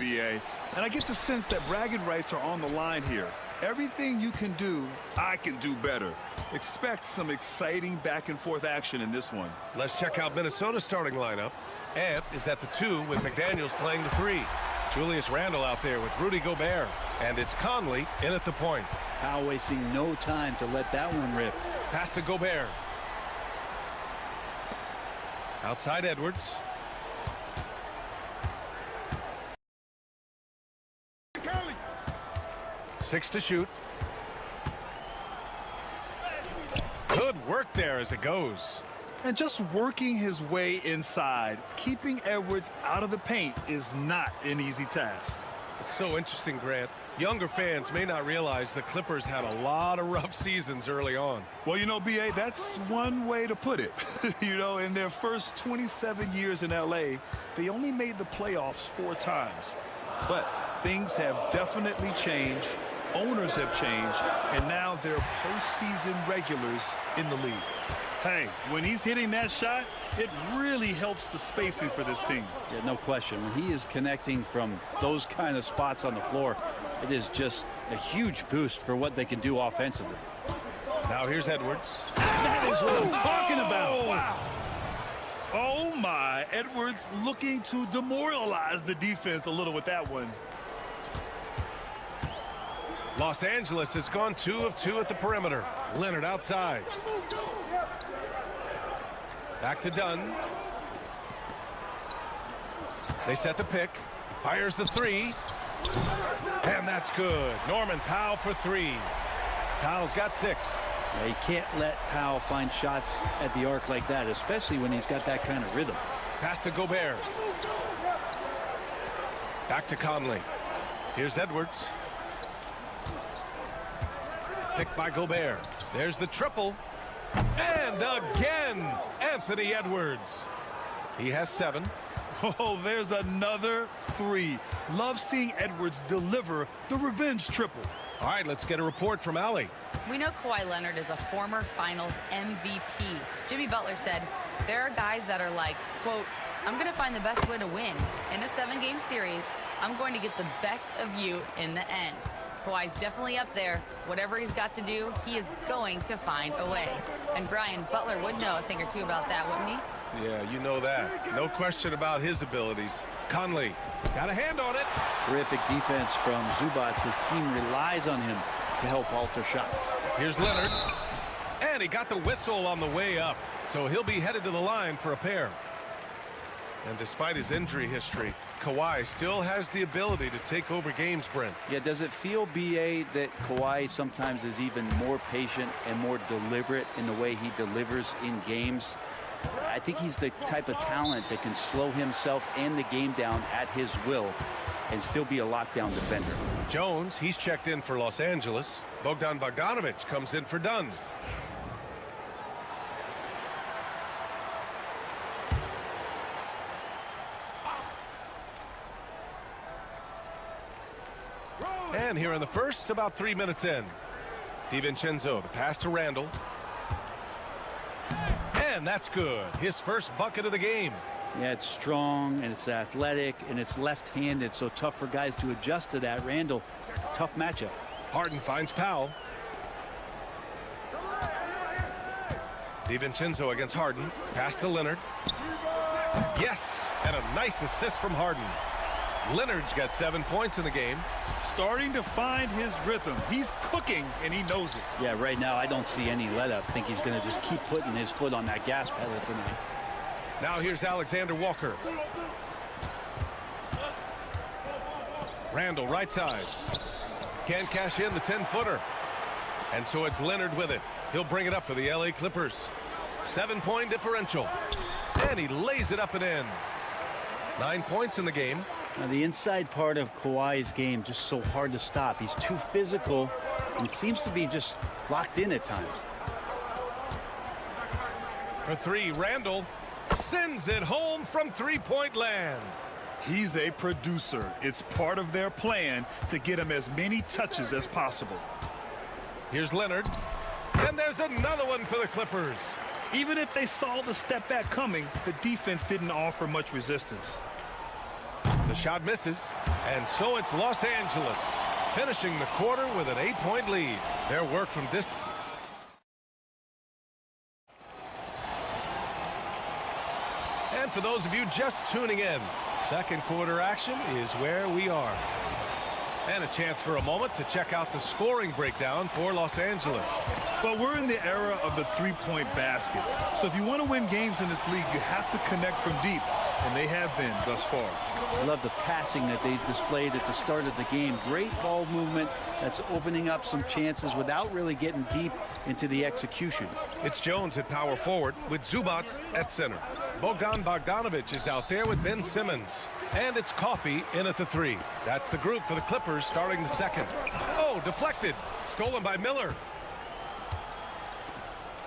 BA, and I get the sense that bragging rights are on the line here. Everything you can do, I can do better. Expect some exciting back-and-forth action in this one. Let's check out Minnesota's starting lineup. Ant is at the 2 with McDaniels playing the 3. Julius Randle out there with Rudy Gobert. And it's Conley in at the point. Powell wasting no time to let that one rip. Pass to Gobert. Outside Edwards. Six to shoot. Good work there as it goes. And just working his way inside, keeping Edwards out of the paint is not an easy task. It's so interesting, Grant. Younger fans may not realize the Clippers had a lot of rough seasons early on. Well, you know, B.A., that's one way to put it. You know, in their first 27 years in L.A., they only made the playoffs 4 times. But things have definitely changed. Owners have changed, and now they're postseason regulars in the league. Hey, when he's hitting that shot, it really helps the spacing for this team. Yeah, no question. When he is connecting from those kind of spots on the floor, it is just a huge boost for what they can do offensively. Now here's Edwards. That is what I'm talking about. Wow. Oh, my. Edwards looking to demoralize the defense a little with that one. Los Angeles has gone 2 of 2 at the perimeter. Leonard outside. Back to Dunn. They set the pick. Fires the 3. And that's good. Norman Powell for 3. Powell's got 6. Yeah, you can't let Powell find shots at the arc like that, especially when he's got that kind of rhythm. Pass to Gobert. Back to Conley. Here's Edwards. Picked by Gobert. There's the triple. And again, Anthony Edwards. He has 7. Oh, there's another 3. Love seeing Edwards deliver the revenge triple. All right, let's get a report from Allie. We know Kawhi Leonard is a former finals MVP. Jimmy Butler said, there are guys that are like, quote, I'm going to find the best way to win. In a 7-game series, I'm going to get the best of you in the end. Kawhi's definitely up there. Whatever he's got to do, he is going to find a way. And Brian, Butler would know a thing or two about that, wouldn't he? Yeah, you know that. No question about his abilities. Conley got a hand on it. Terrific defense from Zubac. His team relies on him to help alter shots. Here's Leonard. And he got the whistle on the way up. So he'll be headed to the line for a pair. And despite his injury history, Kawhi still has the ability to take over games, Brent. Yeah, does it feel, B.A., that Kawhi sometimes is even more patient and more deliberate in the way he delivers in games? I think he's the type of talent that can slow himself and the game down at his will and still be a lockdown defender. Jones, he's checked in for Los Angeles. Bogdan Bogdanović comes in for Dunn. And here in the first, about 3 minutes in. DiVincenzo, the pass to Randle. And that's good. His first bucket of the game. Yeah, it's strong, and it's athletic, and it's left-handed, so tough for guys to adjust to that. Randle, tough matchup. Harden finds Powell. DiVincenzo against Harden. Pass to Leonard. Yes, and a nice assist from Harden. Leonard's got 7 points in the game. Starting to find his rhythm. He's cooking, and he knows it. Yeah, right now I don't see any let-up. I think he's going to just keep putting his foot on that gas pedal tonight. Now here's Alexander Walker. Randall, right side. Can't cash in the 10-footer. And so it's Leonard with it. He'll bring it up for the LA Clippers. 7-point differential. And he lays it up and in. 9 points in the game. Now, the inside part of Kawhi's game just so hard to stop. He's too physical and seems to be just locked in at times. For three, Randall sends it home from three-point land. He's a producer. It's part of their plan to get him as many touches as possible. Here's Leonard. And there's another one for the Clippers. Even if they saw the step back coming, the defense didn't offer much resistance. The shot misses, and so it's Los Angeles, finishing the quarter with an 8-point lead. Their work from distance. And for those of you just tuning in, second quarter action is where we are. And a chance for a moment to check out the scoring breakdown for Los Angeles. Well, we're in the era of the three-point basket. So if you want to win games in this league, you have to connect from deep, and they have been thus far. I love the passing that they displayed at the start of the game. Great ball movement that's opening up some chances without really getting deep into the execution. It's Jones at power forward with Zubats at center. Bogdan Bogdanovic is out there with Ben Simmons. And it's Coffey in at the three. That's the group for the Clippers starting the second. Oh, deflected. Stolen by Miller.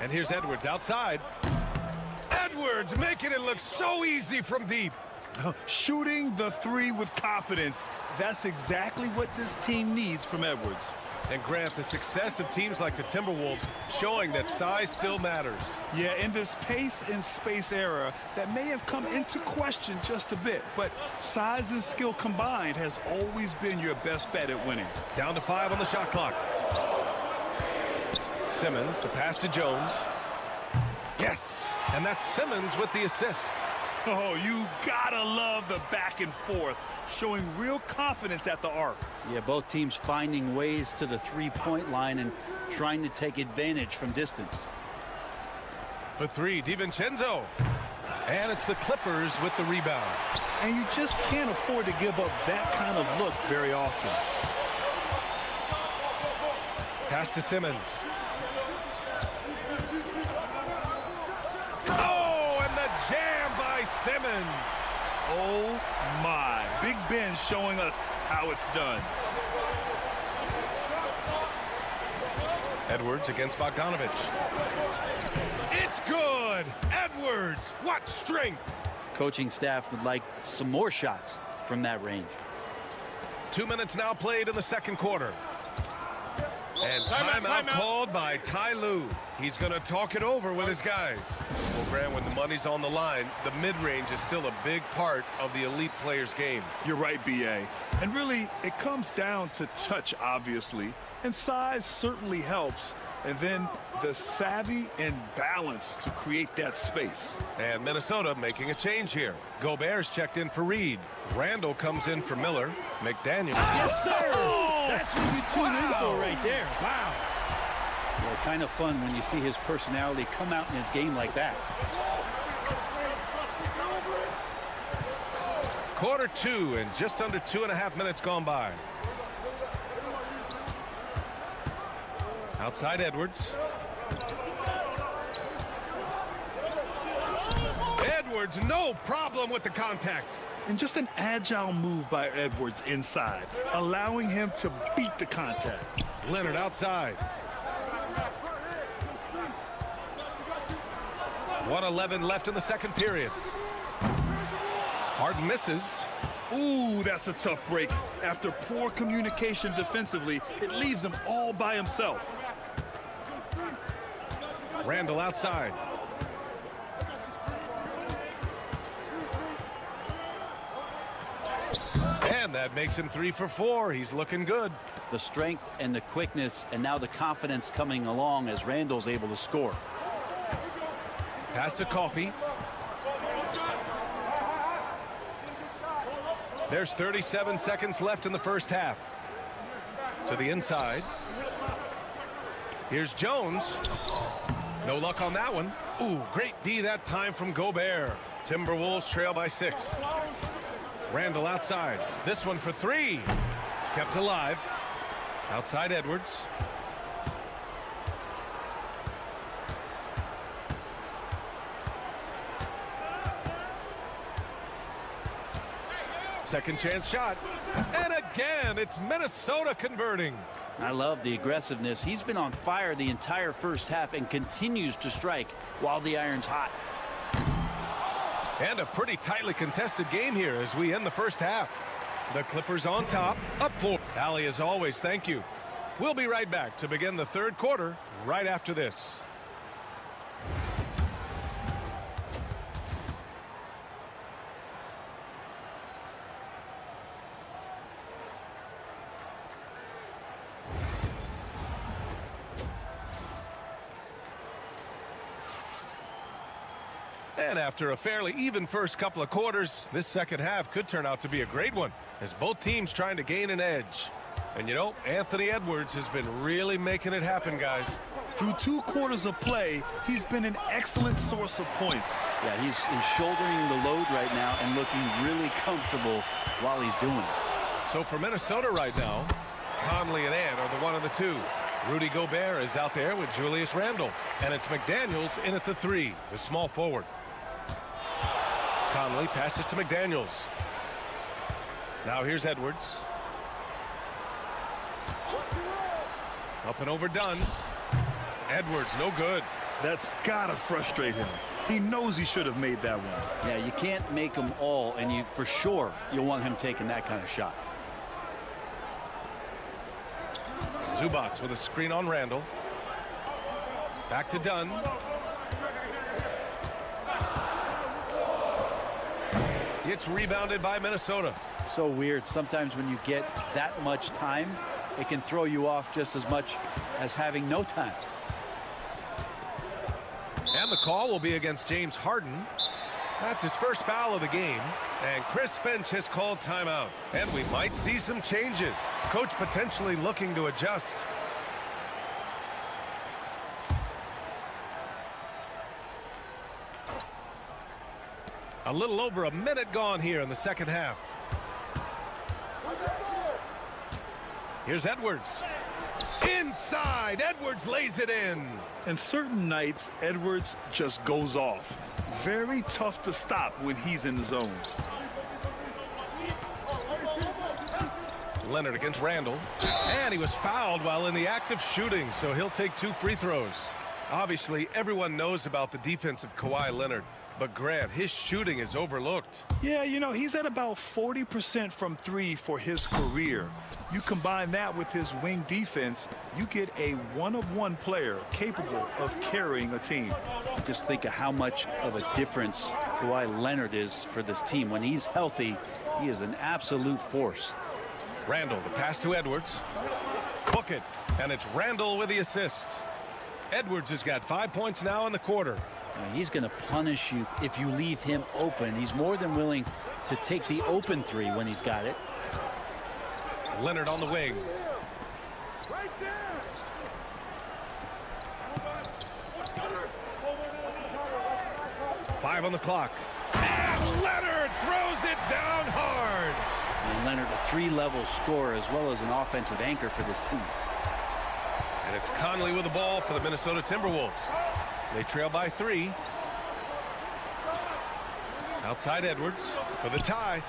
And here's Edwards outside. Edwards making it look so easy from deep. Shooting the three with confidence. That's exactly what this team needs from Edwards. And Grant, the success of teams like the Timberwolves showing that size still matters. Yeah, in this pace and space era, that may have come into question just a bit, but size and skill combined has always been your best bet at winning. Down to 5 on the shot clock. Simmons, the pass to Jones. Yes, and that's Simmons with the assist. Oh, you gotta love the back and forth, showing real confidence at the arc. Yeah, both teams finding ways to the three-point line and trying to take advantage from distance. For three, DiVincenzo. And it's the Clippers with the rebound. And you just can't afford to give up that kind of look very often. Pass to Simmons. Oh, and the jam by Simmons. Oh my. Big Ben showing us how it's done. Edwards against Bogdanovic. It's good. Edwards, what strength. Coaching staff would like some more shots from that range. 2 minutes now played in the second quarter. And timeout called by Ty Lue. He's going to talk it over with his guys. Well, Grant, when the money's on the line, the mid-range is still a big part of the elite player's game. You're right, B.A. And really, it comes down to touch, obviously. And size certainly helps. And then the savvy and balance to create that space. And Minnesota making a change here. Gobert's checked in for Reed. Randall comes in for Miller. McDaniel. Yes, sir! That's what you tune in for right there. Wow. Well, kind of fun when you see his personality come out in his game like that. Quarter two and just under 2.5 minutes gone by. Outside Edwards. Edwards, no problem with the contact. And just an agile move by Edwards inside, allowing him to beat the contact. Leonard outside. 1:11 left in the second period. Harden misses. Ooh, that's a tough break. After poor communication defensively, it leaves him all by himself. Randall outside. And that makes him 3 for 4. He's looking good. The strength and the quickness and now the confidence coming along as Randall's able to score. Pass to Coffee. There's 37 seconds left in the first half. To the inside. Here's Jones. No luck on that one. Ooh, great D that time from Gobert. Timberwolves trail by 6. Randall outside. This one for 3. Kept alive. Outside Edwards. Second chance shot. And again, it's Minnesota converting. I love the aggressiveness. He's been on fire the entire first half and continues to strike while the iron's hot. And a pretty tightly contested game here as we end the first half. The Clippers on top, up 4. Allie, as always, thank you. We'll be right back to begin the third quarter right after this. And after a fairly even first couple of quarters, this second half could turn out to be a great one as both teams trying to gain an edge. And you know, Anthony Edwards has been really making it happen, guys. Through 2 quarters of play, he's been an excellent source of points. Yeah, he's shouldering the load right now and looking really comfortable while he's doing it. So for Minnesota right now, Conley and Ant are the 1 and the 2. Rudy Gobert is out there with Julius Randle. And it's McDaniels in at the 3, the small forward. Conley passes to McDaniels. Now here's Edwards. Up and overdone. Edwards, no good. That's gotta frustrate him. He knows he should have made that one. Yeah, you can't make them all, and for sure you'll want him taking that kind of shot. Zubac with a screen on Randall. Back to Dunn. It's rebounded by Minnesota. So weird. Sometimes when you get that much time, it can throw you off just as much as having no time. And the call will be against James Harden. That's his first foul of the game. And Chris Finch has called timeout. And we might see some changes. Coach potentially looking to adjust. A little over a minute gone here in the second half. Here's Edwards. Inside, Edwards lays it in. And certain nights, Edwards just goes off. Very tough to stop when he's in the zone. Leonard against Randall. And he was fouled while in the act of shooting, so he'll take 2 free throws. Obviously, everyone knows about the defense of Kawhi Leonard. But Grant, his shooting is overlooked. Yeah, you know, he's at about 40% from 3 for his career. You combine that with his wing defense, you get a one-of-one player capable of carrying a team. Just think of how much of a difference Kawhi Leonard is for this team. When he's healthy, he is an absolute force. Randall, the pass to Edwards. Book it, and it's Randall with the assist. Edwards has got 5 points now in the quarter. He's going to punish you if you leave him open. He's more than willing to take the open 3 when he's got it. Leonard on the wing. Five on the clock. And Leonard throws it down hard. And Leonard, a 3-level scorer as well as an offensive anchor for this team. And it's Conley with the ball for the Minnesota Timberwolves. They trail by 3. Outside Edwards for the tie.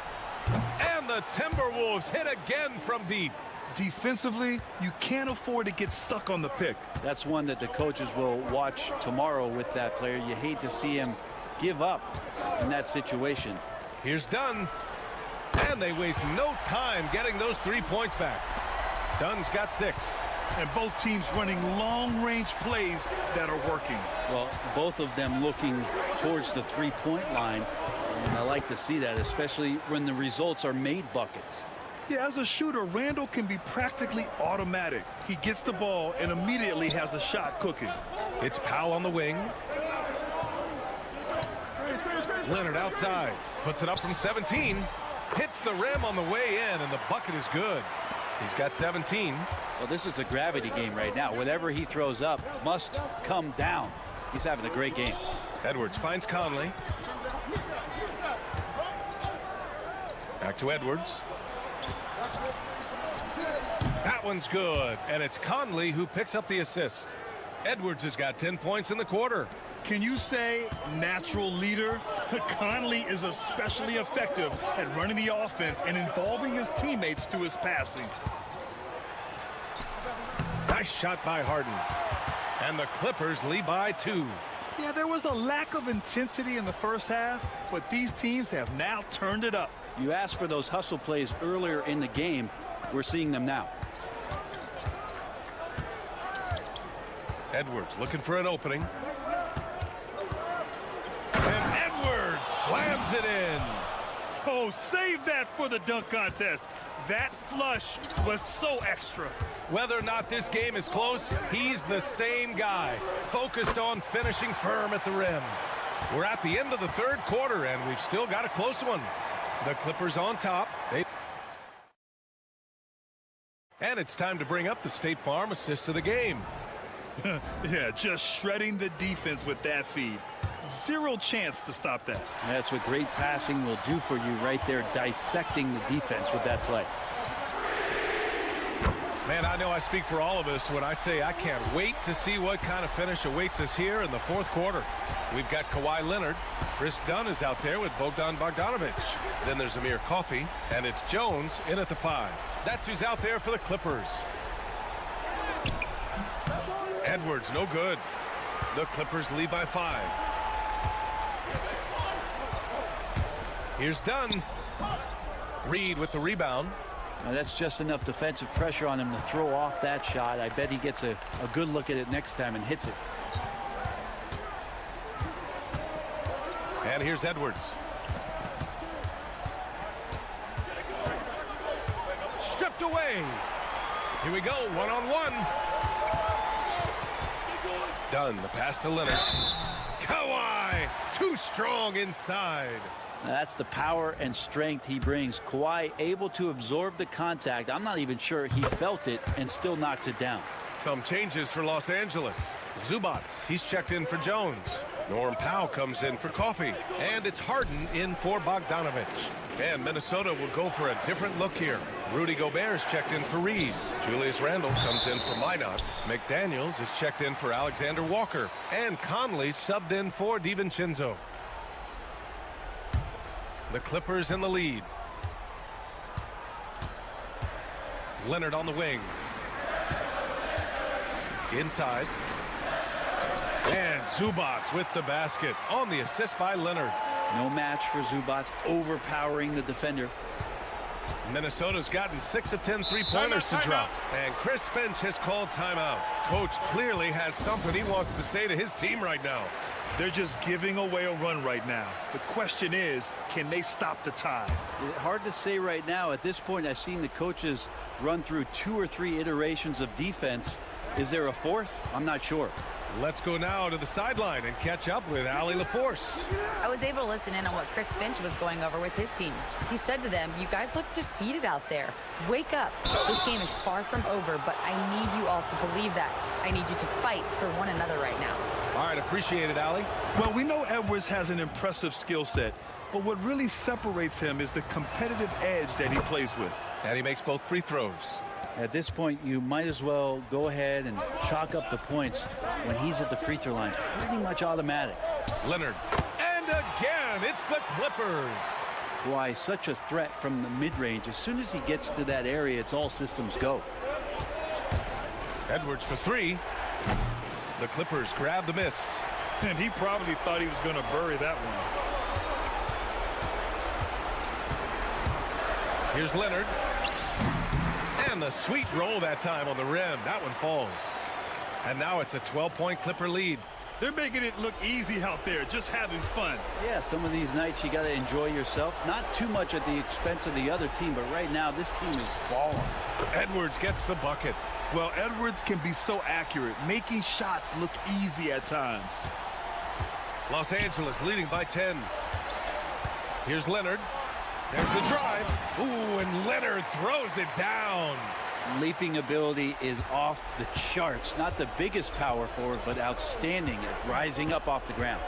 And the Timberwolves hit again from deep. Defensively, you can't afford to get stuck on the pick. That's one that the coaches will watch tomorrow with that player. You hate to see him give up in that situation. Here's Dunn. And they waste no time getting those 3 points back. Dunn's got 6. And both teams running long-range plays that are working. Well, both of them looking towards the 3-point line. And I like to see that, especially when the results are made buckets. Yeah, as a shooter, Randall can be practically automatic. He gets the ball and immediately has a shot cooking. It's Powell on the wing. Leonard outside. Puts it up from 17. Hits the rim on the way in, and the bucket is good. He's got 17. Well, this is a gravity game right now. Whatever he throws up must come down. He's having a great game. Edwards finds Conley. Back to Edwards. That one's good, and it's Conley who picks up the assist. Edwards has got 10 points in the quarter. Can you say natural leader? Conley is especially effective at running the offense and involving his teammates through his passing. Nice shot by Harden. And the Clippers lead by 2. Yeah, there was a lack of intensity in the first half, but these teams have now turned it up. You asked for those hustle plays earlier in the game. We're seeing them now. Edwards looking for an opening. And Edwards slams it in. Oh, save that for the dunk contest. That flush was so extra. Whether or not this game is close, he's the same guy, focused on finishing firm at the rim. We're at the end of the third quarter, and we've still got a close one. The Clippers on top. And it's time to bring up the State Farm assist of the game. Yeah, just shredding the defense with that feed. Zero chance to stop that. And that's what great passing will do for you right there, dissecting the defense with that play. Man, I know I speak for all of us when I say I can't wait to see what kind of finish awaits us here in the fourth quarter. We've got Kawhi Leonard. Chris Dunn is out there with Bogdan Bogdanovic. Then there's Amir Coffey, and it's Jones in at the 5. That's who's out there for the Clippers. Edwards, no good. The Clippers lead by 5. Here's Dunn. Reed with the rebound. Now that's just enough defensive pressure on him to throw off that shot. I bet he gets a good look at it next time and hits it. And here's Edwards. Stripped away. Here we go, one-on-one. Dunn, the pass to Leonard. Kawhi, too strong inside. Now that's the power and strength he brings. Kawhi able to absorb the contact. I'm not even sure he felt it and still knocks it down. Some changes for Los Angeles. Zubats, he's checked in for Jones. Norm Powell comes in for Coffey. And it's Harden in for Bogdanovic. And Minnesota will go for a different look here. Rudy Gobert is checked in for Reed. Julius Randle comes in for Minot. McDaniels is checked in for Alexander Walker. And Conley subbed in for DiVincenzo. The Clippers in the lead. Leonard on the wing. Inside. And Zubats with the basket on the assist by Leonard. No match for Zubats, overpowering the defender. Minnesota's gotten 6 of 10 three-pointers to drop. And Chris Finch has called timeout. Coach clearly has something he wants to say to his team right now. They're just giving away a run right now. The question is, can they stop the tide? Hard to say right now. At this point, I've seen the coaches run through 2 or 3 iterations of defense. Is there a fourth? I'm not sure. Let's go now to the sideline and catch up with Allie LaForce. I was able to listen in on what Chris Finch was going over with his team. He said to them, "You guys look defeated out there. Wake up. This game is far from over, but I need you all to believe that. I need you to fight for one another right now." All right, appreciate it, Allie. Well, we know Edwards has an impressive skill set, but what really separates him is the competitive edge that he plays with. And he makes both free throws. At this point, you might as well go ahead and chalk up the points when he's at the free throw line. Pretty much automatic. Leonard. And again, it's the Clippers. Why, such a threat from the mid-range. As soon as he gets to that area, it's all systems go. Edwards for 3. The Clippers grab the miss. And he probably thought he was going to bury that one. Here's Leonard. And the sweet roll that time on the rim. That one falls. And now it's a 12-point Clipper lead. They're making it look easy out there, just having fun. Yeah, some of these nights you got to enjoy yourself. Not too much at the expense of the other team, but right now this team is balling. Edwards gets the bucket. Well, Edwards can be so accurate, making shots look easy at times. Los Angeles leading by 10. Here's Leonard. There's the drive. Ooh, and Leonard throws it down. Leaping ability is off the charts. Not the biggest power forward, but outstanding at rising up off the ground.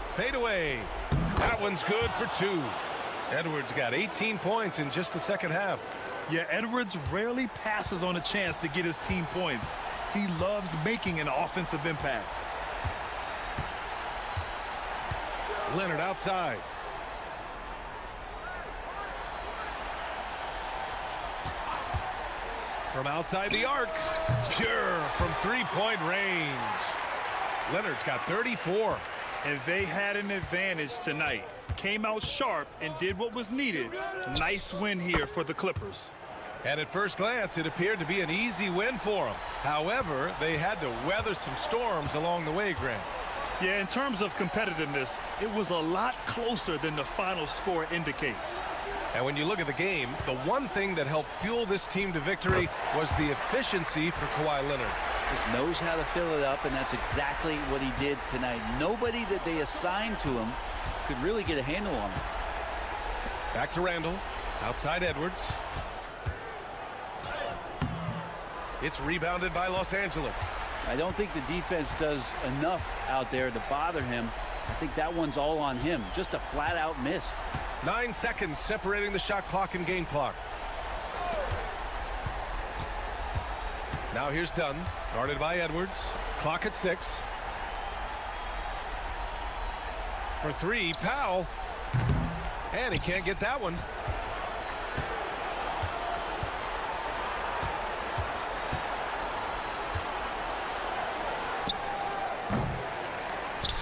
Fade away. That one's good for 2. Edwards got 18 points in just the second half. Yeah, Edwards rarely passes on a chance to get his team points. He loves making an offensive impact. Leonard outside. From outside the arc. Pure from three-point range. Leonard's got 34. And they had an advantage tonight. Came out sharp and did what was needed. Nice win here for the Clippers. And at first glance, it appeared to be an easy win for them. However, they had to weather some storms along the way, Grant. Yeah, in terms of competitiveness, it was a lot closer than the final score indicates. And when you look at the game, the one thing that helped fuel this team to victory was the efficiency for Kawhi Leonard. Just knows how to fill it up, and that's exactly what he did tonight. Nobody that they assigned to him could really get a handle on him. Back to Randall. Outside Edwards. It's rebounded by Los Angeles. I don't think the defense does enough out there to bother him. I think that one's all on him. Just a flat-out miss. 9 seconds separating the shot clock and game clock. Now here's Dunn, guarded by Edwards. Clock at 6. For 3, Powell. And he can't get that one.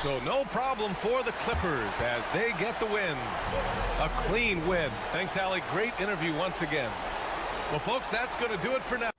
So no problem for the Clippers as they get the win. A clean win. Thanks, Allie. Great interview once again. Well, folks, that's going to do it for now.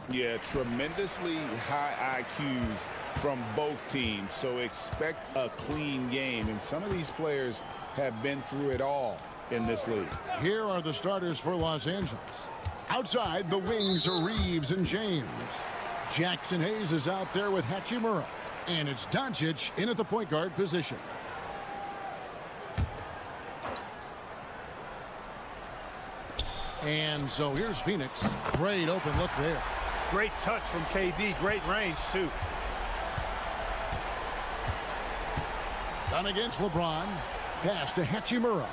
Yeah, tremendously high IQs from both teams, so expect a clean game. And some of these players have been through it all in this league. Here are the starters for Los Angeles. Outside, the wings are Reeves and James. Jackson Hayes is out there with Hachimura. And it's Doncic in at the point guard position. And so here's Phoenix. Great open look there. Great touch from KD. Great range, too. Done against LeBron. Pass to Hachimura.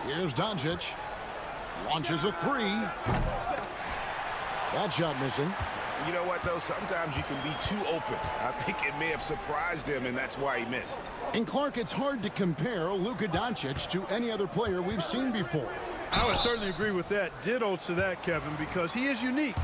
Here's Doncic. Launches a three. That shot missing. You know what, though? Sometimes you can be too open. I think it may have surprised him, and that's why he missed. And Clark, it's hard to compare Luka Doncic to any other player we've seen before. I would certainly agree with that. Ditto to that, Kevin, because he is unique.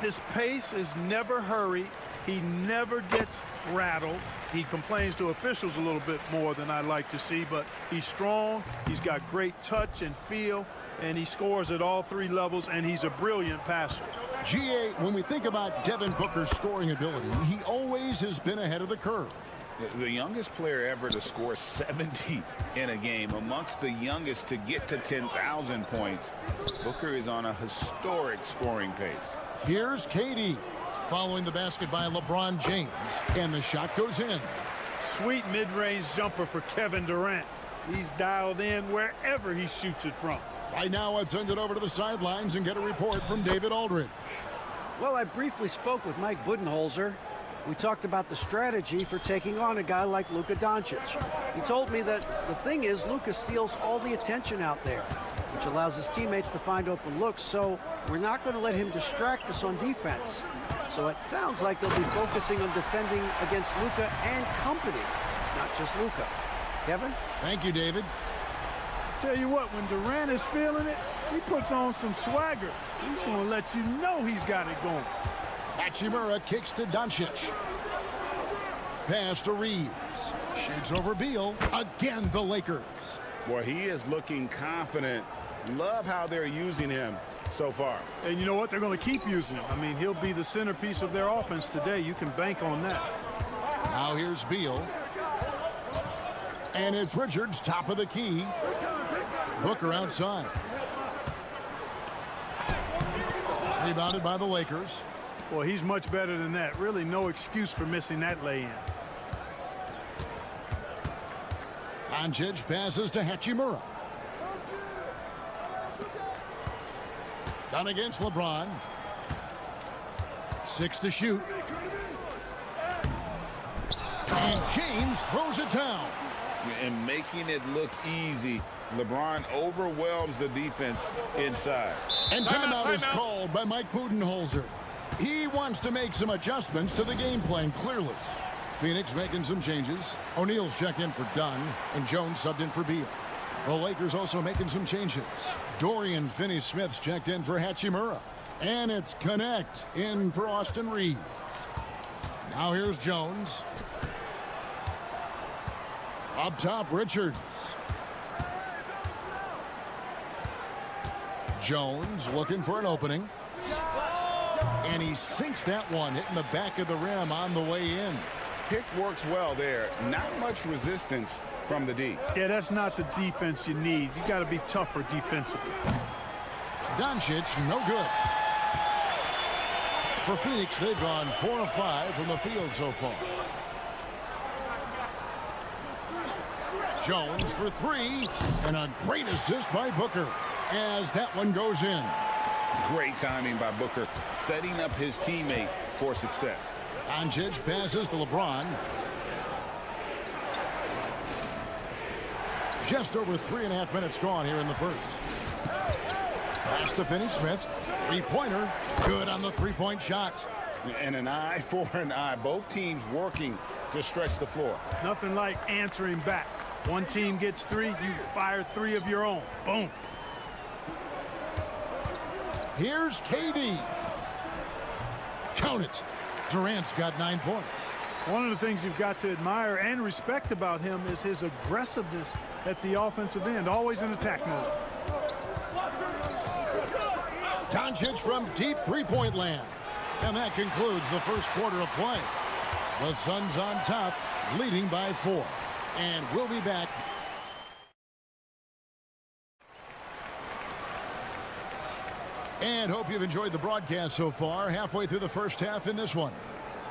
His pace is never hurried. He never gets rattled. He complains to officials a little bit more than I'd like to see, but he's strong. He's got great touch and feel, and he scores at all three levels, and he's a brilliant passer. GA, when we think about Devin Booker's scoring ability, he always has been ahead of the curve. The youngest player ever to score 70 in a game, amongst the youngest to get to 10,000 points. Booker is on a historic scoring pace. Here's KD following the basket by LeBron James, and the shot goes in. Sweet mid-range jumper for Kevin Durant. He's dialed in wherever he shoots it from. Right now, let's send it over to the sidelines and get a report from David Aldridge. Well, I briefly spoke with Mike Budenholzer. We talked about the strategy for taking on a guy like Luka Doncic. He told me that the thing is Luka steals all the attention out there, which allows his teammates to find open looks, so we're not going to let him distract us on defense. So it sounds like they'll be focusing on defending against Luka and company, not just Luka. Kevin? Thank you, David. Tell you what, when Durant is feeling it, he puts on some swagger. He's going to let you know he's got it going. Hachimura kicks to Doncic. Pass to Reeves. Shoots over Beal. Again, the Lakers. Boy, he is looking confident. Love how they're using him so far. And you know what? They're going to keep using him. I mean, he'll be the centerpiece of their offense today. You can bank on that. Now here's Beal. And it's Richards, top of the key. Booker outside. Rebounded by the Lakers. Well, he's much better than that. Really no excuse for missing that lay-in. Doncic passes to Hachimura. Done against LeBron. 6 to shoot. And James throws it down. And making it look easy. LeBron overwhelms the defense inside. And timeout is called by Mike Budenholzer. He wants to make some adjustments to the game plan, clearly. Phoenix making some changes. O'Neal's checked in for Dunn, and Jones subbed in for Beal. The Lakers also making some changes. Dorian Finney-Smith's checked in for Hachimura. And it's Connect in for Austin Reeves. Now here's Jones. Up top, Richards. Jones looking for an opening. And he sinks that one, hitting the back of the rim on the way in. Pick works well there. Not much resistance from the D. Yeah, that's not the defense you need. You got to be tougher defensively. Doncic, no good. For Phoenix, they've gone 4 of 5 from the field so far. Jones for 3, and a great assist by Booker as that one goes in. Great timing by Booker, setting up his teammate for success. Doncic passes to LeBron. Just over 3.5 minutes gone here in the first. Pass to Finney-Smith. Three-pointer. Good on the three-point shot. And an eye for an eye. Both teams working to stretch the floor. Nothing like answering back. One team gets 3, you fire 3 of your own. Boom. Here's KD. Count it. Durant's got 9 points. One of the things you've got to admire and respect about him is his aggressiveness at the offensive end, always in attack mode. Doncic from deep three-point land. And that concludes the first quarter of play. The Suns on top, leading by 4. And we'll be back. And hope you've enjoyed the broadcast so far. Halfway through the first half in this one.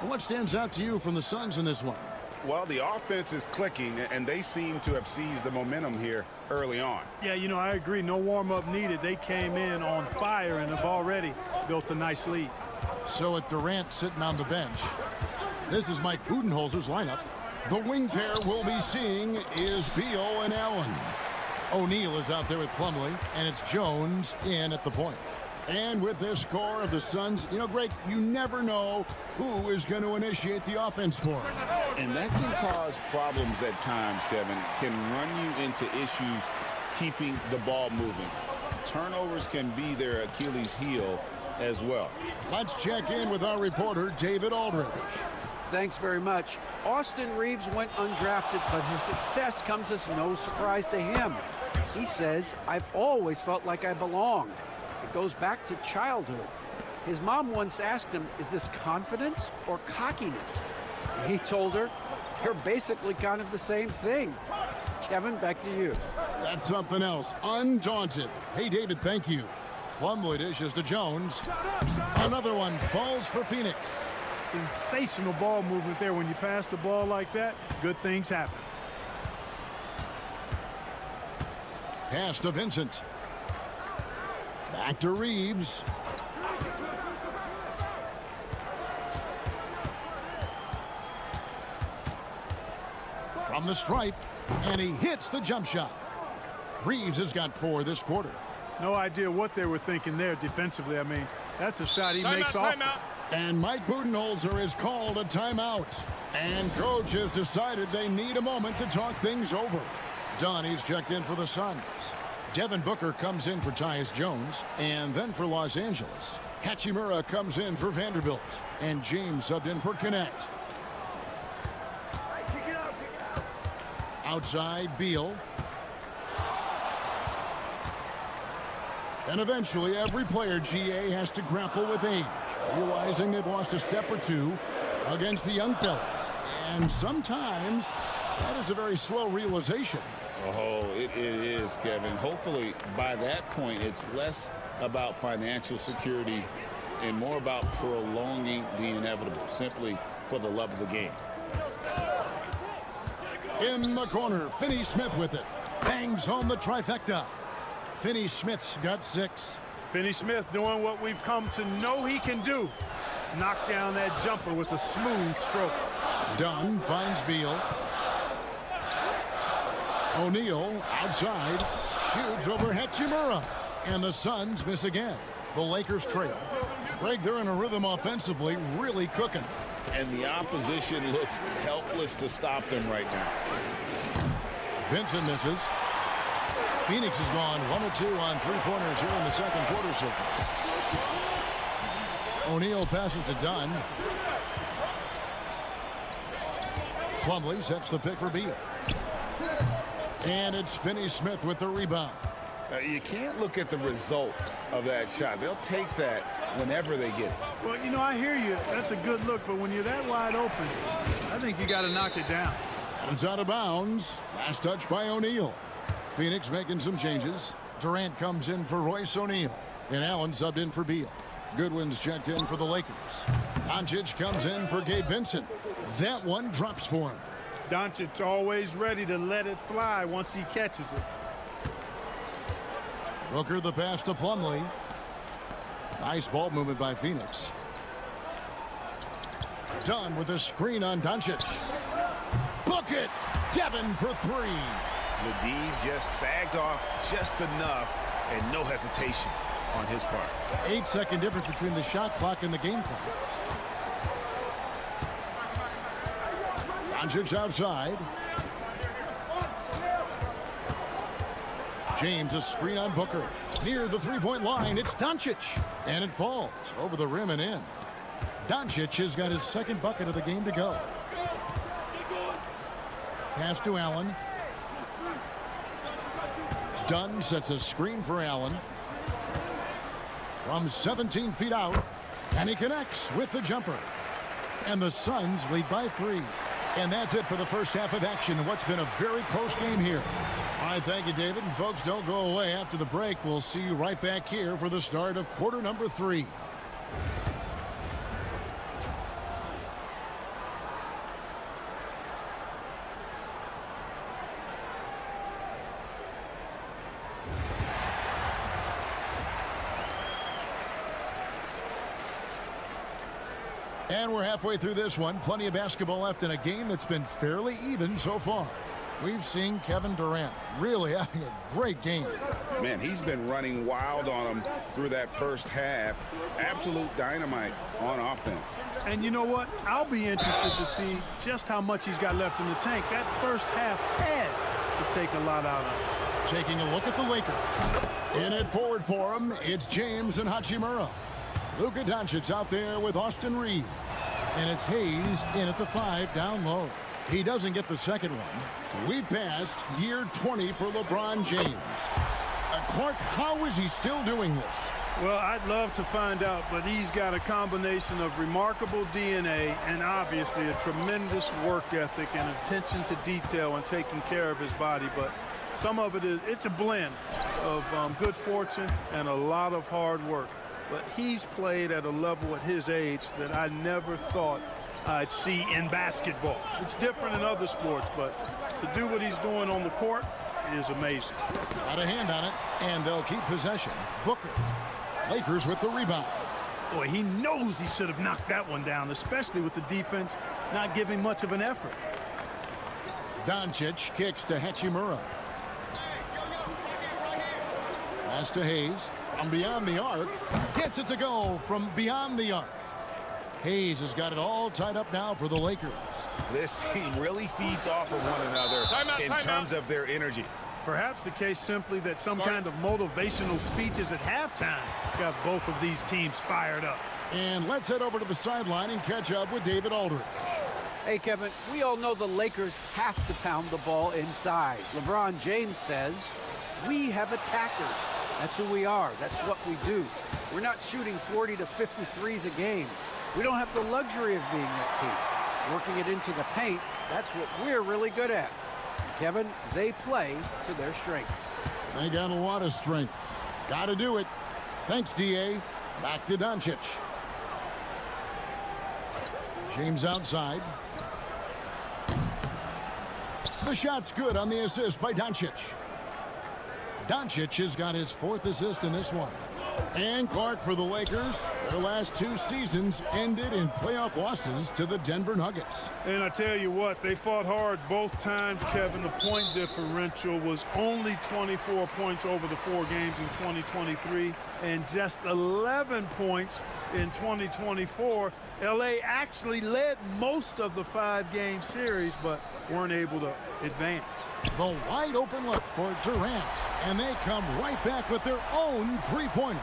What stands out to you from the Suns in this one? Well, the offense is clicking, and they seem to have seized the momentum here early on. Yeah, you know, I agree. No warm-up needed. They came in on fire and have already built a nice lead. So with Durant sitting on the bench, this is Mike Budenholzer's lineup. The wing pair we'll be seeing is Beal and Allen. O'Neal is out there with Plumlee, and it's Jones in at the point. And with this core of the Suns, you know, Greg, you never know who is going to initiate the offense for them. And that can cause problems at times, Kevin. Can run you into issues keeping the ball moving. Turnovers can be their Achilles heel as well. Let's check in with our reporter, David Aldridge. Thanks very much. Austin Reeves went undrafted, but his success comes as no surprise to him. He says, "I've always felt like I belonged." It goes back to childhood. His mom once asked him, "Is this confidence or cockiness?" He told her, "They're basically kind of the same thing." Kevin, back to you. That's something else. Undaunted. Hey, David, thank you. Plumlee dishes to Jones. Another one falls for Phoenix. Sensational ball movement there. When you pass the ball like that, good things happen. Pass to Vincent. Back to Reeves. From the stripe, and he hits the jump shot. Reeves has got 4 this quarter. No idea what they were thinking there defensively. I mean, that's a shot he makes off. And Mike Budenholzer is called a timeout. And coach has decided they need a moment to talk things over. Donnie's checked in for the Suns. Devin Booker comes in for Tyus Jones, and then for Los Angeles. Hachimura comes in for Vanderbilt, and James subbed in for Connect. Outside, Beal. And eventually, every player, GA, has to grapple with age, realizing they've lost a step or two against the young fellas. And sometimes, that is a very slow realization. Oh, it is, Kevin. Hopefully, by that point, it's less about financial security and more about prolonging the inevitable, simply for the love of the game. In the corner, Finney-Smith with it. Bangs home the trifecta. Finney-Smith's got 6. Finney-Smith doing what we've come to know he can do. Knock down that jumper with a smooth stroke. Dunn finds Beal. O'Neal outside, shoots over Hachimura, and the Suns miss again. The Lakers trail. Greg, they're in a rhythm offensively, really cooking. And the opposition looks helpless to stop them right now. Vincent misses. Phoenix has gone 1 of 2 on 3-pointers here in the second quarter so far. O'Neal passes to Dunn. Plumlee sets the pick for Beal. And it's Finney-Smith with the rebound. You can't look at the result of that shot. They'll take that whenever they get it. Well, you know, I hear you. That's a good look, but when you're that wide open, I think you got to knock it down. It's out of bounds. Last touch by O'Neal. Phoenix making some changes. Durant comes in for Royce O'Neal. And Allen subbed in for Beal. Goodwin's checked in for the Lakers. Doncic comes in for Gabe Vincent. That one drops for him. Doncic always ready to let it fly once he catches it. Booker the pass to Plumlee. Nice ball movement by Phoenix. Dunn with a screen on Doncic. Book it! Devin for 3. The D just sagged off just enough and no hesitation on his part. 8-second difference between the shot clock and the game clock. Doncic outside. James, a screen on Booker. Near the three-point line, it's Doncic. And it falls over the rim and in. Doncic has got his second bucket of the game to go. Pass to Allen. Dunn sets a screen for Allen. From 17 feet out. And he connects with the jumper. And the Suns lead by 3. And that's it for the first half of action in what's been a very close game here. All right, thank you, David. And folks, don't go away. After the break, we'll see you right back here for the start of quarter number 3. And we're halfway through this one. Plenty of basketball left in a game that's been fairly even so far. We've seen Kevin Durant really having a great game. Man, he's been running wild on him through that first half. Absolute dynamite on offense. And you know what? I'll be interested to see just how much he's got left in the tank. That first half had to take a lot out of him. Taking a look at the Lakers. In it forward for him, it's James and Hachimura. Luka Doncic out there with Austin Reeves. And it's Hayes in at the 5 down low. He doesn't get the second one. We've passed year 20 for LeBron James. Clark, how is he still doing this? Well, I'd love to find out, but he's got a combination of remarkable DNA and obviously a tremendous work ethic and attention to detail and taking care of his body. But some of it's a blend of good fortune and a lot of hard work. But he's played at a level at his age that I never thought I'd see in basketball. It's different in other sports, but to do what he's doing on the court is amazing. Got a hand on it, and they'll keep possession. Booker. Lakers with the rebound. Boy, he knows he should have knocked that one down, especially with the defense not giving much of an effort. Doncic kicks to Hachimura. Pass to Hayes. From beyond the arc. Gets it to go from beyond the arc. Hayes has got it all tied up now for the Lakers. This team really feeds off of one another in terms of their energy. Perhaps the case simply that some kind of motivational speeches at halftime got both of these teams fired up. And let's head over to the sideline and catch up with David Aldridge. Hey, Kevin, we all know the Lakers have to pound the ball inside. LeBron James says, we have attackers. That's who we are. That's what we do. We're not shooting 40 to 53s a game. We don't have the luxury of being that team. Working it into the paint, that's what we're really good at. Kevin, they play to their strengths. They got a lot of strength. Got to do it. Thanks, D.A. Back to Doncic. James outside. The shot's good on the assist by Doncic. Doncic has got his 4th assist in this one. And Clark for the Lakers. Their last 2 seasons ended in playoff losses to the Denver Nuggets. And I tell you what, they fought hard both times, Kevin. The point differential was only 24 points over the 4 games in 2023 and just 11 points in 2024. LA actually led most of the 5-game series, but weren't able to advance. The wide open look for Durant, and they come right back with their own 3-pointer.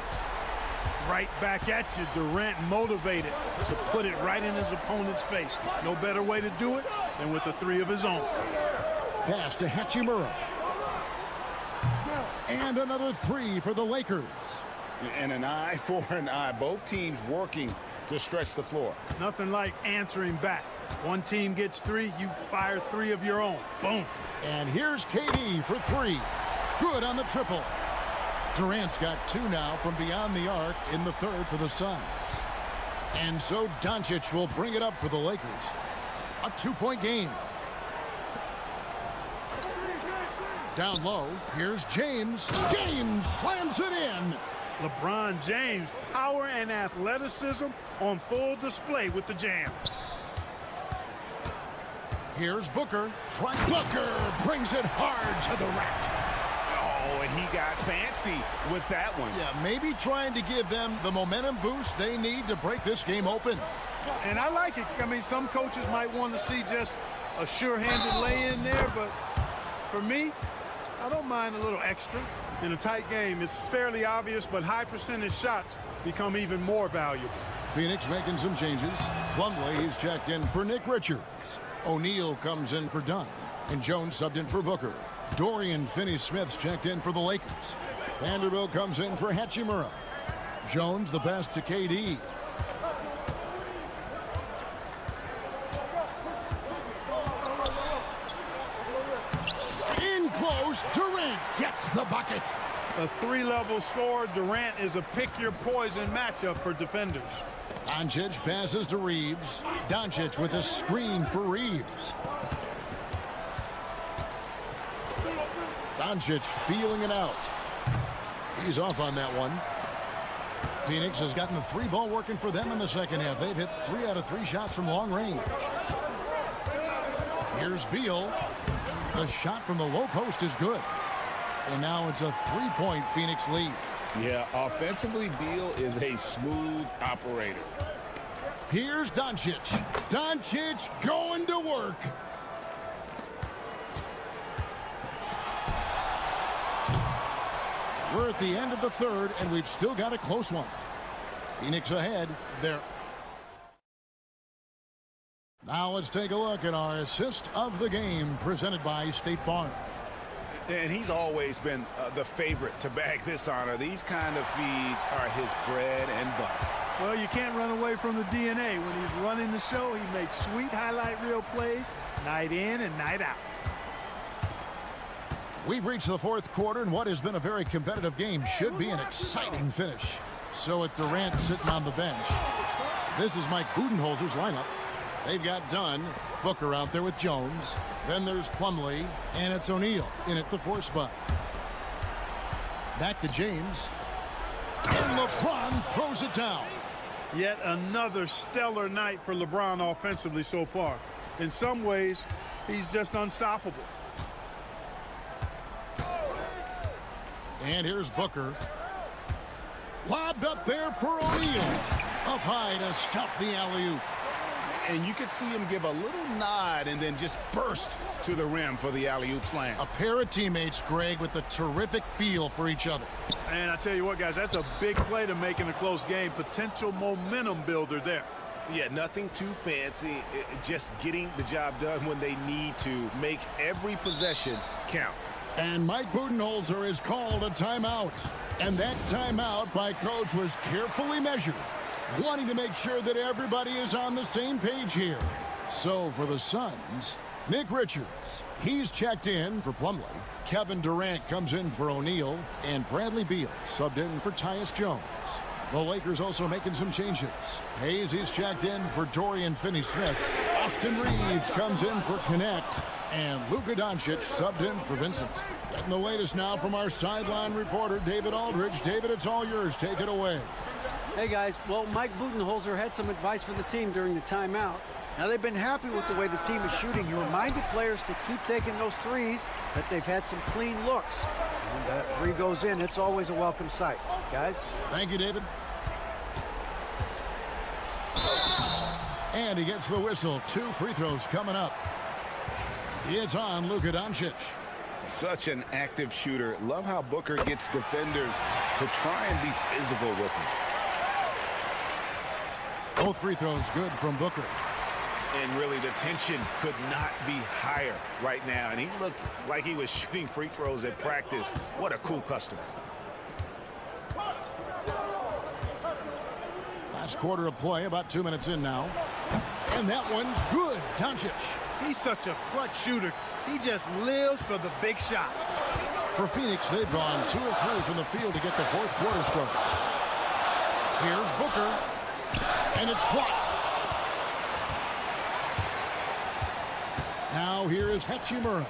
Right back at you. Durant motivated to put it right in his opponent's face. No better way to do it than with a 3 of his own. Pass to Hachimura. And another 3 for the Lakers. And an eye for an eye. Both teams working to stretch the floor. Nothing like answering back. One team gets 3, you fire 3 of your own. Boom. And here's KD for 3. Good on the triple. Durant's got 2 now from beyond the arc in the 3rd for the Suns. And so Doncic will bring it up for the Lakers. A 2-point game. Down low, here's James. James slams it in. LeBron James, power and athleticism on full display with the jam. Here's Booker. Booker brings it hard to the rack. Oh, and he got fancy with that one. Yeah, maybe trying to give them the momentum boost they need to break this game open. And I like it. I mean, some coaches might want to see just a sure-handed lay-in there, but for me, I don't mind a little extra. In a tight game, it's fairly obvious, but high percentage shots become even more valuable. Phoenix making some changes. Plumlee is checked in for Nick Richards. O'Neal comes in for Dunn. And Jones subbed in for Booker. Dorian Finney-Smith's checked in for the Lakers. Vanderbilt comes in for Hachimura. Jones the pass to KD. In close, Durant gets the bucket. A three-level scorer, Durant is a pick-your-poison matchup for defenders. Doncic passes to Reeves. Doncic with a screen for Reeves. Doncic feeling it out. He's off on that one. Phoenix has gotten the three ball working for them in the second half. They've hit 3 out of 3 shots from long range. Here's Beal. The shot from the low post is good. And now it's a 3-point Phoenix lead. Yeah, offensively, Beal is a smooth operator. Here's Doncic. Doncic going to work. We're at the end of the third, and we've still got a close one. Phoenix ahead. There. Now let's take a look at our assist of the game presented by State Farm. And he's always been the favorite to bag this honor. These kind of feeds are his bread and butter. Well, you can't run away from the DNA. When he's running the show, he makes sweet highlight reel plays night in and night out. We've reached the fourth quarter, and what has been a very competitive game should be an exciting finish. So with Durant sitting on the bench, this is Mike Budenholzer's lineup. They've got Dunn, Booker out there with Jones. Then there's Plumlee, and it's O'Neal in at the 4 spot. Back to James. And LeBron throws it down. Yet another stellar night for LeBron offensively so far. In some ways, he's just unstoppable. And here's Booker. Lobbed up there for O'Neal. Up high to stuff the alley-oop. And you could see him give a little nod and then just burst to the rim for the alley-oop slam. A pair of teammates, Greg, with a terrific feel for each other. And I tell you what, guys, that's a big play to make in a close game. Potential momentum builder there. Yeah, nothing too fancy. Just getting the job done when they need to. Make every possession count. And Mike Budenholzer has called a timeout. And that timeout by Coach was carefully measured, wanting to make sure that everybody is on the same page here. So for the Suns, Nick Richards, he's checked in for Plumlee. Kevin Durant comes in for O'Neal, and Bradley Beal subbed in for Tyus Jones. The Lakers also making some changes. Hayes is checked in for Dorian Finney-Smith. Austin Reeves comes in for Connect. And Luka Doncic subbed in for Vincent. Getting the latest now from our sideline reporter, David Aldridge. David, it's all yours. Take it away. Hey, guys. Well, Mike Budenholzer had some advice for the team during the timeout. Now, they've been happy with the way the team is shooting. He reminded players to keep taking those threes, that they've had some clean looks. When that three goes in, it's always a welcome sight. Guys? Thank you, David. And he gets the whistle. 2 free throws coming up. It's on Luka Doncic. Such an active shooter. Love how Booker gets defenders to try and be physical with him. Both free throws good from Booker. And really, the tension could not be higher right now. And he looked like he was shooting free throws at practice. What a cool customer. Last quarter of play, about 2 minutes in now. And that one's good. Doncic. He's such a clutch shooter. He just lives for the big shot. For Phoenix, they've gone 2 of 3 from the field to get the fourth quarter started. Here's Booker. And it's blocked. Now here is Hachimura.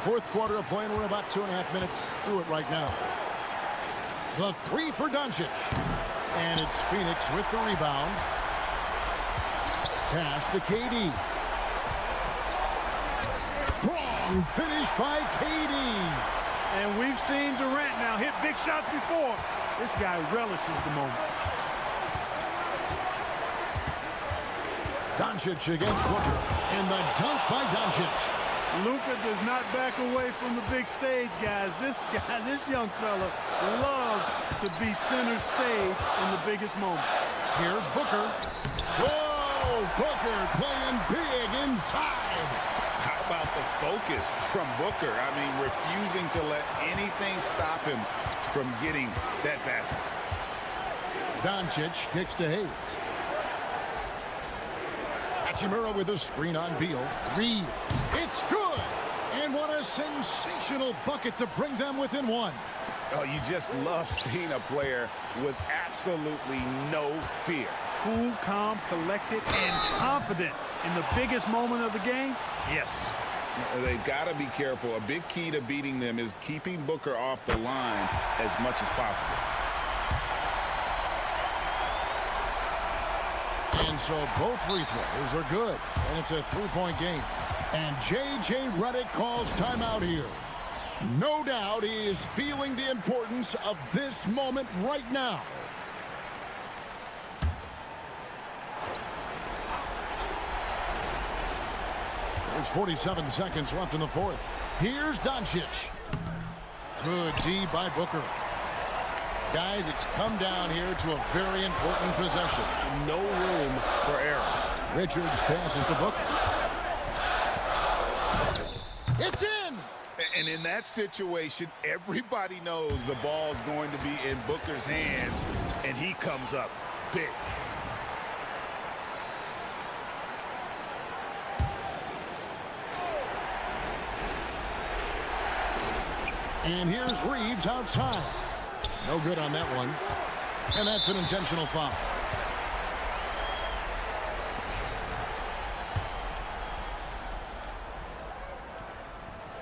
Fourth quarter of play, and we're about 2.5 minutes through it right now. The 3 for Doncic. And it's Phoenix with the rebound. Pass to KD. Strong finish by KD. And we've seen Durant now hit big shots before. This guy relishes the moment. Doncic against Booker. And the dunk by Doncic. Luka does not back away from the big stage, guys. This young fella loves to be center stage in the biggest moments. Here's Booker. Whoa! Booker playing big inside. How about the focus from Booker? I mean, refusing to let anything stop him from getting that basket. Doncic kicks to Hayes. Hachimura with a screen on Beal. Reeves. It's good. And what a sensational bucket to bring them within one. Oh, you just love seeing a player with absolutely no fear. Cool, calm, collected, and confident in the biggest moment of the game. Yes. They've got to be careful. A big key to beating them is keeping Booker off the line as much as possible. And so both free throws are good. And it's a three-point game. And J.J. Redick calls timeout here. No doubt he is feeling the importance of this moment right now. There's 47 seconds left in the fourth. Here's Doncic. Good D by Booker. Guys, it's come down here to a very important possession. No room for error. Richards passes to Booker. It's in! And in that situation, everybody knows the ball's going to be in Booker's hands, and he comes up big. And here's Reeves outside. No good on that one. And that's an intentional foul.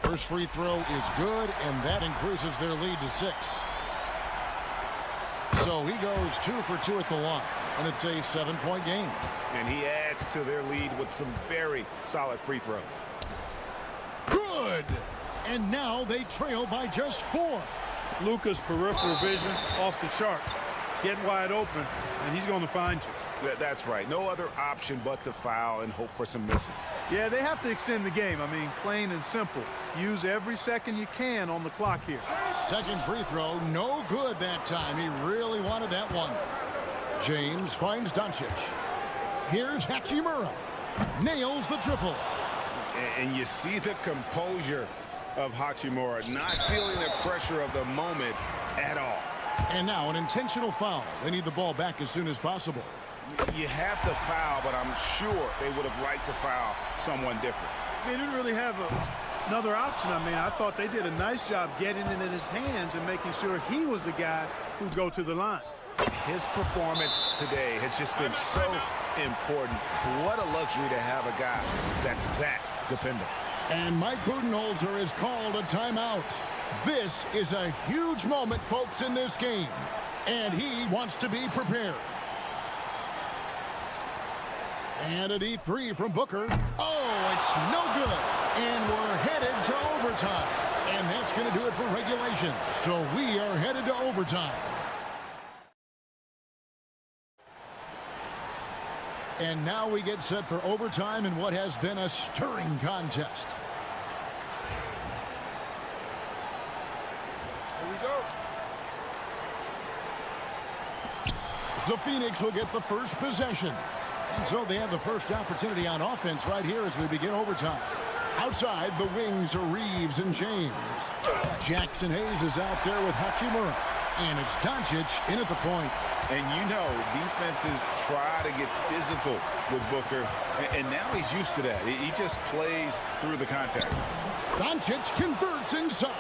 First free throw is good, and that increases their lead to 6. So he goes 2 for 2 at the line, and it's a 7-point game. And he adds to their lead with some very solid free throws. Good! And now they trail by just 4. Luka's peripheral vision off the charts. Get wide open, and he's going to find you. That's right. No other option but to foul and hope for some misses. Yeah, they have to extend the game. I mean, plain and simple. Use every second you can on the clock here. Second free throw, no good that time. He really wanted that one. James finds Doncic. Here's Hachimura. Nails the triple. And you see the composure of Hachimura, not feeling the pressure of the moment at all. And now an intentional foul. They need the ball back as soon as possible. You have to foul, but I'm sure they would have liked to foul someone different. They didn't really have another option. I mean, I thought they did a nice job getting it in his hands and making sure he was the guy who'd go to the line. His performance today has just been so important. What a luxury to have a guy that's that dependable. And Mike Budenholzer has called a timeout. This is a huge moment, folks, in this game. And he wants to be prepared. And a deep three from Booker. Oh, it's no good. And we're headed to overtime. And that's going to do it for regulation. So we are headed to overtime. And now we get set for overtime in what has been a stirring contest. Here we go. The Phoenix will get the first possession. And so they have the first opportunity on offense right here as we begin overtime. Outside, the wings are Reeves and James. Jackson Hayes is out there with Hachimura. And it's Doncic in at the point. And you know, defenses try to get physical with Booker, and now he's used to that. He just plays through the contact. Doncic converts inside.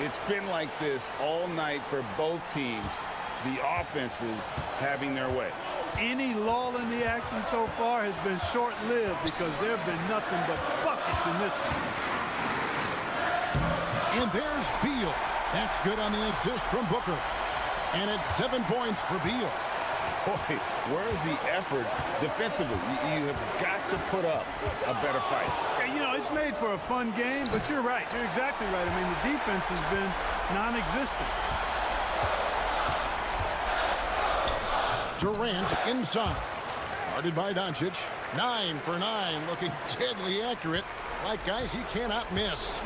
It's been like this all night for both teams, the offenses having their way. Any lull in the action so far has been short-lived because there have been nothing but buckets in this one. And there's Beal. That's good on the assist from Booker. And it's 7 points for Beal. Boy, where's the effort defensively? You have got to put up a better fight. Yeah, you know, it's made for a fun game, but you're right. You're exactly right. I mean, the defense has been non-existent. Durant inside. Guarded by Doncic. 9 for 9, looking deadly accurate. Like guys he cannot miss.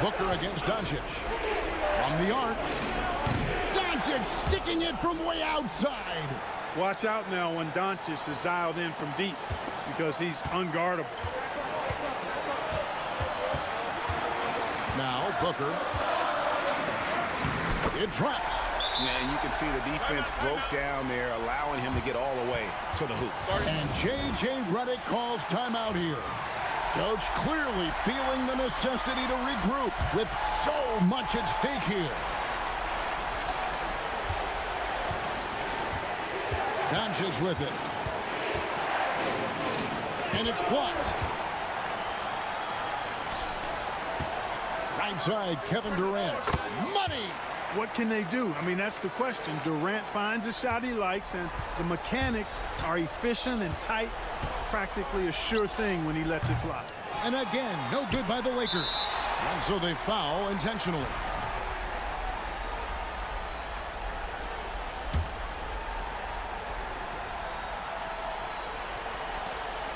Booker against Doncic. From the arc. Doncic sticking it from way outside. Watch out now when Doncic is dialed in from deep because he's unguardable. Now Booker. It drops. Yeah, you can see the defense broke down there, allowing him to get all the way to the hoop. And J.J. Redick calls timeout here. Coach clearly feeling the necessity to regroup with so much at stake here. Doncic with it. And it's blocked. Right side, Kevin Durant. Money! What can they do? I mean, that's the question. Durant finds a shot he likes, and the mechanics are efficient and tight. Practically a sure thing when he lets it fly. And again, no good by the Lakers. And so they foul intentionally.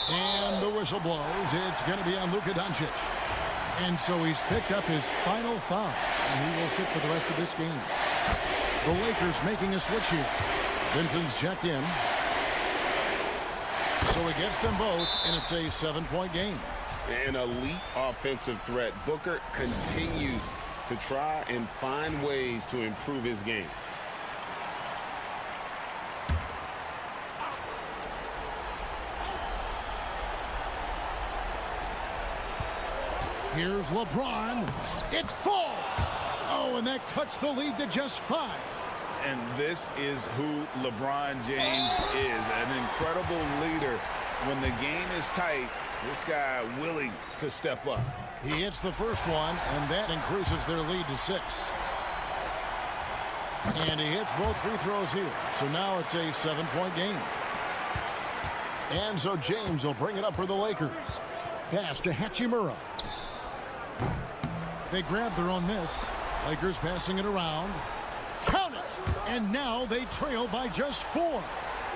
And the whistle blows. It's going to be on Luka Doncic. And so he's picked up his final foul. And he will sit for the rest of this game. The Lakers making a switch here. Vincent's checked in. So he gets them both, and it's a 7-point game. An elite offensive threat. Booker continues to try and find ways to improve his game. Here's LeBron. It falls. Oh, and that cuts the lead to just 5. And this is who LeBron James is, an incredible leader. When the game is tight, this guy willing to step up. He hits the first one, and that increases their lead to 6. And he hits both free throws here. So now it's a 7-point game. And so James will bring it up for the Lakers. Pass to Hachimura. They grab their own miss. Lakers passing it around. Count it! And now they trail by just 4.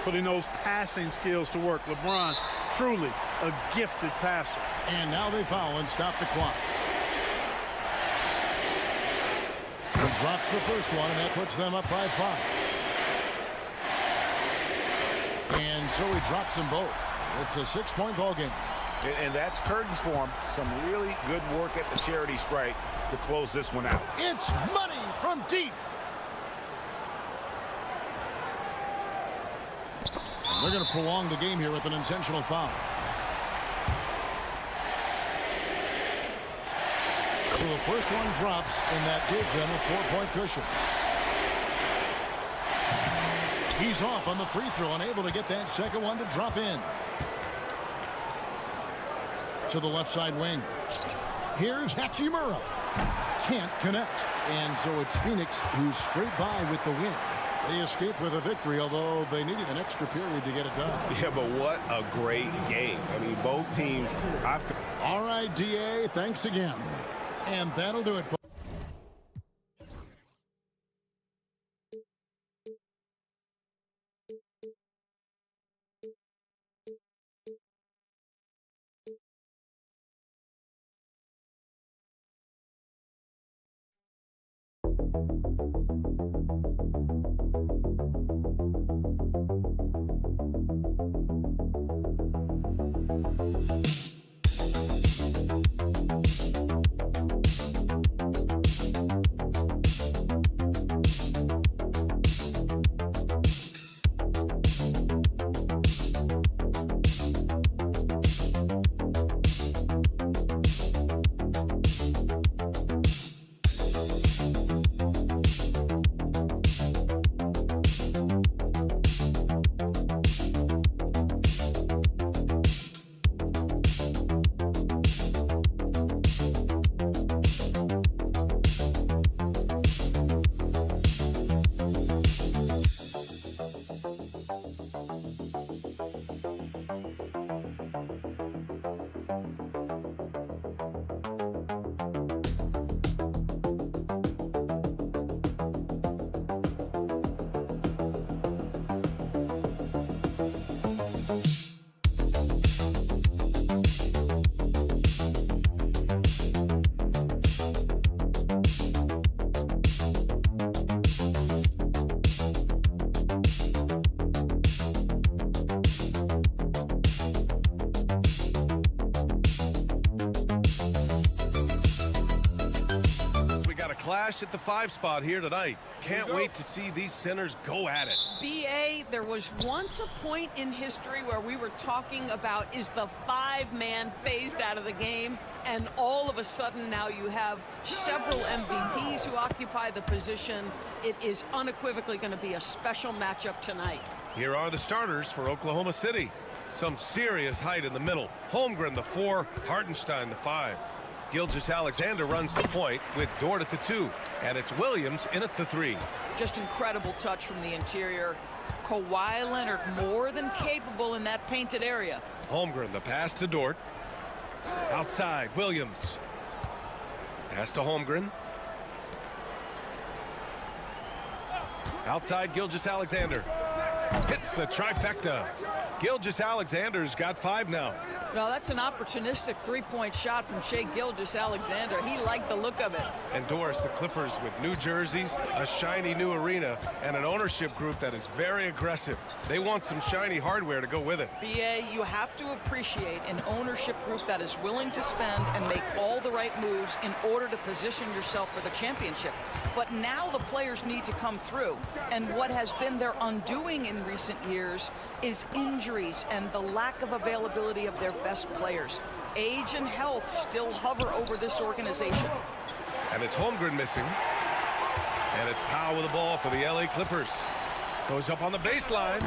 Putting those passing skills to work. LeBron, truly a gifted passer. And now they foul and stop the clock. He drops the first one, and that puts them up by 5. And so he drops them both. It's a 6-point ball game. And that's curtains for him. Some really good work at the charity stripe to close this one out. It's money from deep. They're going to prolong the game here with an intentional foul. So the first one drops, and that gives them a 4-point cushion. He's off on the free throw, unable to get that second one to drop in. To the left side wing. Here's Hachimura. Can't connect. And so it's Phoenix who scraped by with the win. They escaped with a victory, although they needed an extra period to get it done. Yeah, but what a great game. I mean, both teams. All right, DA, thanks again. And that'll do it for Clash at the 5 spot here tonight. Can't wait to see these centers go at it. BA, there was once a point in history where we were talking about, is the 5-man phased out of the game, and all of a sudden now you have several MVPs who occupy the position. It is unequivocally going to be a special matchup tonight. Here are the starters for Oklahoma City. Some serious height in the middle. Holmgren the 4, Hartenstein the 5. Gilgeous-Alexander runs the point with Dort at the 2, and it's Williams in at the 3. Just incredible touch from the interior. Kawhi Leonard more than capable in that painted area. Holmgren the pass to Dort. Outside, Williams. Pass to Holmgren. Outside, Gilgeous-Alexander. Hits the trifecta. Gilgeous-Alexander's got 5 now. Well, that's an opportunistic three-point shot from Shai Gilgeous-Alexander. He liked the look of it. And Doris, the Clippers with new jerseys, a shiny new arena, and an ownership group that is very aggressive. They want some shiny hardware to go with it. BA, you have to appreciate an ownership group that is willing to spend and make all the right moves in order to position yourself for the championship. But now the players need to come through. And what has been their undoing in recent years is injuries and the lack of availability of their best players. Age and health still hover over this organization. And it's Holmgren missing. And it's Powell with the ball for the LA Clippers. Goes up on the baseline.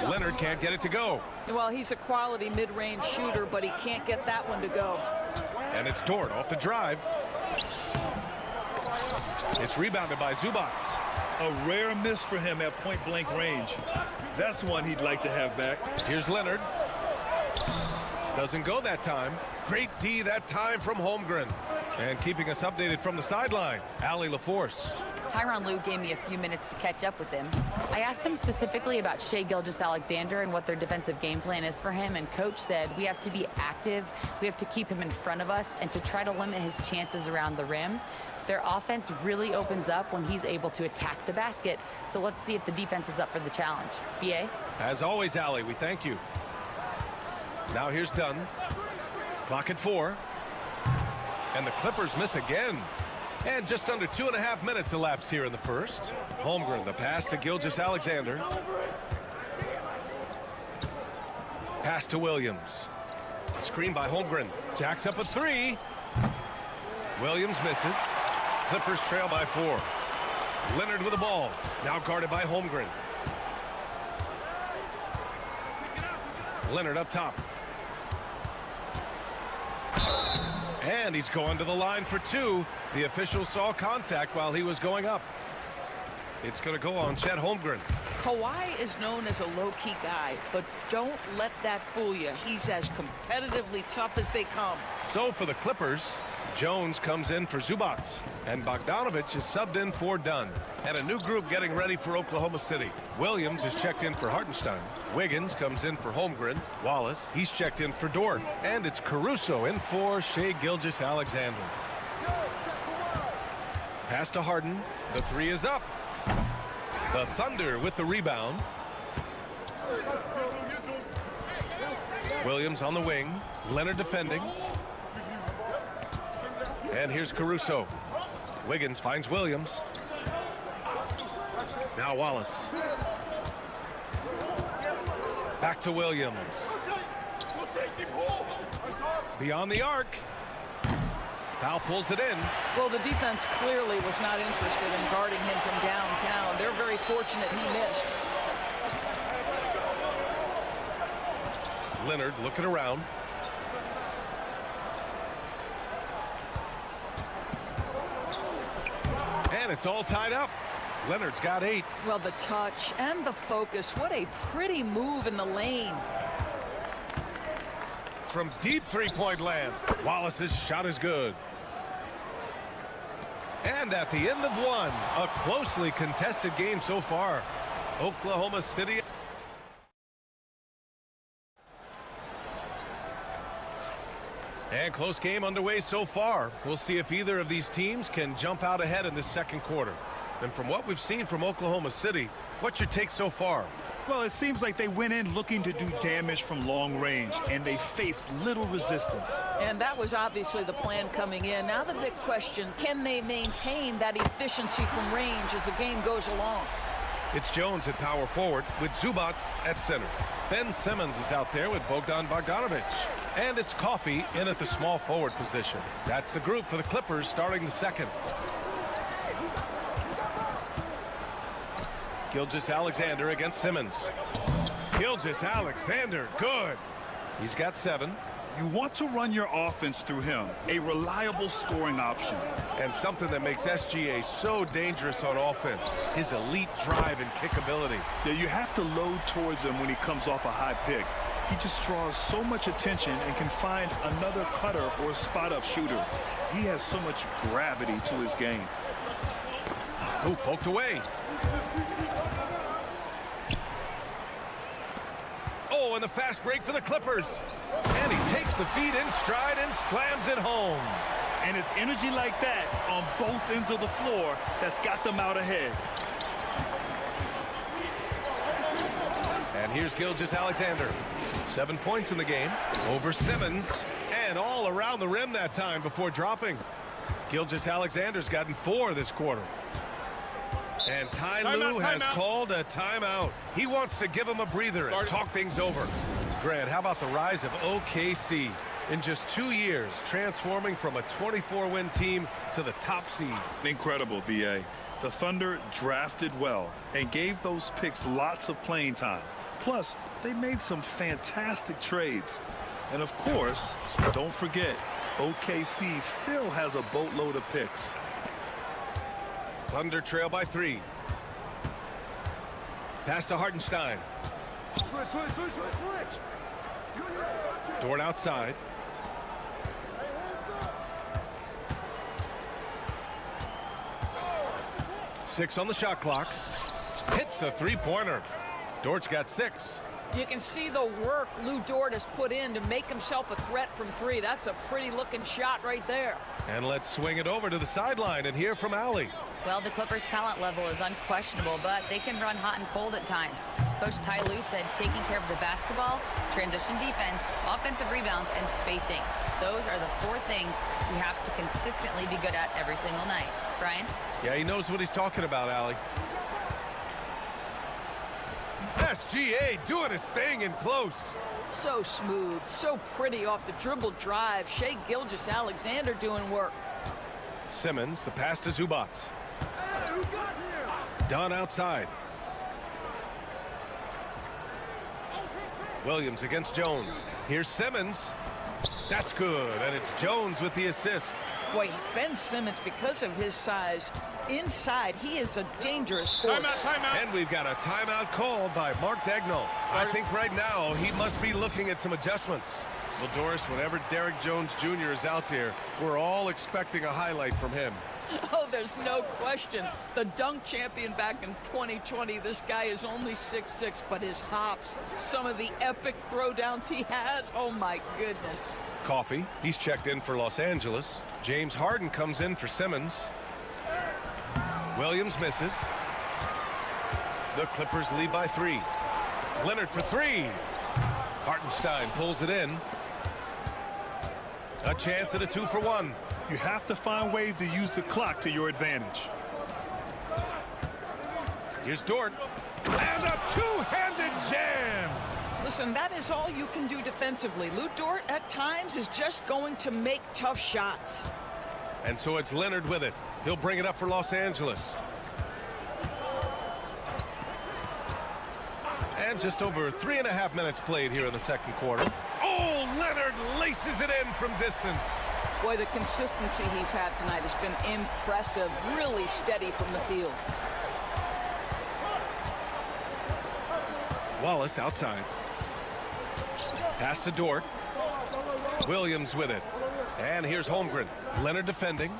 Leonard can't get it to go. Well, he's a quality mid-range shooter, but he can't get that one to go. And it's Dort off the drive. It's rebounded by Zubac. A rare miss for him at point-blank range. That's one he'd like to have back. Here's Leonard. Doesn't go that time. Great D that time from Holmgren. And keeping us updated from the sideline, Allie LaForce. Tyronn Lue gave me a few minutes to catch up with him. I asked him specifically about Shai Gilgeous-Alexander and what their defensive game plan is for him, and Coach said we have to be active, we have to keep him in front of us, and to try to limit his chances around the rim. Their offense really opens up when he's able to attack the basket, so let's see if the defense is up for the challenge. BA? As always, Allie, we thank you. Now here's Dunn. Clock at 4. And the Clippers miss again. And just under 2.5 minutes elapsed here in the first. Holmgren, the pass to Gilgeous-Alexander. Pass to Williams. Screen by Holmgren. Jacks up a 3. Williams misses. Clippers trail by 4. Leonard with the ball. Now guarded by Holmgren. Leonard up top. And he's going to the line for 2. The official saw contact while he was going up. It's going to go on Chet Holmgren. Kawhi is known as a low-key guy, but don't let that fool you. He's as competitively tough as they come. So for the Clippers, Jones comes in for Zubac, and Bogdanovich is subbed in for Dunn. And a new group getting ready for Oklahoma City. Williams is checked in for Hartenstein. Wiggins comes in for Holmgren. Wallace, he's checked in for Dort. And it's Caruso in for Shai Gilgeous-Alexander. Pass to Harden. The 3 is up. The Thunder with the rebound. Williams on the wing. Leonard defending. And here's Caruso. Wiggins finds Williams. Now Wallace. Back to Williams. Beyond the arc. Powell pulls it in. Well, the defense clearly was not interested in guarding him from downtown. They're very fortunate he missed. Leonard looking around. And it's all tied up. Leonard's got 8. Well, the touch and the focus. What a pretty move in the lane. From deep three-point land, Wallace's shot is good. And at the end of one, a closely contested game so far. Oklahoma City And close game underway so far. We'll see if either of these teams can jump out ahead in this second quarter. And from what we've seen from Oklahoma City, what's your take so far? Well, it seems like they went in looking to do damage from long range, and they faced little resistance. And that was obviously the plan coming in. Now the big question, can they maintain that efficiency from range as the game goes along? It's Jones at power forward with Zubats at center. Ben Simmons is out there with Bogdan Bogdanovic. And it's Coffey in at the small forward position. That's the group for the Clippers starting the second. Gilgeous-Alexander against Simmons. Gilgeous-Alexander, good. He's got 7. You want to run your offense through him, a reliable scoring option. And something that makes SGA so dangerous on offense, his elite drive and kickability. Yeah, you have to load towards him when he comes off a high pick. He just draws so much attention and can find another cutter or spot-up shooter. He has so much gravity to his game. Oh, poked away. Oh, and the fast break for the Clippers. And he takes the feed in stride and slams it home. And it's energy like that on both ends of the floor that's got them out ahead. And here's Gilgeous-Alexander. 7 points in the game over Simmons. And all around the rim that time before dropping. Gilgeous-Alexander's gotten 4 this quarter. And Ty Lue has called a timeout. He wants to give him a breather and talk things over. Grant, how about the rise of OKC? In just 2 years, transforming from a 24-win team to the top seed. Incredible, B.A. The Thunder drafted well and gave those picks lots of playing time. Plus, they made some fantastic trades. And of course, don't forget, OKC still has a boatload of picks. Thunder trail by 3. Pass to Hartenstein. Dort outside. Six on the shot clock. Hits a three-pointer. Dort's got 6. You can see the work Lou Dort has put in to make himself a threat from 3. That's a pretty looking shot right there. And let's swing it over to the sideline and hear from Allie. Well, the Clippers' talent level is unquestionable, but they can run hot and cold at times. Coach Ty Lue said taking care of the basketball, transition defense, offensive rebounds, and spacing. Those are the 4 things we have to consistently be good at every single night. Brian? Yeah, he knows what he's talking about, Allie. SGA doing his thing in close. So smooth, so pretty off the dribble drive. Shai Gilgeous-Alexander doing work. Simmons, the pass to Zubats. Dunn outside. Williams against Jones. Here's Simmons. That's good, and it's Jones with the assist. Boy, Ben Simmons, because of his size, inside, he is a dangerous force. Timeout. And we've got a timeout called by Mark Dagnall. I think right now he must be looking at some adjustments. Well, Doris, whenever Derrick Jones Jr. is out there, we're all expecting a highlight from him. Oh, there's no question. The dunk champion back in 2020, this guy is only 6'6", but his hops, some of the epic throwdowns he has, oh my goodness. Coffey, he's checked in for Los Angeles. James Harden comes in for Simmons. Williams misses. The Clippers lead by 3. Leonard for 3. Hartenstein pulls it in. A chance at a 2-for-1. You have to find ways to use the clock to your advantage. Here's Dort. And a two-handed jam. Listen, that is all you can do defensively. Lou Dort, at times, is just going to make tough shots. And so it's Leonard with it. He'll bring it up for Los Angeles. And just over 3.5 minutes played here in the second quarter. Oh, Leonard laces it in from distance. Boy, the consistency he's had tonight has been impressive. Really steady from the field. Wallace outside. Pass to Dort. Williams with it. And here's Holmgren. Leonard defending.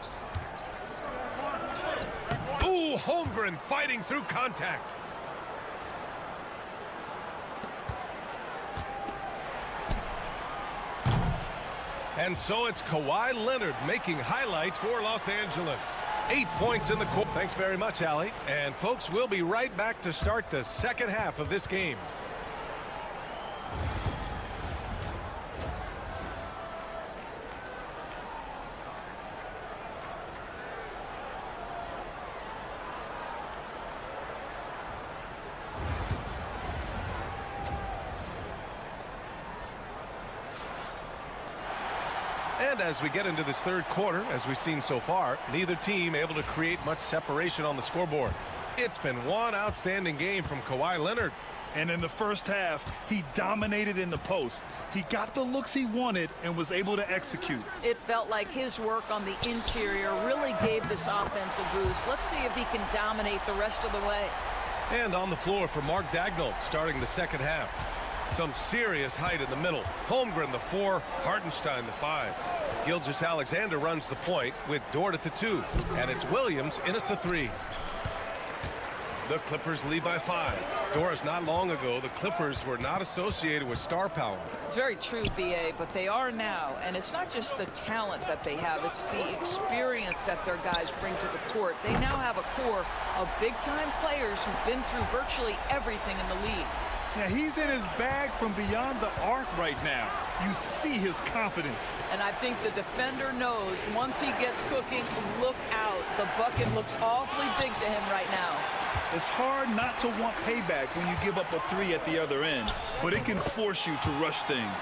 Ooh, Holmgren fighting through contact. And so it's Kawhi Leonard making highlights for Los Angeles. 8 points in the court. Thanks very much, Allie. And folks, we'll be right back to start the second half of this game. And as we get into this third quarter, as we've seen so far, neither team able to create much separation on the scoreboard. It's been one outstanding game from Kawhi Leonard. And in the first half, he dominated in the post. He got the looks he wanted and was able to execute. It felt like his work on the interior really gave this offense a boost. Let's see if he can dominate the rest of the way. And on the floor for Mark Daigneault starting the second half. Some serious height in the middle. Holmgren the 4, Hartenstein the 5. Gilgeous-Alexander runs the point with Dort at the 2. And it's Williams in at the 3. The Clippers lead by 5. Doris, not long ago, the Clippers were not associated with star power. It's very true, B.A., but they are now. And it's not just the talent that they have. It's the experience that their guys bring to the court. They now have a core of big-time players who've been through virtually everything in the league. Yeah, he's in his bag from beyond the arc right now. You see his confidence. And I think the defender knows once he gets cooking, look out. The bucket looks awfully big to him right now. It's hard not to want payback when you give up a 3 at the other end, but it can force you to rush things.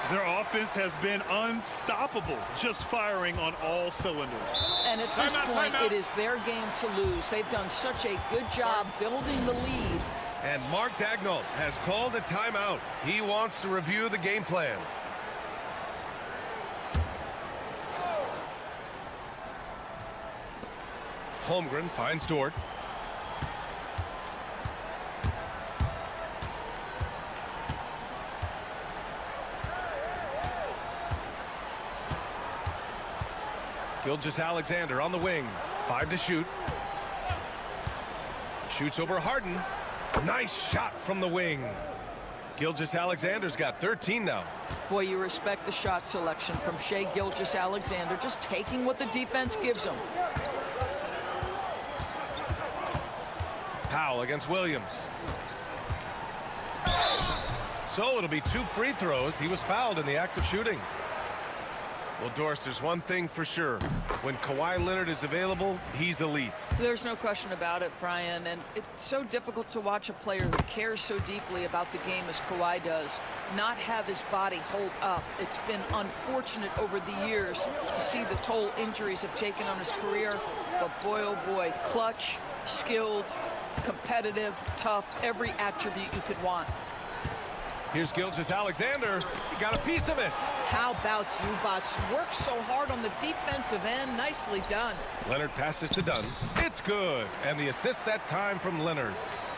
Their offense has been unstoppable, just firing on all cylinders. And at this point, it is their game to lose. They've done such a good job building the lead. And Mark Daigneault has called a timeout. He wants to review the game plan. Holmgren finds Dort. Gilgeous-Alexander on the wing. 5 to shoot. Shoots over Harden. Nice shot from the wing. Gilgeous-Alexander's got 13 now. Boy, you respect the shot selection from Shai Gilgeous-Alexander, just taking what the defense gives him. Powell against Williams. So it'll be 2 free throws. He was fouled in the act of shooting. Well, Doris, there's one thing for sure. When Kawhi Leonard is available, he's elite. There's no question about it, Brian. And it's so difficult to watch a player who cares so deeply about the game as Kawhi does not have his body hold up. It's been unfortunate over the years to see the toll injuries have taken on his career. But boy, oh boy, clutch, skilled, competitive, tough, every attribute you could want. Here's Gilgeous-Alexander. He got a piece of it. How about Zubac? Works so hard on the defensive end. Nicely done. Leonard passes to Dunn. It's good. And the assist that time from Leonard.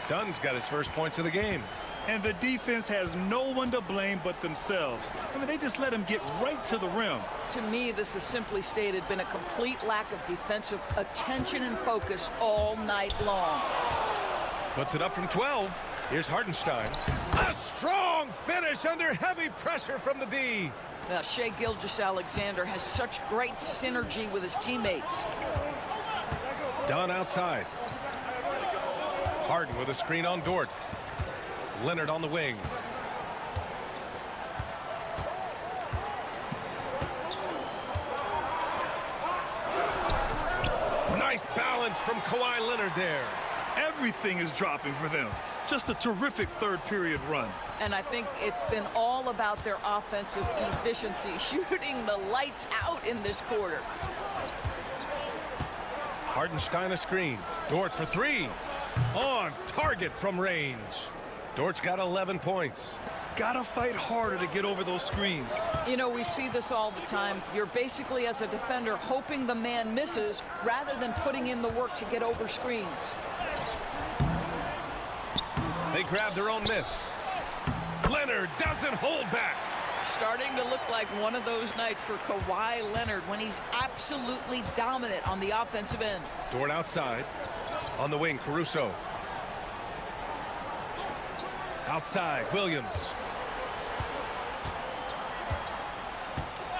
Dunn's got his first points of the game. And the defense has no one to blame but themselves. I mean, they just let him get right to the rim. To me, this has simply stated been a complete lack of defensive attention and focus all night long. Puts it up from 12. Here's Hartenstein. A strong finish under heavy pressure from the D. Now, Shai Gilgeous-Alexander has such great synergy with his teammates. Dunn outside. Harden with a screen on Dort. Leonard on the wing. Nice balance from Kawhi Leonard there. Everything is dropping for them. Just a terrific third period run. And I think it's been all about their offensive efficiency, shooting the lights out in this quarter. Hartenstein a screen. Dort for 3. On target from range. Dort's got 11 points. Gotta fight harder to get over those screens. You know, we see this all the time. You're basically, as a defender, hoping the man misses rather than putting in the work to get over screens. They grab their own miss. Leonard doesn't hold back. Starting to look like one of those nights for Kawhi Leonard when he's absolutely dominant on the offensive end. Dort outside. On the wing, Caruso. Outside, Williams.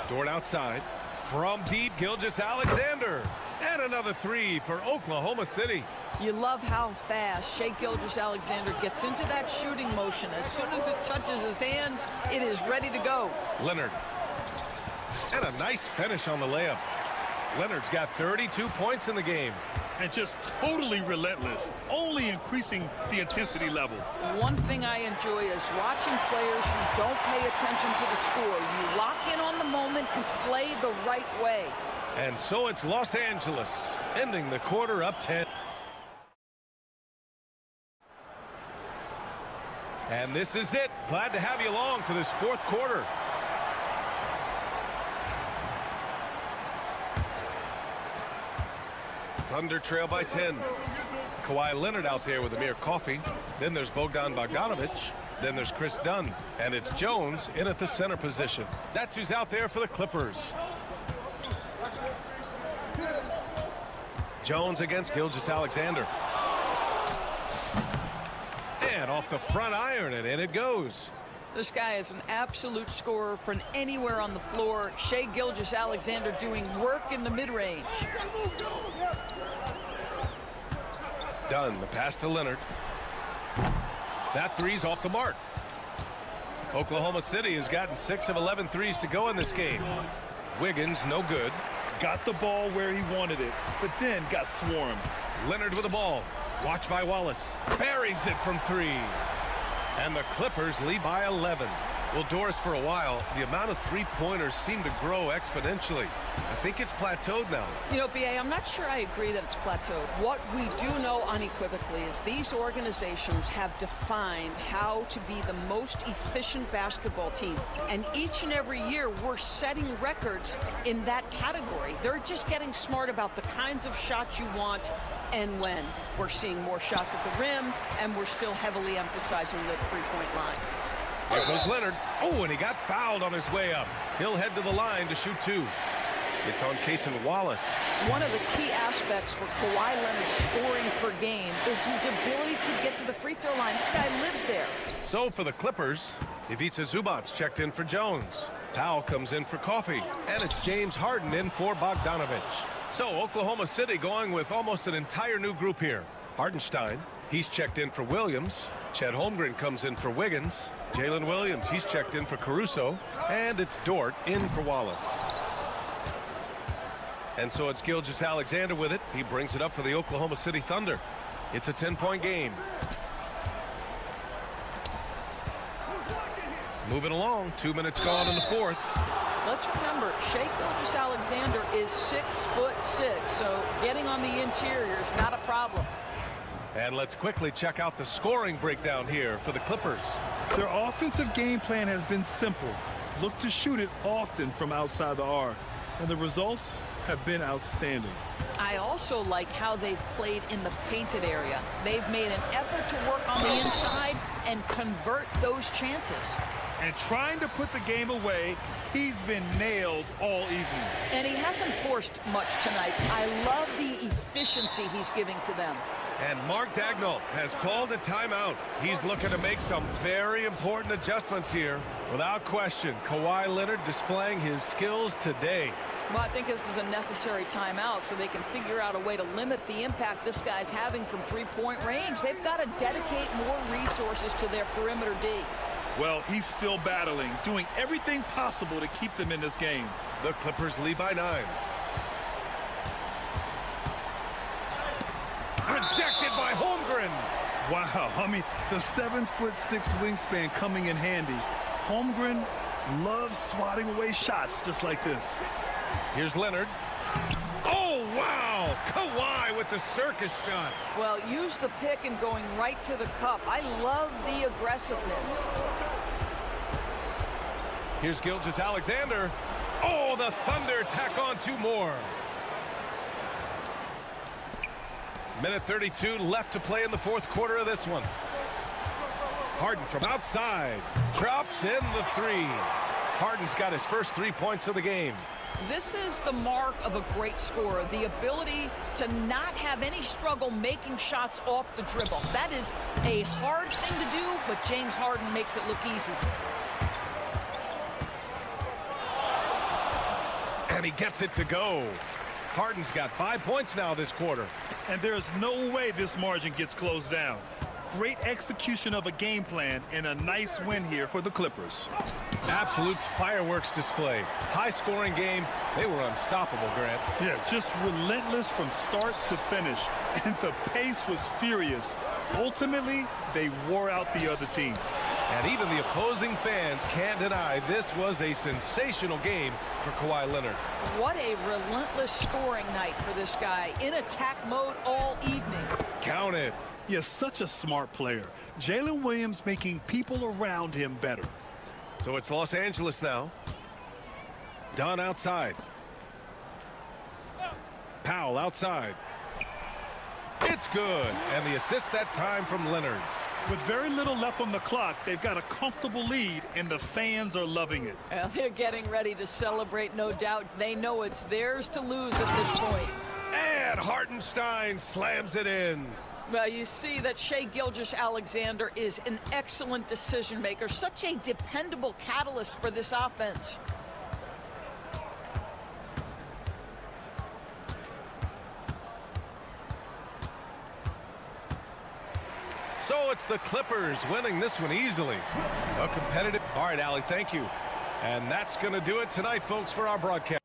Dort outside. From deep, Gilgeous-Alexander. And another three for Oklahoma City. You love how fast Shai Gilgeous-Alexander gets into that shooting motion. As soon as it touches his hands, it is ready to go. Leonard. And a nice finish on the layup. Leonard's got 32 points in the game. And just totally relentless, only increasing the intensity level. One thing I enjoy is watching players who don't pay attention to the score. You lock in on the moment and play the right way. And so it's Los Angeles, ending the quarter up 10. And this is it. Glad to have you along for this fourth quarter. Thunder trail by 10. Kawhi Leonard out there with Amir Coffey. Then there's Bogdan Bogdanovic. Then there's Chris Dunn. And it's Jones in at the center position. That's who's out there for the Clippers. Jones against Gilgeous-Alexander. And off the front iron, and in it goes. This guy is an absolute scorer from anywhere on the floor. Shai Gilgeous-Alexander doing work in the mid-range. Dunn, the pass to Leonard. That three's off the mark. Oklahoma City has gotten 6 of 11 threes to go in this game. Wiggins, no good. Got the ball where he wanted it, but then got swarmed. Leonard with the ball. Watched by Wallace. Buries it from 3. And the Clippers lead by 11. Well, Doris, for a while, the amount of three-pointers seemed to grow exponentially. I think it's plateaued now. You know, B.A., I'm not sure I agree that it's plateaued. What we do know unequivocally is these organizations have defined how to be the most efficient basketball team. And each and every year, we're setting records in that category. They're just getting smart about the kinds of shots you want and when. We're seeing more shots at the rim, and we're still heavily emphasizing the three-point line. There goes Leonard. Oh, and he got fouled on his way up. He'll head to the line to shoot 2. It's on Cason Wallace. One of the key aspects for Kawhi Leonard's scoring per game is his ability to get to the free throw line. This guy lives there. So for the Clippers, Ivica Zubac's checked in for Jones. Powell comes in for Coffey. And it's James Harden in for Bogdanovic. So Oklahoma City going with almost an entire new group here. Hardenstein, he's checked in for Williams. Chet Holmgren comes in for Wiggins. Jalen Williams, he's checked in for Caruso. And it's Dort in for Wallace. And so it's Gilgeous-Alexander with it. He brings it up for the Oklahoma City Thunder. It's a 10-point game. Moving along, 2 minutes gone in the fourth. Let's remember, Shai Gilgeous-Alexander is 6'6", so getting on the interior is not a problem. And let's quickly check out the scoring breakdown here for the Clippers. Their offensive game plan has been simple. Look to shoot it often from outside the arc. And the results have been outstanding. I also like how they've played in the painted area. They've made an effort to work on the inside and convert those chances. And trying to put the game away, he's been nails all evening. And he hasn't forced much tonight. I love the efficiency he's giving to them. And Mark Daigneault has called a timeout. He's looking to make some very important adjustments here. Without question, Kawhi Leonard displaying his skills today. Well, I think this is a necessary timeout so they can figure out a way to limit the impact this guy's having from three-point range. They've got to dedicate more resources to their perimeter D. Well, he's still battling, doing everything possible to keep them in this game. The Clippers lead by 9. Rejected by Holmgren. Wow, I mean, the 7'6" wingspan coming in handy. Holmgren loves swatting away shots just like this. Here's Leonard. Oh, wow! Kawhi with the circus shot. Well, use the pick and going right to the cup. I love the aggressiveness. Here's Gilgeous-Alexander. Oh, the Thunder tack on 2 more. Minute 32 left to play in the fourth quarter of this one. Harden from outside. Drops in the 3. Harden's got his first 3 points of the game. This is the mark of a great scorer, the ability to not have any struggle making shots off the dribble. That is a hard thing to do, but James Harden makes it look easy. And he gets it to go. Harden's got 5 points now this quarter. And there's no way this margin gets closed down. Great execution of a game plan and a nice win here for the Clippers. Absolute fireworks display. High-scoring game. They were unstoppable, Grant. Yeah, just relentless from start to finish. And the pace was furious. Ultimately, they wore out the other team. And even the opposing fans can't deny this was a sensational game for Kawhi Leonard. What a relentless scoring night for this guy. In attack mode all evening. Count it. He is such a smart player. Jalen Williams making people around him better. So it's Los Angeles now. Dunn outside. Powell outside. It's good. And the assist that time from Leonard. With very little left on the clock, they've got a comfortable lead, and the fans are loving it. Well, they're getting ready to celebrate, no doubt. They know it's theirs to lose at this point. And Hartenstein slams it in. Well, you see that Shai Gilgeous-Alexander is an excellent decision maker, such a dependable catalyst for this offense. So it's the Clippers winning this one easily. A competitive. All right, Allie, thank you. And that's going to do it tonight, folks, for our broadcast.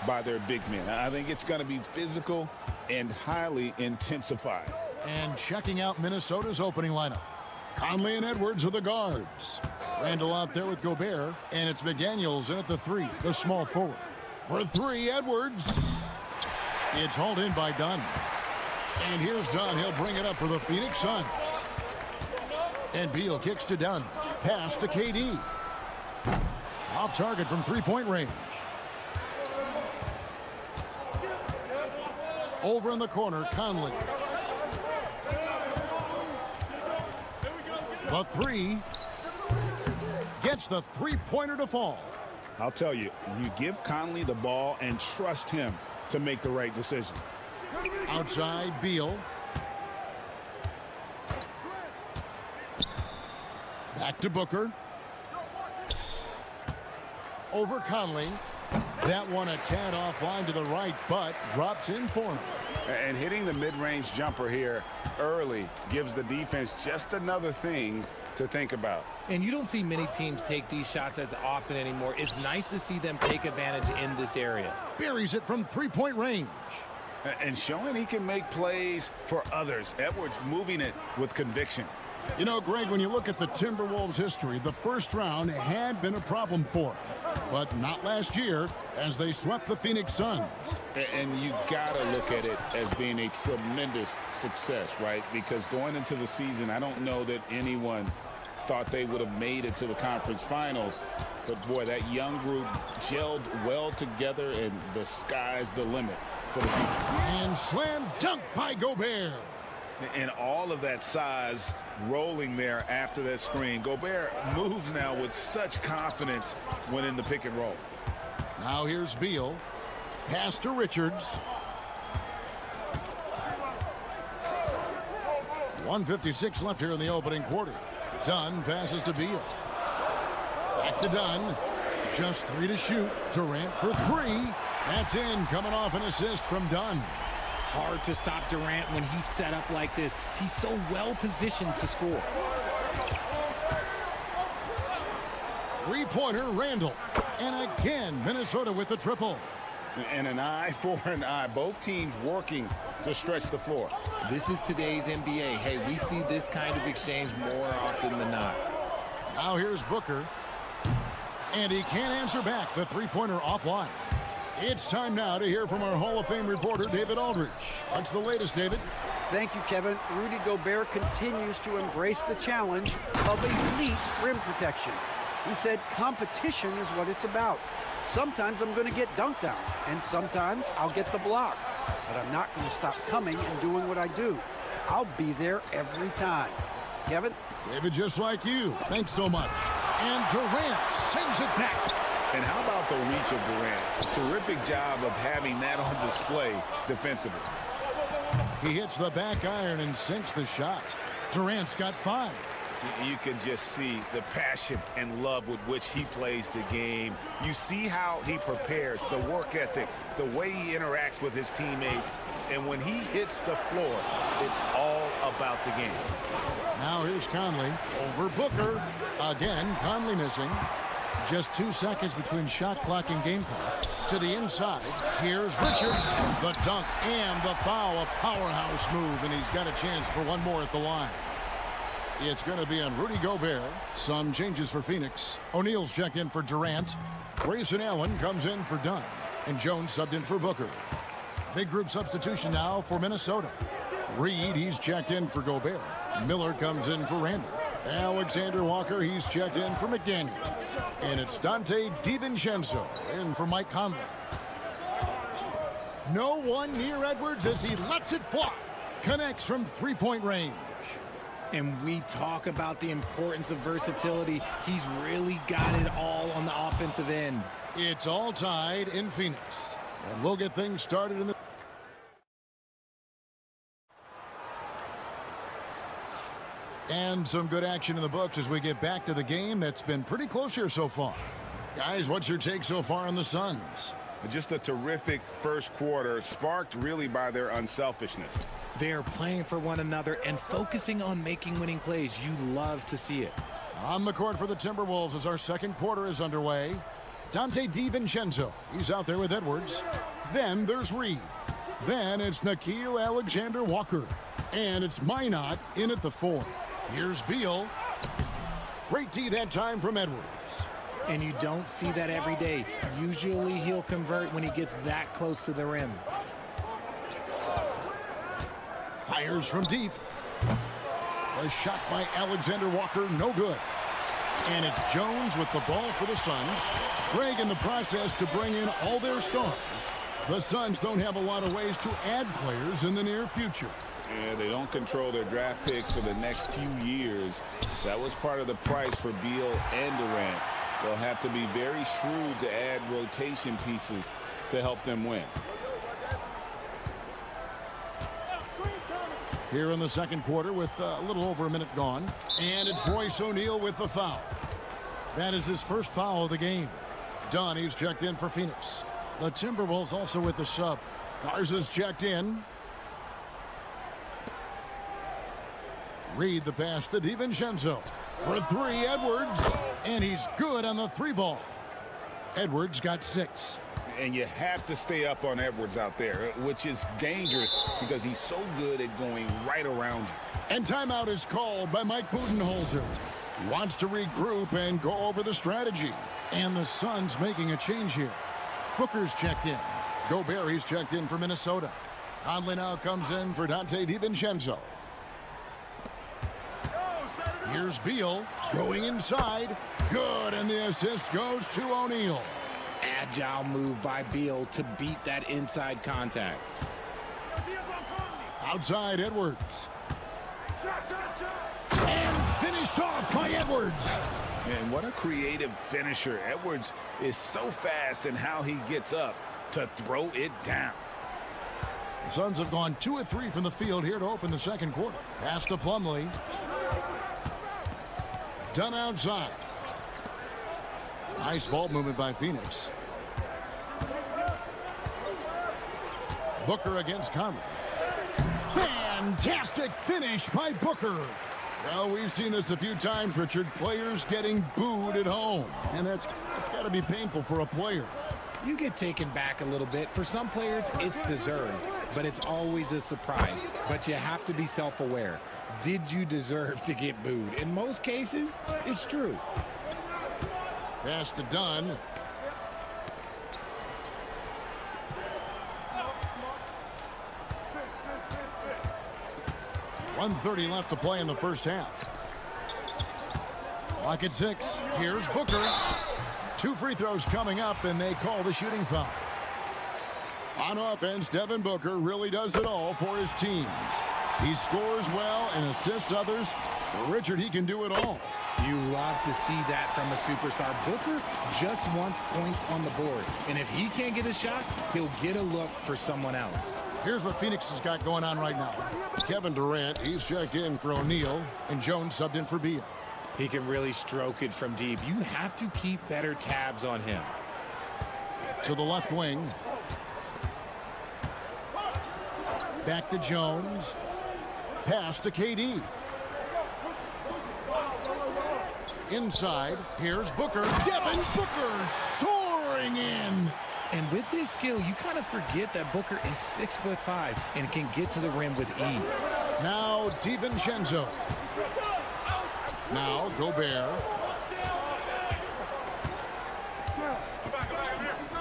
By their big men. I think it's going to be physical and highly intensified. And checking out Minnesota's opening lineup. Conley and Edwards are the guards. Randall out there with Gobert, and it's McDaniels in at the three, the small forward. For three, Edwards. It's hauled in by Dunn. And here's Dunn. He'll bring it up for the Phoenix Suns. And Beal kicks to Dunn. Pass to KD. Off target from three-point range. Over in the corner, Conley. The three. Gets the three-pointer to fall. I'll tell you, you give Conley the ball and trust him to make the right decision. Outside, Beal. Back to Booker. Over Conley. That one a tad offline to the right, but drops in for him. And hitting the mid-range jumper here early gives the defense just another thing to think about. And you don't see many teams take these shots as often anymore. It's nice to see them take advantage in this area. Buries it from three-point range. And showing he can make plays for others. Edwards moving it with conviction. You know, Greg, when you look at the Timberwolves' history, the first round had been a problem for them. But not last year, as they swept the Phoenix Suns. And you got to look at it as being a tremendous success, right? Because going into the season, I don't know that anyone thought they would have made it to the conference finals. But, boy, that young group gelled well together, and the sky's the limit for the future. And slam dunk by Gobert. And all of that size rolling there after that screen. Gobert moves now with such confidence when in the pick and roll. Now here's Beal. Pass to Richards. 1:56 left here in the opening quarter. Dunn passes to Beal. Back to Dunn. Just 3 to shoot. Durant for 3. That's in, coming off an assist from Dunn. Hard to stop Durant when he's set up like this. He's so well positioned to score. Three-pointer, Randall. And again, Minnesota with the triple. And an eye for an eye. Both teams working to stretch the floor. This is today's NBA. Hey, we see this kind of exchange more often than not. Now here's Booker. And he can't answer back. The three-pointer offline. It's time now to hear from our Hall of Fame reporter, David Aldridge. What's the latest, David? Thank you, Kevin. Rudy Gobert continues to embrace the challenge of elite rim protection. He said competition is what it's about. Sometimes I'm going to get dunked on, and sometimes I'll get the block. But I'm not going to stop coming and doing what I do. I'll be there every time. Kevin? David, just like you. Thanks so much. And Durant sends it back. And how about the reach of Durant? Terrific job of having that on display defensively. He hits the back iron and sinks the shot. Durant's got 5. You can just see the passion and love with which he plays the game. You see how he prepares, the work ethic, the way he interacts with his teammates. And when he hits the floor, it's all about the game. Now here's Conley over Booker. Again, Conley missing. Just 2 seconds between shot clock and game clock. To the inside, here's Richards. The dunk and the foul, a powerhouse move, and he's got a chance for one more at the line. It's going to be on Rudy Gobert. Some changes for Phoenix. O'Neal's checked in for Durant. Grayson Allen comes in for Dunn. And Jones subbed in for Booker. Big group substitution now for Minnesota. Reed, he's checked in for Gobert. Miller comes in for Randall. Alexander Walker, he's checked in for McDaniels. And it's Dante DiVincenzo in for Mike Conley. No one near Edwards as he lets it fly. Connects from three-point range. And we talk about the importance of versatility. He's really got it all on the offensive end. It's all tied in Phoenix. And we'll get things started in the... And some good action in the books as we get back to the game that's been pretty close here so far. Guys, what's your take so far on the Suns? Just a terrific first quarter, sparked really by their unselfishness. They're playing for one another and focusing on making winning plays. You love to see it. On the court for the Timberwolves as our second quarter is underway. Dante DiVincenzo, he's out there with Edwards. Then there's Reed. Then it's Nickeil Alexander-Walker. And it's Minot in at the 4. Here's Beal. Great D that time from Edwards. And you don't see that every day. Usually he'll convert when he gets that close to the rim. Fires from deep. A shot by Alexander Walker, no good. And it's Jones with the ball for the Suns. Greg in the process to bring in all their stars. The Suns don't have a lot of ways to add players in the near future. Yeah, they don't control their draft picks for the next few years. That was part of the price for Beal and Durant. They'll have to be very shrewd to add rotation pieces to help them win. Here in the second quarter with a little over a minute gone. And it's Royce O'Neal with the foul. That is his first foul of the game. Dunn, he's checked in for Phoenix. The Timberwolves also with the sub. Garza's checked in. Reed the pass to DiVincenzo. For three, Edwards. And he's good on the three ball. Edwards got 6. And you have to stay up on Edwards out there, which is dangerous because he's so good at going right around you. And timeout is called by Mike Budenholzer. He wants to regroup and go over the strategy. And the Suns making a change here. Booker's checked in. Gobert, he's checked in for Minnesota. Conley now comes in for Dante DiVincenzo. Here's Beal going inside. Good, and the assist goes to O'Neal. Agile move by Beal to beat that inside contact. Outside Edwards. And finished off by Edwards. And what a creative finisher. Edwards is so fast in how he gets up to throw it down. The Suns have gone 2 of 3 from the field here to open the second quarter. Pass to Plumlee. Done outside. Nice ball movement by Phoenix. Booker against Conley. Fantastic finish by Booker. Well, we've seen this a few times, Richard. Players getting booed at home. And that's got to be painful for a player. You get taken back a little bit. For some players, it's deserved, but it's always a surprise. But you have to be self-aware. Did you deserve to get booed? In most cases, it's true. Pass to Dunn. .130 left to play in the first half. Clock at 6. Here's Booker. 2 free throws coming up, and they call the shooting foul. On offense, Devin Booker really does it all for his teams. He scores well and assists others. Richard, he can do it all. You love to see that from a superstar. Booker just wants points on the board. And if he can't get a shot, he'll get a look for someone else. Here's what Phoenix has got going on right now. Kevin Durant, he's checked in for O'Neal, and Jones subbed in for Beal. He can really stroke it from deep. You have to keep better tabs on him. To the left wing. Back to Jones. Pass to KD. Inside, here's Booker. Devin Booker soaring in. And with his skill, you kind of forget that Booker is 6'5" and can get to the rim with ease. Now DiVincenzo. Now Gobert.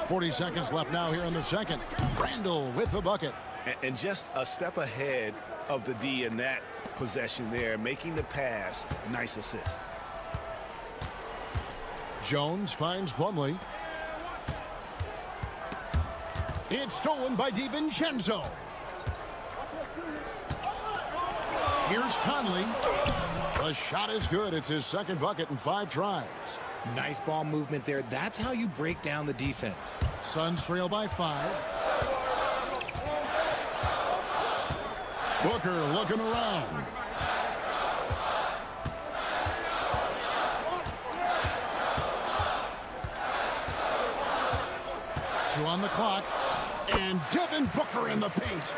40 seconds left now here in the second. Randall with the bucket. And just a step ahead of the D in that possession there, making the pass. Nice assist. Jones finds Plumlee. It's stolen by DiVincenzo. Here's Conley. The shot is good. It's his second bucket in 5 tries. Nice ball movement there. That's how you break down the defense. Suns trail by 5. Booker looking around. Two on the clock. And Devin Booker in the paint.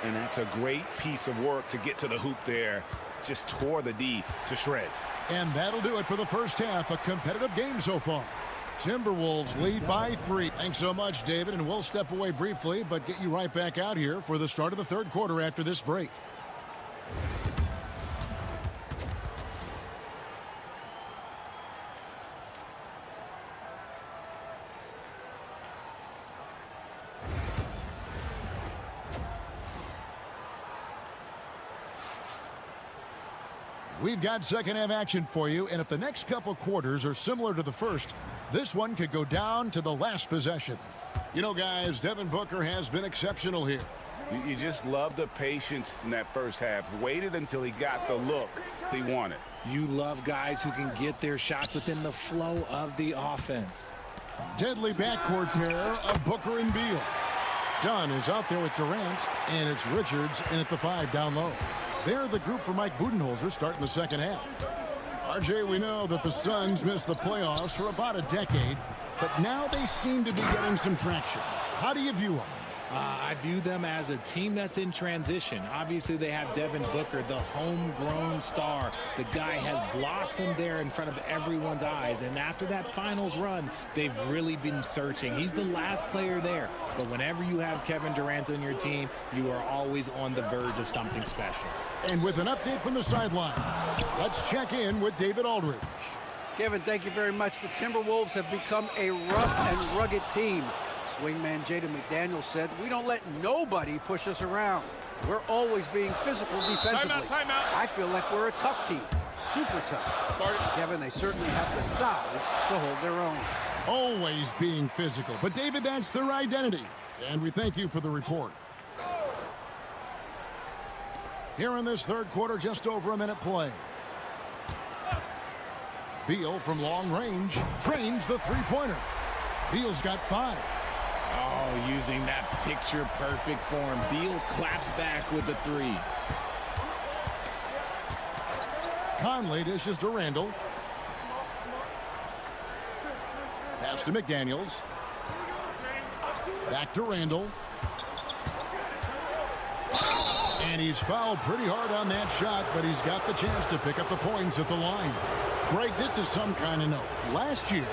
And that's a great piece of work to get to the hoop there. Just tore the D to shreds. And that'll do it for the first half. A competitive game so far. Timberwolves lead by 3. Thanks so much, David. And we'll step away briefly, but get you right back out here for the start of the third quarter after this break. We've got second half action for you, and if the next couple quarters are similar to the first, this one could go down to the last possession. You know, guys, Devin Booker has been exceptional here. You just love the patience in that first half. Waited until he got the look he wanted. You love guys who can get their shots within the flow of the offense. Deadly backcourt pair of Booker and Beal. Dunn is out there with Durant, and it's Richards in at the 5 down low. They're the group for Mike Budenholzer starting the second half. RJ, we know that the Suns missed the playoffs for about a decade, but now they seem to be getting some traction. How do you view them? I view them as a team that's in transition. Obviously, they have Devin Booker, the homegrown star. The guy has blossomed there in front of everyone's eyes. And after that finals run, they've really been searching. He's the last player there. But whenever you have Kevin Durant on your team, you are always on the verge of something special. And with an update from the sidelines, let's check in with David Aldridge. Kevin, thank you very much. The Timberwolves have become a rough and rugged team. Swingman Jaden McDaniels said, "We don't let nobody push us around. We're always being physical defensively." Timeout. I feel like we're a tough team. Super tough. Kevin, they certainly have the size to hold their own. Always being physical. But, David, that's their identity. And we thank you for the report. Here in this third quarter, just over a minute play. Beal from long range trains the three-pointer. Beal's got 5. Oh, using that picture-perfect form. Beal claps back with the 3. Conley dishes to Randall. Pass to McDaniels. Back to Randall. And he's fouled pretty hard on that shot, but he's got the chance to pick up the points at the line. Greg, this is some kind of note. Last year,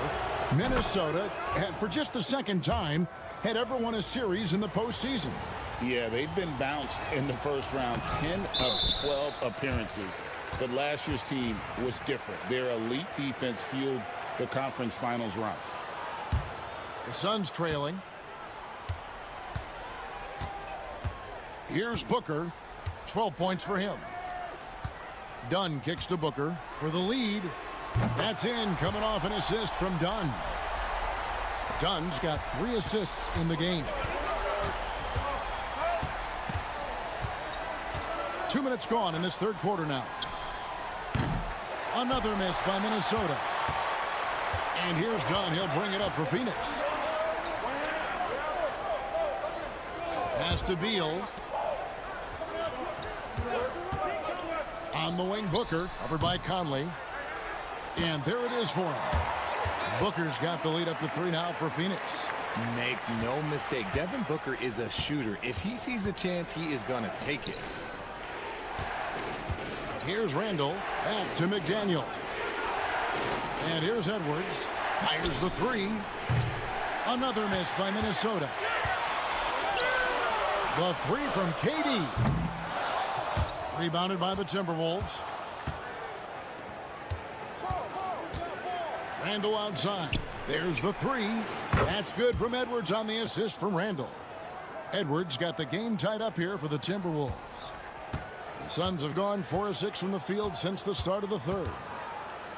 Minnesota, for just the second time, had ever won a series in the postseason. Yeah, they've been bounced in the first round, 10 of 12 appearances. But last year's team was different. Their elite defense fueled the conference finals run. The Suns trailing. Here's Booker. 12 points for him. Dunn kicks to Booker for the lead. That's in, coming off an assist from Dunn. Dunn's got 3 assists in the game. 2 minutes gone in this third quarter now. Another miss by Minnesota. And here's Dunn. He'll bring it up for Phoenix. Pass to Beal. On the wing, Booker, covered by Conley. And there it is for him. Booker's got the lead up to 3 now for Phoenix. Make no mistake, Devin Booker is a shooter. If he sees a chance, he is going to take it. Here's Randall, back to McDaniel. And here's Edwards, fires the 3. Another miss by Minnesota. The 3 from KD. Rebounded by the Timberwolves. Randall outside. There's the 3. That's good from Edwards on the assist from Randall. Edwards got the game tied up here for the Timberwolves. The Suns have gone 4 of 6 from the field since the start of the third.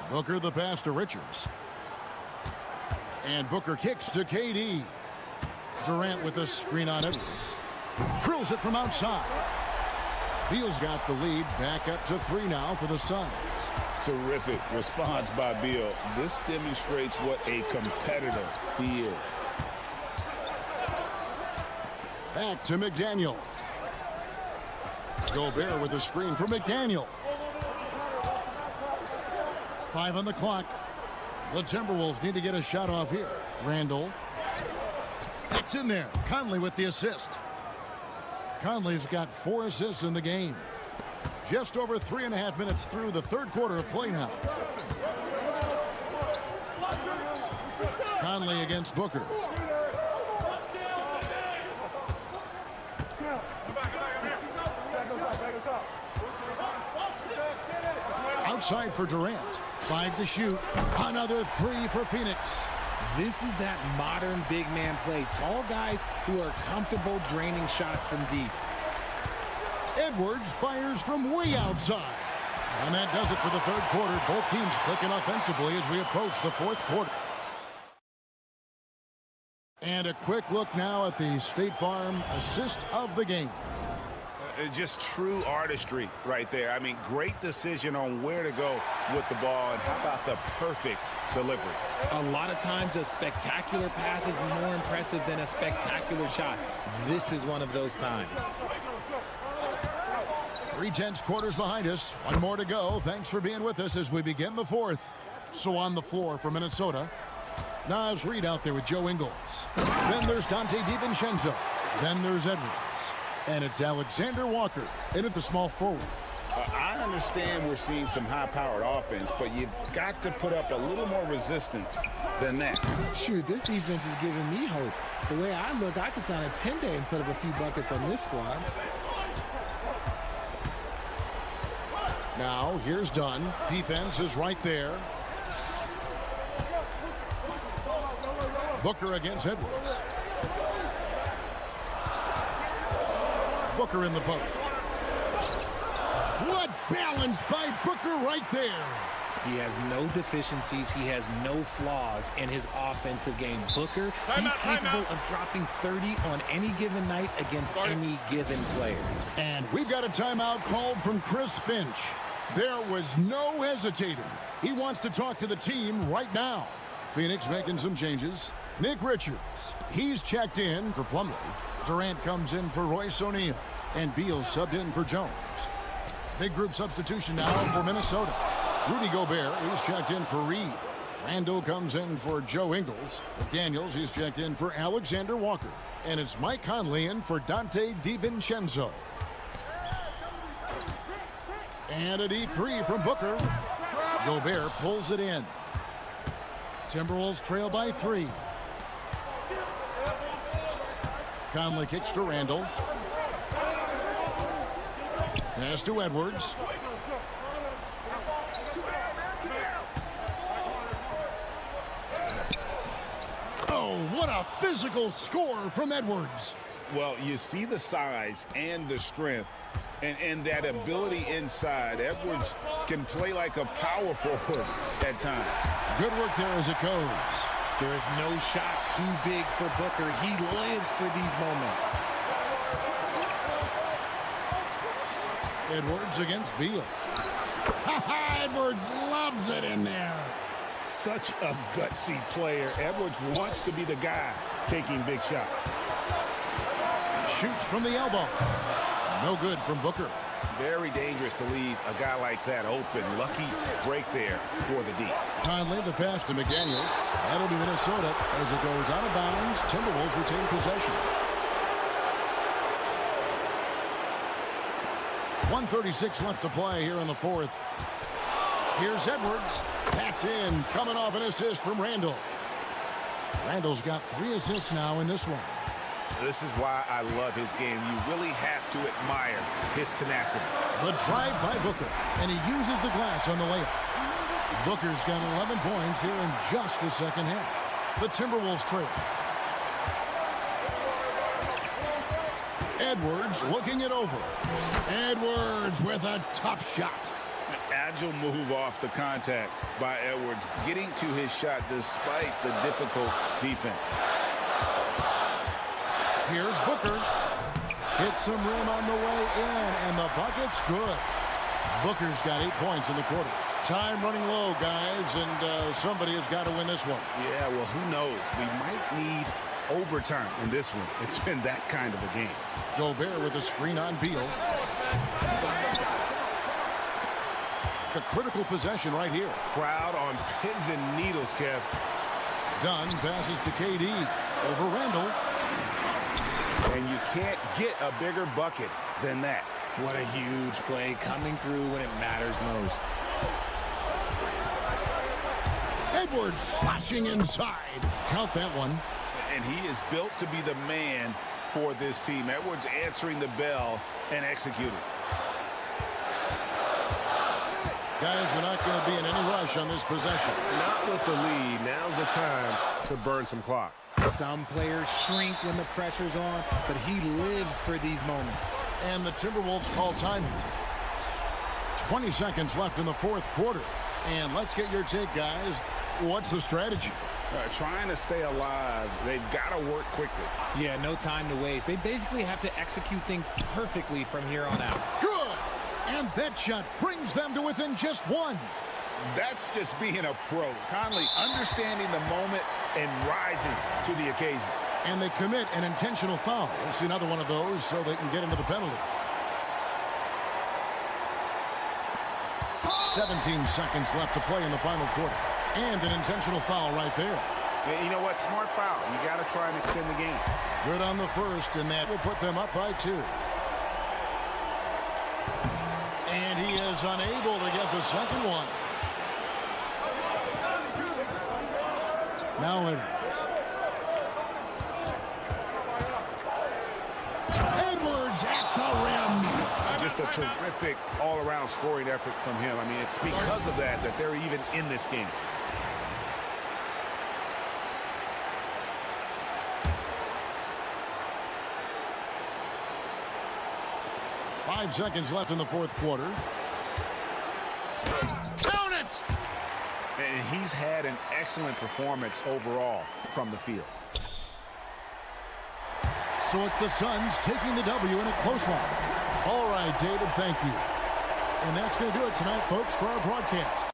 Booker the pass to Richards. And Booker kicks to KD. Durant with the screen on Edwards. Drills it from outside. Beal's got the lead, back up to 3 now for the Suns. Terrific response by Beal. This demonstrates what a competitor he is. Back to McDaniel. Gobert with a screen for McDaniel. 5 on the clock. The Timberwolves need to get a shot off here. Randall. It's in there. Conley with the assist. Conley's got 4 assists in the game. Just over 3.5 minutes through the third quarter of play now. Conley against Booker. Outside for Durant. 5 to shoot. Another 3 for Phoenix. This is that modern big man play. Tall guys who are comfortable draining shots from deep. Edwards fires from way outside. And that does it for the third quarter. Both teams clicking offensively as we approach the fourth quarter. And a quick look now at the State Farm assist of the game. Just true artistry right there. I mean, great decision on where to go with the ball, and how about the perfect delivery? A lot of times a spectacular pass is more impressive than a spectacular shot. This is one of those times. 3/10 quarters behind us. One more to go. Thanks for being with us as we begin the fourth. So on the floor for Minnesota, Naz Reid out there with Joe Ingles. Then there's Dante DiVincenzo. Then there's Edwards. And it's Alexander Walker in at the small forward. I understand we're seeing some high-powered offense, but you've got to put up a little more resistance than that. Shoot, this defense is giving me hope. The way I look, I could sign a 10-day and put up a few buckets on this squad. Now, here's Dunn. Defense is right there. Booker against Edwards. Booker in the post. What balance by Booker right there. He has no deficiencies. He has no flaws in his offensive game. Booker, he's capable of dropping 30 on any given night against any given player. And we've got a timeout called from Chris Finch. There was no hesitating. He wants to talk to the team right now. Phoenix making some changes. Nick Richards, he's checked in for Plumlee. Durant comes in for Royce O'Neal. And Beal subbed in for Jones. Big group substitution now for Minnesota. Rudy Gobert, he's checked in for Reed. Randall comes in for Joe Ingles. McDaniels, he's checked in for Alexander Walker. And it's Mike Conley in for Dante DiVincenzo. And a deep three from Booker. Gobert pulls it in. Timberwolves trail by 3. Conley kicks to Randall. Pass to Edwards. Oh, what a physical score from Edwards. Well, you see the size and the strength and that ability inside. Edwards can play like a power forward at times. Good work there as it goes. There is no shot too big for Booker. He lives for these moments. Edwards against Beal. Edwards loves it in there. Such a gutsy player. Edwards wants to be the guy taking big shots. Shoots from the elbow. No good from Booker. Very dangerous to leave a guy like that open. Lucky break there for the D. Conley, the pass to McDaniels. That'll be Minnesota as it goes out of bounds. Timberwolves retain possession. 1:36 left to play here in the fourth. Here's Edwards. That's in, coming off an assist from Randall. Randall's got 3 assists now in this one. This is why I love his game. You really have to admire his tenacity. The drive by Booker, and he uses the glass on the layup. Booker's got 11 points here in just the second half. The Timberwolves trail. Edwards looking it over. Edwards with a tough shot. Agile move off the contact by Edwards, getting to his shot despite the difficult defense. Here's Booker. Hits some rim on the way in, and the bucket's good. Booker's got 8 points in the quarter. Time running low, guys, and somebody has got to win this one. Yeah, well, who knows? We might need overtime in this one. It's been that kind of a game. Gobert with a screen on Beal. The critical possession right here. Crowd on pins and needles, Kev. Dunn passes to KD over Randall. And you can't get a bigger bucket than that. What a huge play coming through when it matters most. Edwards slashing inside. Count that one. And he is built to be the man for this team. Edwards answering the bell and executing. Guys are not going to be in any rush on this possession. Not with the lead. Now's the time to burn some clock. Some players shrink when the pressure's on, but he lives for these moments. And the Timberwolves call time. 20 seconds left in the fourth quarter. And let's get your take, guys. What's the strategy? Trying to stay alive. They've got to work quickly. Yeah, no time to waste. They basically have to execute things perfectly from here on out. Good. And that shot brings them to within just one. That's just being a pro. Conley understanding the moment and rising to the occasion. And they commit an intentional foul. We'll see another one of those so they can get into the penalty. 17 seconds left to play in the final quarter. And an intentional foul right there. You know what? Smart foul. You got to try and extend the game. Good on the first, and that will put them up by 2. And he is unable to get the second one. Now Edwards at the rim. Just a terrific all-around scoring effort from him. I mean, it's because of that they're even in this game. Five seconds left in the fourth quarter. Count it! And he's had an excellent performance overall from the field. So it's the Suns taking the W in a close one. All right, David, thank you. And that's going to do it tonight, folks, for our broadcast.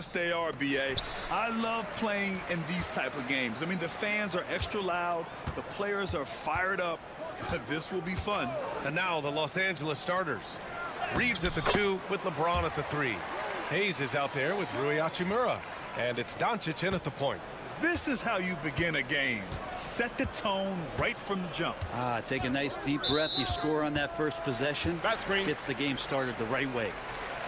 Yes, they are, B.A. I love playing in these type of games. I mean, the fans are extra loud. The players are fired up. This will be fun. And now the Los Angeles starters. Reeves at the 2 with LeBron at the 3. Hayes is out there with Rui Hachimura. And it's Doncic in at the point. This is how you begin a game. Set the tone right from the jump. Take a nice deep breath. You score on that first possession. That's green. Gets the game started the right way.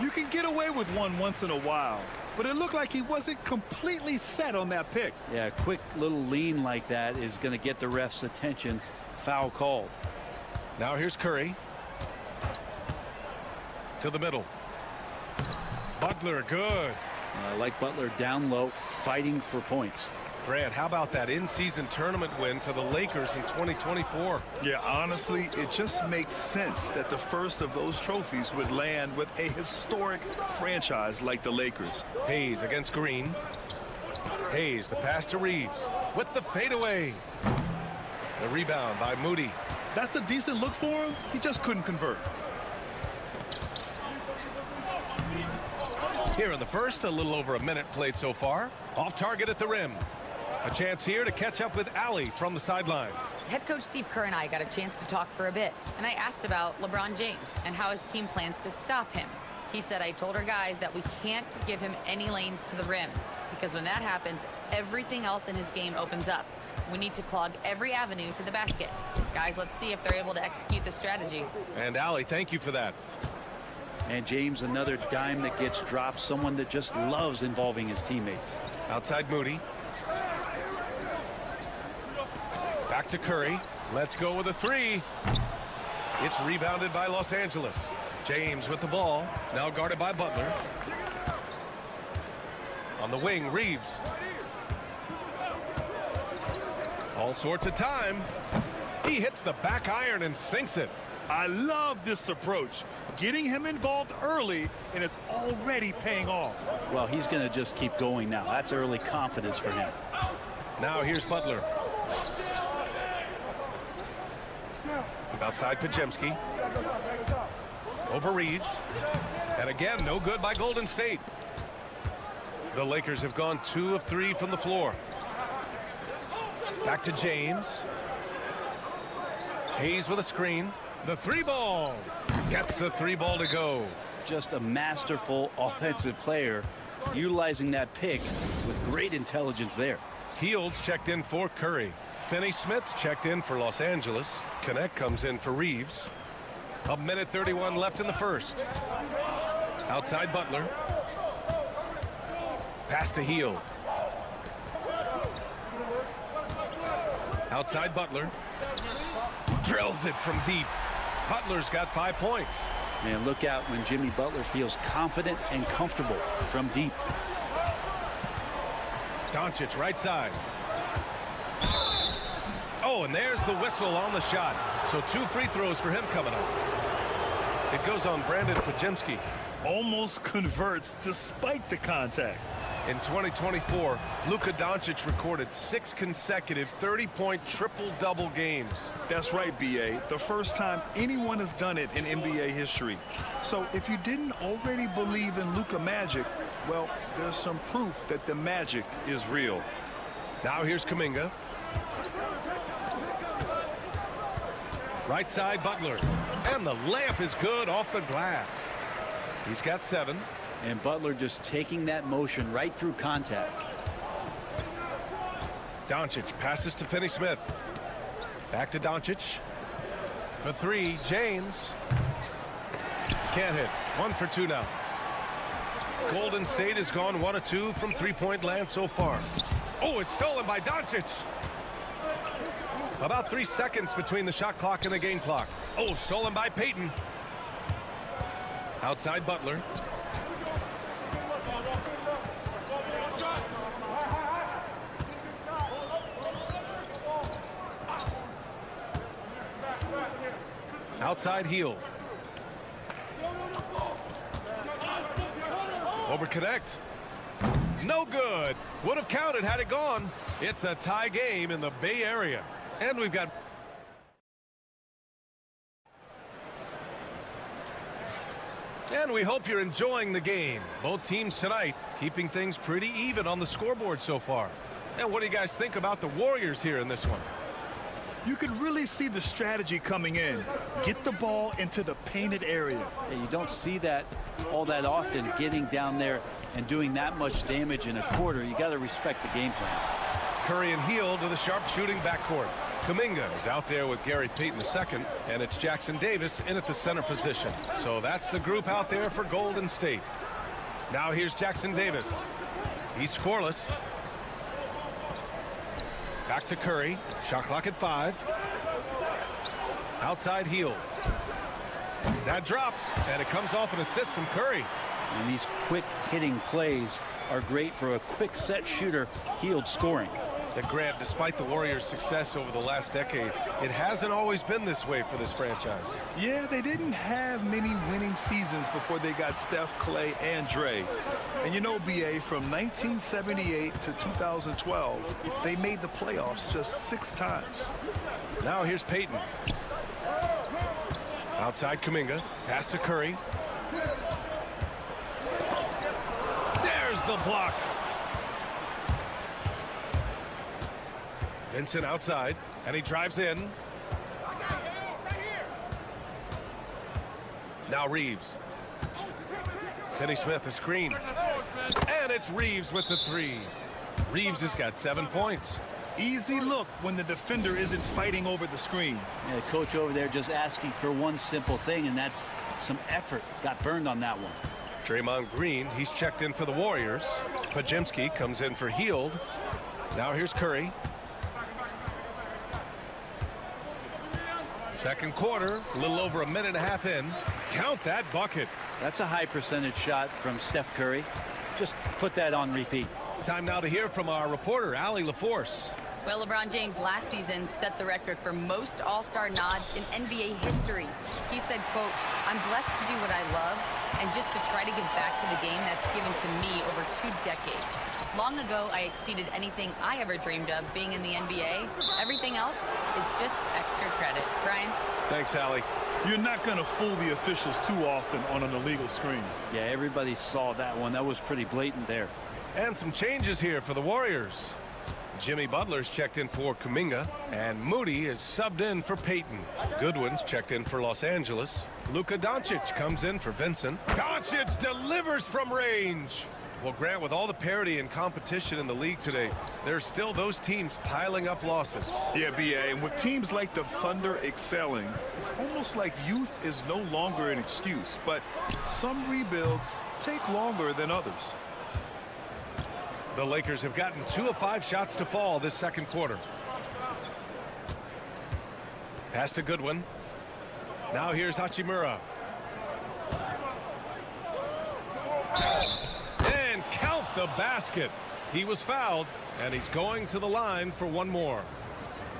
You can get away with one once in a while, but it looked like he wasn't completely set on that pick. Yeah, a quick little lean like that is going to get the ref's attention. Foul called. Now here's Curry. To the middle. Butler, good. I like Butler down low, fighting for points. Grant, how about that in-season tournament win for the Lakers in 2024? Yeah, honestly, it just makes sense that the first of those trophies would land with a historic franchise like the Lakers. Hayes against Green. Hayes, the pass to Reeves with the fadeaway. The rebound by Moody. That's a decent look for him. He just couldn't convert. Here in the first, a little over a minute played so far. Off target at the rim. A chance here to catch up with Allie from the sideline. Head coach Steve Kerr and I got a chance to talk for a bit, and I asked about LeBron James and how his team plans to stop him. He said, I told our guys that we can't give him any lanes to the rim, because when that happens, everything else in his game opens up. We need to clog every avenue to the basket. Guys, let's see if they're able to execute this strategy. And Allie, thank you for that. And James, another dime that gets dropped, someone that just loves involving his teammates. Outside Moody. Back to Curry. Let's go with a 3. It's rebounded by Los Angeles. James with the ball. Now guarded by Butler. On the wing, Reeves. All sorts of time. He hits the back iron and sinks it. I love this approach. Getting him involved early, and it's already paying off. Well, he's going to just keep going now. That's early confidence for him. Now here's Butler. Outside Pajemski. Over Reeves. And again, no good by Golden State. The Lakers have gone 2 of 3 from the floor. Back to James. Hayes with a screen. The 3-ball. Gets the 3-ball to go. Just a masterful offensive player, utilizing that pick with great intelligence there. Fields checked in for Curry. Finney-Smith checked in for Los Angeles. Connect comes in for Reeves. A minute 31 left in the first. Outside Butler. Pass to Hield. Outside Butler. Drills it from deep. Butler's got 5 points. Man, look out when Jimmy Butler feels confident and comfortable from deep. Doncic right side. Oh, and there's the whistle on the shot. So 2 free throws for him coming up. It goes on Brandon Pajemski. Almost converts despite the contact. In 2024, Luka Doncic recorded 6 consecutive 30-point triple-double games. That's right, B.A. The first time anyone has done it in NBA history. So if you didn't already believe in Luka magic, well, there's some proof that the magic is real. Now here's Kuminga. Right side Butler. And the layup is good off the glass. He's got 7. And Butler just taking that motion right through contact. Doncic passes to Finney-Smith. Back to Doncic. For 3, James. Can't hit. 1 for 2 now. Golden State has gone 1 of 2 from 3-point land so far. Oh, it's stolen by Doncic. About 3 seconds between the shot clock and the game clock. Oh, stolen by Payton. Outside Butler. Outside Hield. Over connect. No good. Would have counted had it gone. It's a tie game in the Bay Area. And we've got And we hope you're enjoying the game. Both teams tonight keeping things pretty even on the scoreboard so far. And what do you guys think about the Warriors here in this one? You can really see the strategy coming in. Get the ball into the painted area. Yeah, you don't see that all that often, getting down there and doing that much damage in a quarter. You got to respect the game plan. Curry and Hield to the sharpshooting backcourt. Kuminga is out there with Gary Payton II, and it's Jackson Davis in at the center position. So that's the group out there for Golden State. Now here's Jackson Davis. He's scoreless. Back to Curry. Shot clock at 5. Outside Hield. That drops, and it comes off an assist from Curry. And these quick hitting plays are great for a quick set shooter. Hield scoring. That Grant, despite the Warriors' success over the last decade, it hasn't always been this way for this franchise. Yeah, they didn't have many winning seasons before they got Steph, Clay, and Dre. And you know, BA, from 1978 to 2012, they made the playoffs just 6 times. Now here's Payton. Outside Kuminga. Pass to Curry. There's the block. Vincent outside, and he drives in. Now Reeves. Finney Smith, a screen. And it's Reeves with the 3. Reeves has got 7 points. Easy look when the defender isn't fighting over the screen. Yeah, the coach over there just asking for one simple thing, and that's some effort. Got burned on that one. Draymond Green, he's checked in for the Warriors. Pajemski comes in for Hield. Now here's Curry. Second quarter, a little over a minute and a half in. Count that bucket. That's a high percentage shot from Steph Curry. Just put that on repeat. Time now to hear from our reporter, Allie LaForce. Well, LeBron James last season set the record for most all-star nods in NBA history. He said, quote, "I'm blessed to do what I love and just to try to give back to the game that's given to me over 2 decades. Long ago, I exceeded anything I ever dreamed of being in the NBA. Everything else is just extra credit." Brian? Thanks, Allie. You're not going to fool the officials too often on an illegal screen. Yeah, everybody saw that one. That was pretty blatant there. And some changes here for the Warriors. Jimmy Butler's checked in for Kuminga, and Moody is subbed in for Payton. Goodwin's checked in for Los Angeles. Luka Doncic comes in for Vincent. Doncic delivers from range. Well, Grant, with all the parity and competition in the league today, there's still those teams piling up losses. Yeah, BA, and with teams like the Thunder excelling, it's almost like youth is no longer an excuse, but some rebuilds take longer than others. The Lakers have gotten 2 of 5 shots to fall this second quarter. Pass to Goodwin. Now here's Hachimura. And count the basket. He was fouled, and he's going to the line for one more.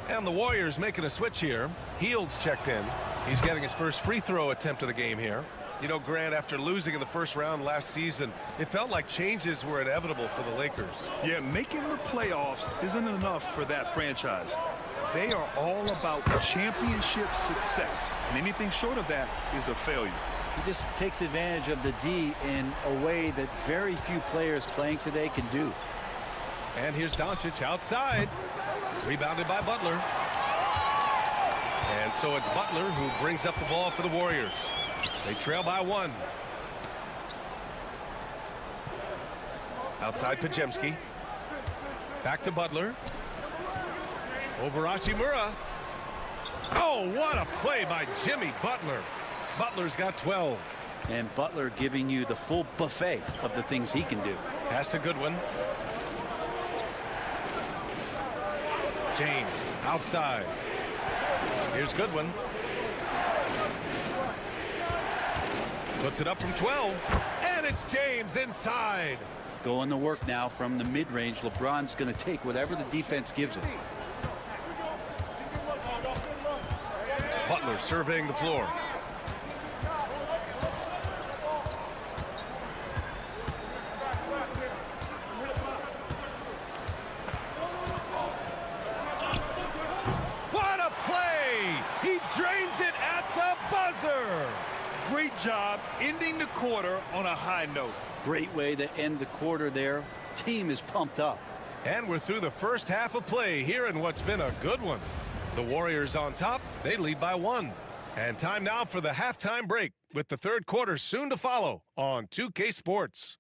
And the Warriors making a switch here. Hield's checked in. He's getting his first free throw attempt of the game here. You know, Grant, after losing in the first round last season, it felt like changes were inevitable for the Lakers. Yeah, making the playoffs isn't enough for that franchise. They are all about championship success, and anything short of that is a failure. He just takes advantage of the D in a way that very few players playing today can do. And here's Doncic outside. Rebounded by Butler. And so it's Butler who brings up the ball for the Warriors. They trail by 1. Outside Pajemski. Back to Butler. Over Hachimura. Oh, what a play by Jimmy Butler. Butler's got 12. And Butler giving you the full buffet of the things he can do. Pass to Goodwin. James outside. Here's Goodwin. Puts it up from 12. And it's James inside. Going to work now from the mid-range. LeBron's going to take whatever the defense gives him. Butler surveying the floor. What a play! He drains it at the buzzer. Great job ending the quarter on a high note. Great way to end the quarter there. Team is pumped up. And we're through the first half of play here in what's been a good one. The Warriors on top. They lead by 1. And time now for the halftime break, with the third quarter soon to follow on 2K Sports.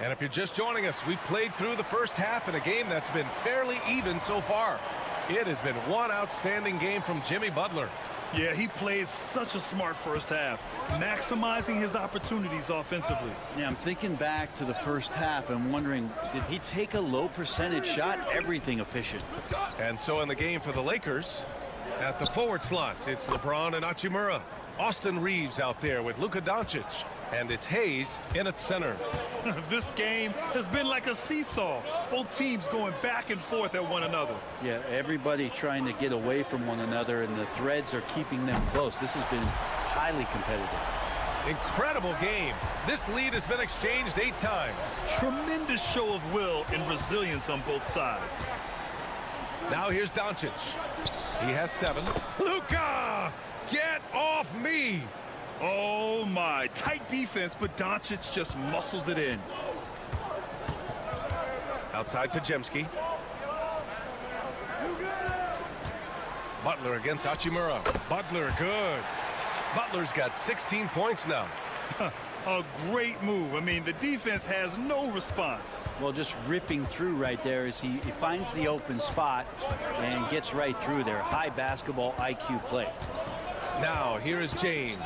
And if you're just joining us, we've played through the first half in a game that's been fairly even so far. It has been one outstanding game from Jimmy Butler. Yeah, he played such a smart first half, maximizing his opportunities offensively. Yeah, I'm thinking back to the first half and wondering, did he take a low percentage shot? Everything efficient. And so in the game for the Lakers, at the forward slots, it's LeBron and Hachimura. Austin Reeves out there with Luka Doncic. And it's Hayes in at center. This game has been like a seesaw. Both teams going back and forth at one another. Yeah, everybody trying to get away from one another, and the threads are keeping them close. This has been highly competitive. Incredible game. This lead has been exchanged 8 times. Tremendous show of will and resilience on both sides. Now here's Doncic. He has 7. Luka! Get off me! Oh my, tight defense, but Doncic just muscles it in. Outside Pajemski. Butler against Hachimura. Butler, good. Butler's got 16 points now. A great move. I mean, the defense has no response. Well, just ripping through right there as he finds the open spot and gets right through there. High basketball IQ play. Now, here is James.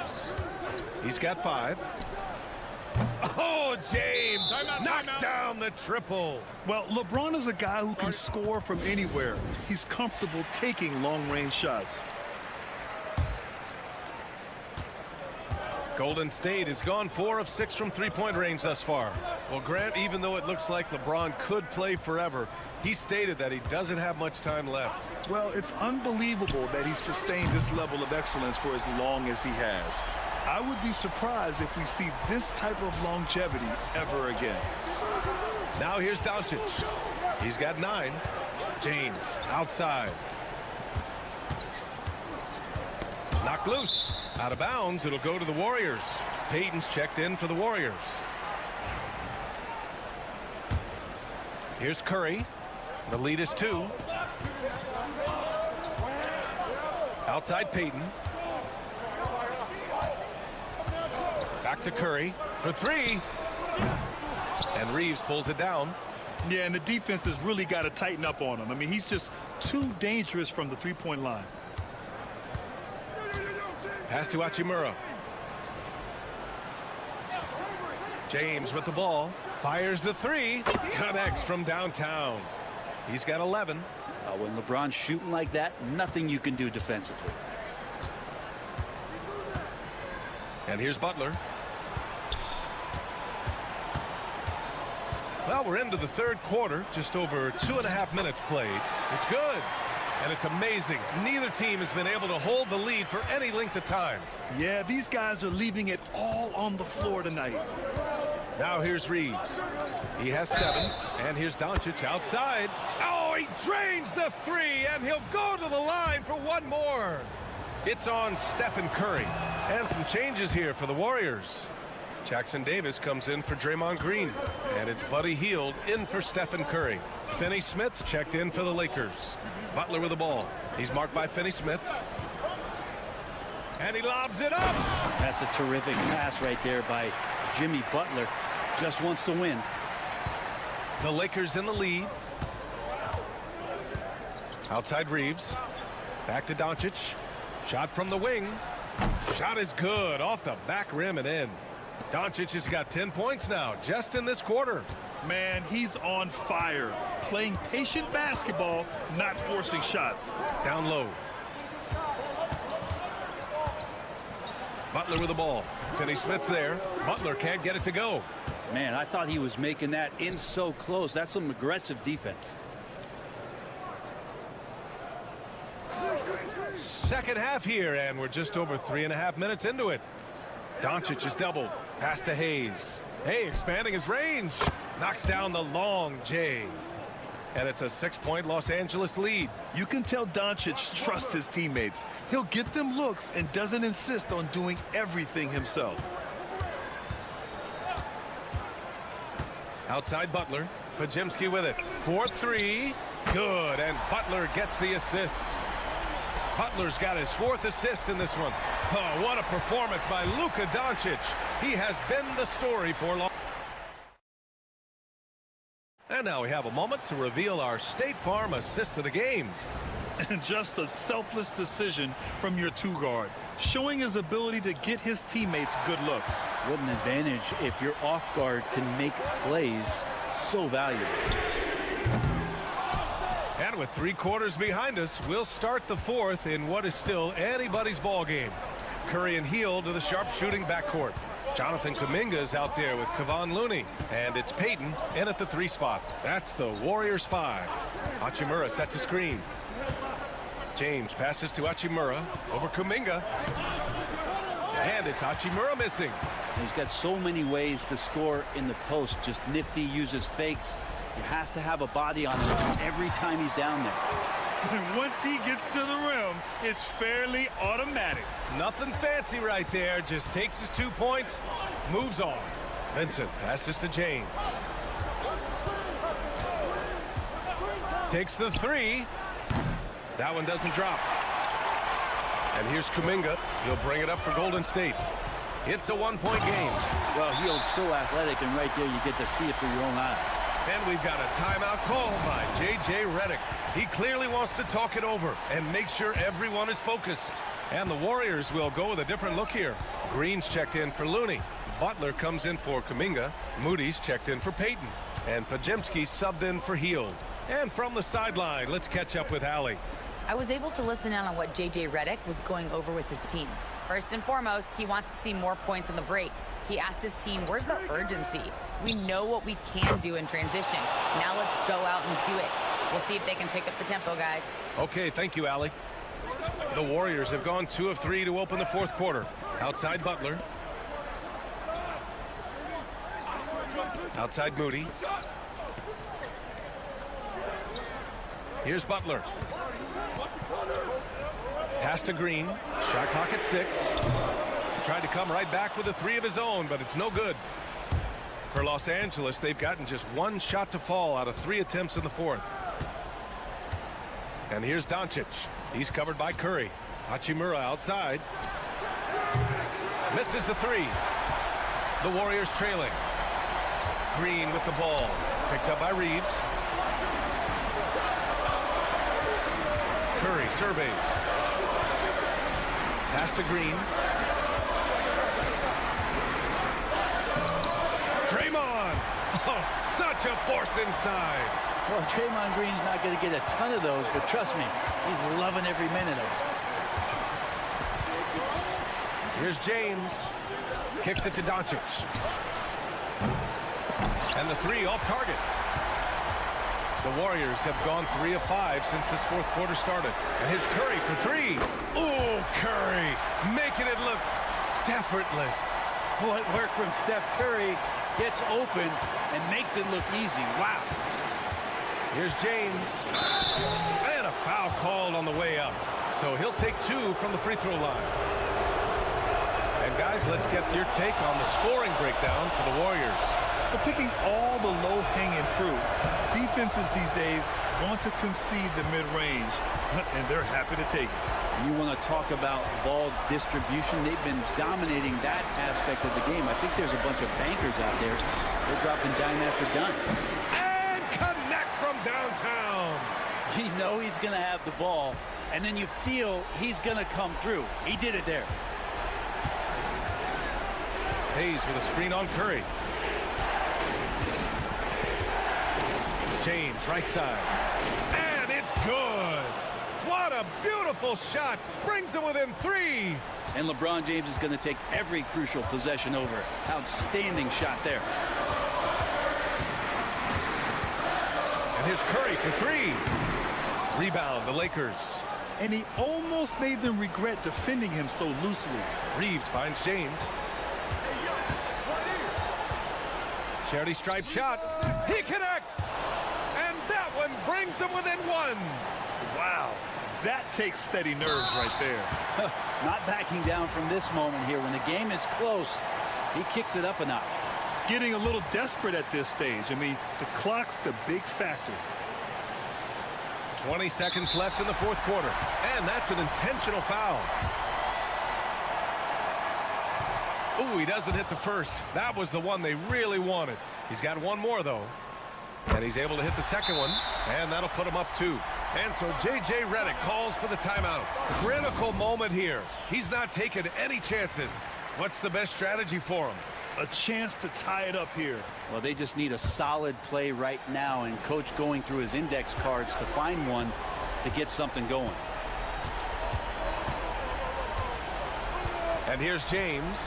He's got 5. Oh, James knocks down the triple. Well, LeBron is a guy who can score from anywhere. He's comfortable taking long-range shots. Golden State has gone 4 of 6 from three-point range thus far. Well, Grant, even though it looks like LeBron could play forever, he stated that he doesn't have much time left. Well, it's unbelievable that he's sustained this level of excellence for as long as he has. I would be surprised if we see this type of longevity ever again. Now here's Doncic. He's got 9. James outside. Knocked loose. Out of bounds. It'll go to the Warriors. Payton's checked in for the Warriors. Here's Curry. The lead is 2. Outside Payton. Back to Curry for 3. And Reeves pulls it down. Yeah, and the defense has really got to tighten up on him. I mean, he's just too dangerous from the three-point line. Pass to Hachimura. James with the ball. Fires the 3. Connects from downtown. He's got 11. When LeBron's shooting like that, nothing you can do defensively. And here's Butler. Well, we're into the third quarter. Just over 2.5 minutes played. It's good. And it's amazing. Neither team has been able to hold the lead for any length of time. Yeah, these guys are leaving it all on the floor tonight. Now here's Reeves. He has 7. And here's Doncic outside. Oh, he drains the 3, and he'll go to the line for one more. It's on Stephen Curry. And some changes here for the Warriors. Jackson Davis comes in for Draymond Green. And it's Buddy Hield in for Stephen Curry. Finney Smith's checked in for the Lakers. Butler with the ball. He's marked by Finney Smith. And he lobs it up. That's a terrific pass right there by Jimmy Butler. Just wants to win. The Lakers in the lead. Outside Reeves. Back to Doncic. Shot from the wing. Shot is good. Off the back rim and in. Doncic has got 10 points now, just in this quarter. Man, he's on fire. Playing patient basketball, not forcing shots. Down low. Butler with the ball. Finney Smith's there. Butler can't get it to go. Man, I thought he was making that in so close. That's some aggressive defense. Second half here, and we're just over 3.5 minutes into it. Doncic is doubled. Pass to Hayes. Hey, expanding his range. Knocks down the long J. And it's a 6-point Los Angeles lead. You can tell Doncic trusts his teammates. He'll get them looks and doesn't insist on doing everything himself. Outside Butler. Pajemski with it. 4-3. Good. And Butler gets the assist. Butler's got his 4th assist in this one. Oh, what a performance by Luka Doncic. He has been the story for long. And now we have a moment to reveal our State Farm assist of the game. And just a selfless decision from your 2-guard, showing his ability to get his teammates good looks. What an advantage if your off guard can make plays so valuable. And with 3 quarters behind us, we'll start the 4th in what is still anybody's ball game. Curry and Heel to the sharpshooting backcourt. Jonathan Kuminga is out there with Kevon Looney. And it's Payton in at the 3 spot. That's the Warriors 5. Hachimura sets a screen. James passes to Hachimura over Kuminga. And it's Hachimura missing. He's got so many ways to score in the post. Just nifty, uses fakes. You have to have a body on him every time he's down there. And once he gets to the rim, it's fairly automatic. Nothing fancy right there. Just takes his 2 points, moves on. Vincent passes to James. Takes the 3. That one doesn't drop. And here's Kuminga. He'll bring it up for Golden State. It's a 1-point game. Well, Hield's so athletic, and right there you get to see it for your own eyes. And we've got a timeout called by J.J. Redick. He clearly wants to talk it over and make sure everyone is focused. And the Warriors will go with a different look here. Green's checked in for Looney. Butler comes in for Kuminga. Moody's checked in for Payton. And Pajemski subbed in for Hield. And from the sideline, let's catch up with Allie. I was able to listen in on what J.J. Redick was going over with his team. First and foremost, he wants to see more points on the break. He asked his team, where's the urgency? We know what we can do in transition. Now let's go out and do it. We'll see if they can pick up the tempo, guys. Okay, thank you, Allie. The Warriors have gone 2 of 3 to open the 4th quarter. Outside Butler. Outside Moody. Here's Butler. Pass to Green. Shot clock at 6. Tried to come right back with a 3 of his own, but it's no good. For Los Angeles, they've gotten just 1 shot to fall out of 3 attempts in the 4th. And here's Doncic. He's covered by Curry. Hachimura outside. Misses the 3. The Warriors trailing. Green with the ball. Picked up by Reeves. Curry surveys. Pass to Green. Draymond. Oh, such a force inside. Well, Draymond Green's not going to get a ton of those, but trust me, he's loving every minute of it. Here's James. Kicks it to Doncic. And the 3 off target. The Warriors have gone 3 of 5 since this 4th quarter started. And here's Curry for 3. Oh, Curry making it look effortless. What work from Steph Curry gets open and makes it look easy. Wow. Here's James. And a foul called on the way up. So he'll take 2 from the free throw line. And guys, let's get your take on the scoring breakdown for the Warriors. They're picking all the low-hanging fruit. Defenses these days want to concede the mid-range, and they're happy to take it. You want to talk about ball distribution. They've been dominating that aspect of the game. I think there's a bunch of bankers out there. They're dropping dime after dime. And connects from downtown. You know he's going to have the ball, and then you feel he's going to come through. He did it there. Hayes with a screen on Curry. James, right side. And it's good. What a beautiful shot. Brings them within 3. And LeBron James is going to take every crucial possession over. Outstanding shot there. And here's Curry for 3. Rebound, the Lakers. And he almost made them regret defending him so loosely. Reeves finds James. Charity stripe shot. He connects. And that one brings them within one. Wow, that takes steady nerves right there. Not backing down from this moment here. When the game is close, he kicks it up a notch. Getting a little desperate at this stage. I mean, the clock's the big factor. 20 seconds left in the fourth quarter. And that's an intentional foul. Ooh, he doesn't hit the first. That was the one they really wanted. He's got one more, though. And he's able to hit the second one. And that'll put him up 2. And so J.J. Redick calls for the timeout. Critical moment here. He's not taking any chances. What's the best strategy for him? A chance to tie it up here. Well, they just need a solid play right now, and coach going through his index cards to find one to get something going. And here's James.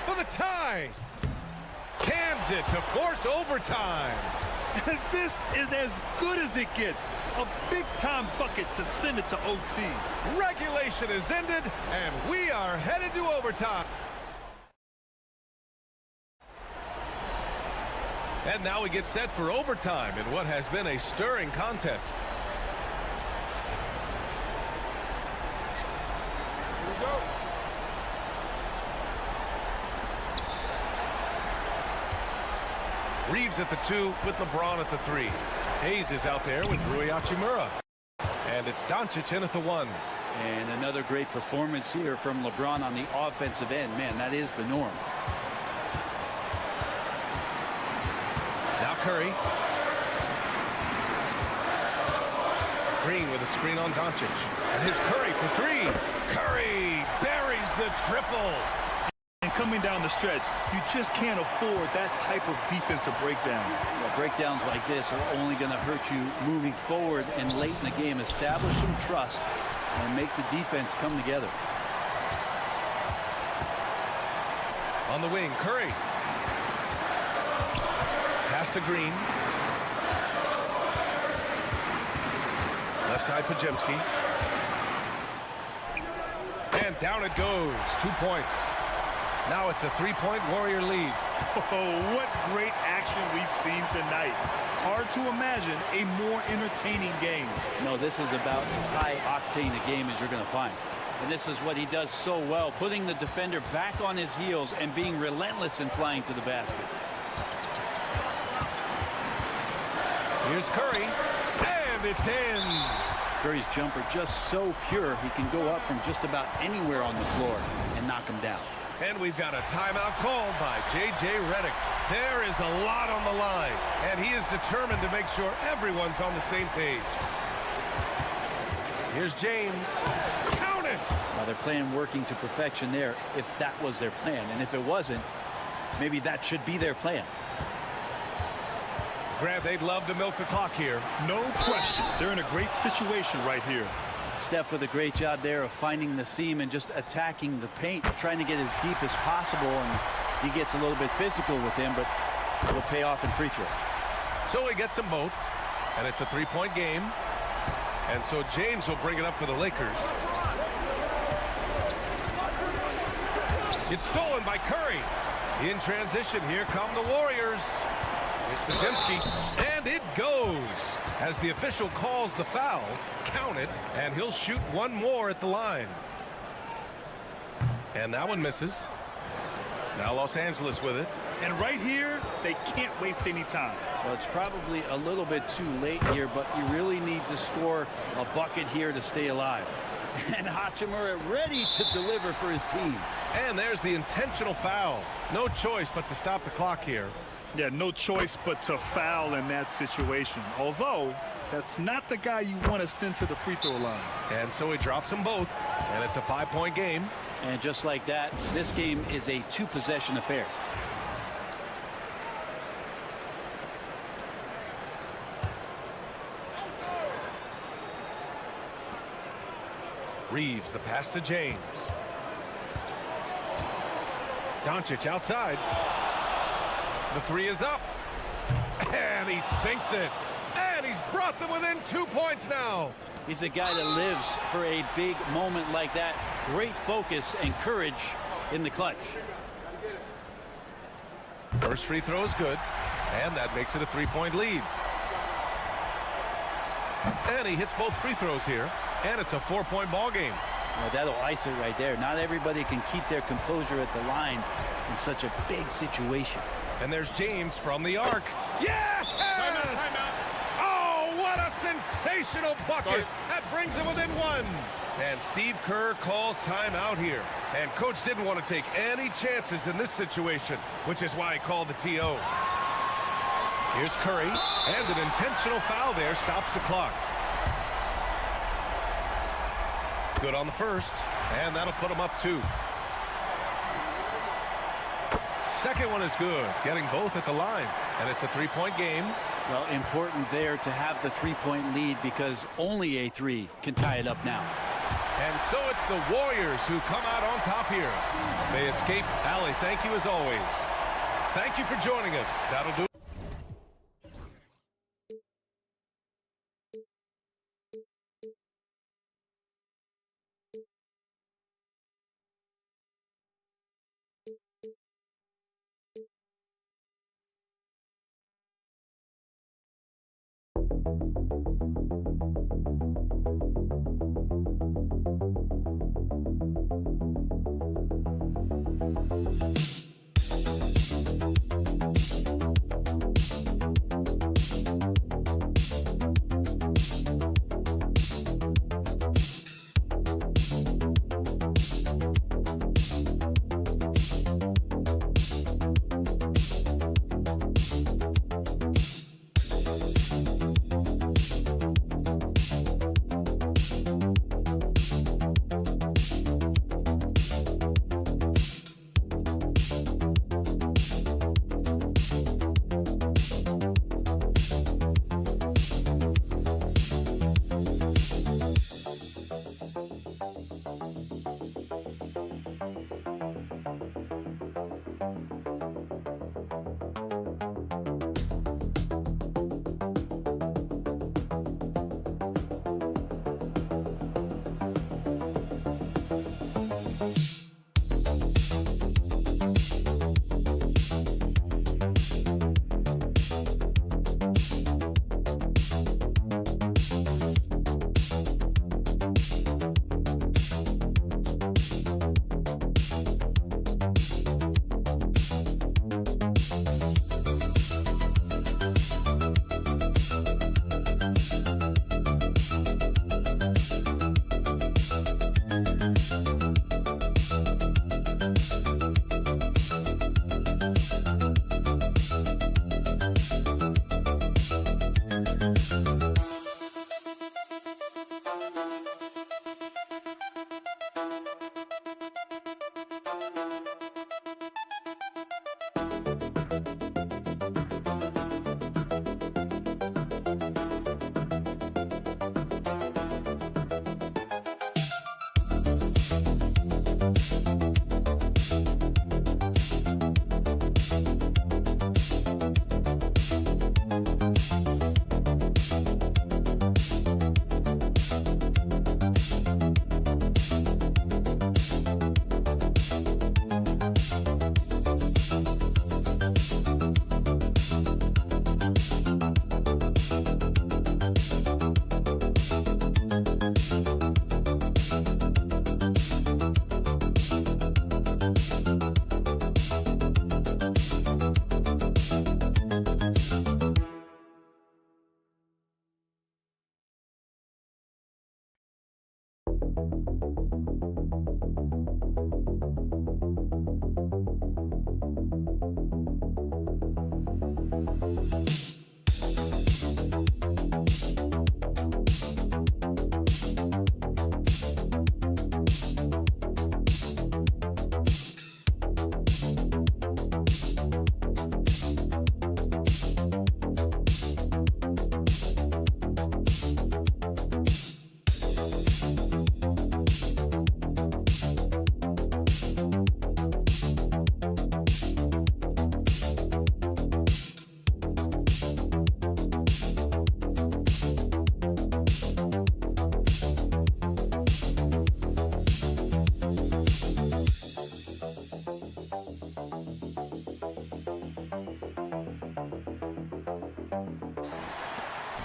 For the tie. Cans it to force overtime. This is as good as it gets. A big-time bucket to send it to OT. Regulation is ended, and we are headed to overtime. And now we get set for overtime in what has been a stirring contest. Here we go. Reeves at the 2 with LeBron at the 3. Hayes is out there with Rui Hachimura. And it's Doncic in at the 1. And another great performance here from LeBron on the offensive end. Man, that is the norm. Now Curry. Green with a screen on Doncic. And here's Curry for 3. Curry buries the triple. And coming down the stretch, you just can't afford that type of defensive breakdown. Well, breakdowns like this are only going to hurt you moving forward and late in the game. Establish some trust and make the defense come together. On the wing, Curry. Pass to Green. Left side, Pajemski. And down it goes. 2 points. Now it's a 3-point Warrior lead. Oh, what great action we've seen tonight. Hard to imagine a more entertaining game. No, this is about as high-octane a game as you're going to find. And this is what he does so well, putting the defender back on his heels and being relentless in flying to the basket. Here's Curry, and it's in. Curry's jumper just so pure, he can go up from just about anywhere on the floor and knock him down. And we've got a timeout called by J.J. Redick. There is a lot on the line, and he is determined to make sure everyone's on the same page. Here's James. Count it! Now they're playing working to perfection there, if that was their plan. And if it wasn't, maybe that should be their plan. Grant, they'd love to milk the clock here. No question. They're in a great situation right here. Steph with a great job there of finding the seam and just attacking the paint, trying to get as deep as possible, and he gets a little bit physical with him, but it'll pay off in free throw. So he gets them both, and it's a 3-point game. And so James will bring it up for the Lakers. It's stolen by Curry. In transition, here come the Warriors. Here's Pajemski, and it goes. As the official calls the foul, count it, and he'll shoot one more at the line. And that one misses. Now Los Angeles with it. And right here, they can't waste any time. Well, it's probably a little bit too late here, but you really need to score a bucket here to stay alive. And Hachimura ready to deliver for his team. And there's the intentional foul. No choice but to stop the clock here. Yeah, no choice but to foul in that situation. Although, that's not the guy you want to send to the free throw line. And so he drops them both, and it's a 5-point game. And just like that, this game is a 2-possession affair. Reeves, the pass to James. Doncic outside. The 3 is up. And he sinks it. And he's brought them within 2 points now. He's a guy that lives for a big moment like that. Great focus and courage in the clutch. First free throw is good, and that makes it a 3-point lead. And he hits both free throws here, and it's a 4-point ball game. Well, that'll ice it right there. Not everybody can keep their composure at the line in such a big situation. And there's James from the arc. Yes! Timeout. Oh, what a sensational bucket. That brings him within one. And Steve Kerr calls timeout here. And coach didn't want to take any chances in this situation, which is why he called the TO. Here's Curry, and an intentional foul there stops the clock. Good on the first, and that'll put him up 2. Second one is good, getting both at the line, and it's a 3-point game. Well, important there to have the 3-point lead because only a 3 can tie it up now. And so it's the Warriors who come out on top here. They escape. Allie, thank you as always. Thank you for joining us. That'll do it.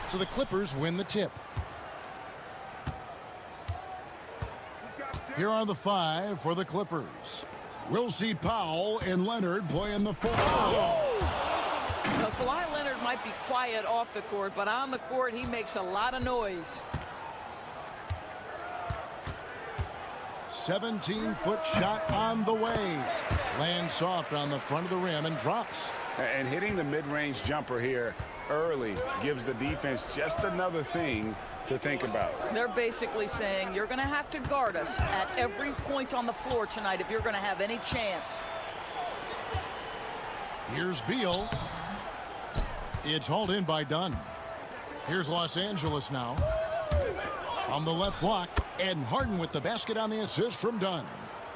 So the Clippers win the tip. Here are the 5 for the Clippers. We'll see Powell and Leonard playing the 4. Well, Kawhi Leonard might be quiet off the court, but on the court, he makes a lot of noise. 17-foot shot on the way. Lands soft on the front of the rim and drops. And hitting the mid-range jumper here early gives the defense just another thing to think about. They're basically saying you're going to have to guard us at every point on the floor tonight if you're going to have any chance. Here's Beal. It's hauled in by Dunn. Here's Los Angeles now. From the left block, and Harden with the basket on the assist from Dunn.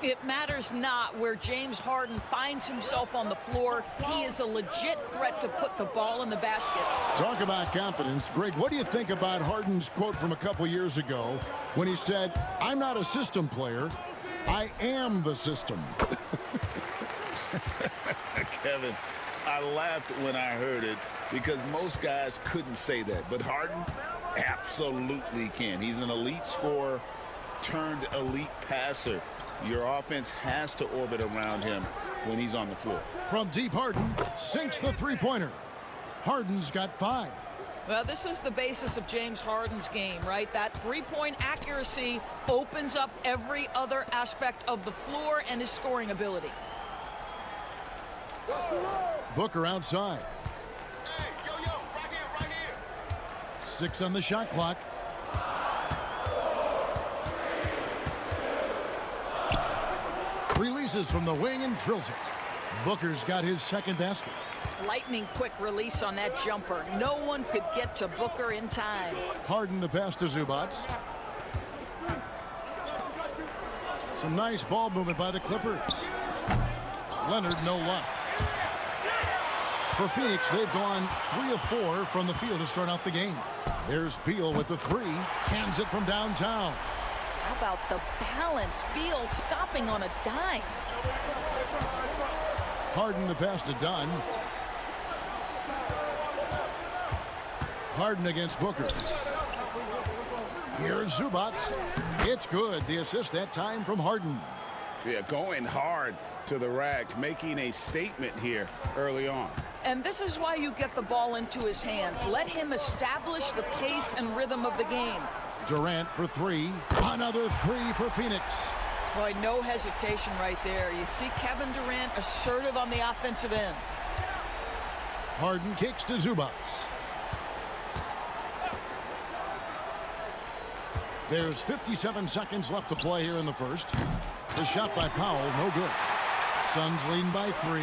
It matters not where James Harden finds himself on the floor. He is a legit threat to put the ball in the basket. Talk about confidence. Greg, what do you think about Harden's quote from a couple years ago when he said, "I'm not a system player, I am the system"? Kevin, I laughed when I heard it because most guys couldn't say that. But Harden absolutely can. He's an elite scorer turned elite passer. Your offense has to orbit around him when he's on the floor. From deep, Harden sinks the three-pointer. Harden's got 5. Well, this is the basis of James Harden's game, right? That three-point accuracy opens up every other aspect of the floor and his scoring ability. Booker outside. Hey, yo, right here. 6 on the shot clock. Releases from the wing and drills it. Booker's got his second basket. Lightning quick release on that jumper. No one could get to Booker in time. Harden the pass to Zubac. Some nice ball movement by the Clippers. Leonard, no luck. For Phoenix, they've gone 3 of 4 from the field to start out the game. There's Beal with the 3. Cans it from downtown. How about the balance? Beal stopping on a dime. Harden the pass to Dunn. Harden against Booker. Here's Zubac. It's good. The assist that time from Harden. Yeah, going hard to the rack, making a statement here early on. And this is why you get the ball into his hands. Let him establish the pace and rhythm of the game. Durant for 3. Another 3 for Phoenix. Boy, no hesitation right there. You see Kevin Durant assertive on the offensive end. Harden kicks to Zubac. There's 57 seconds left to play here in the first. The shot by Powell, no good. Suns leading by 3.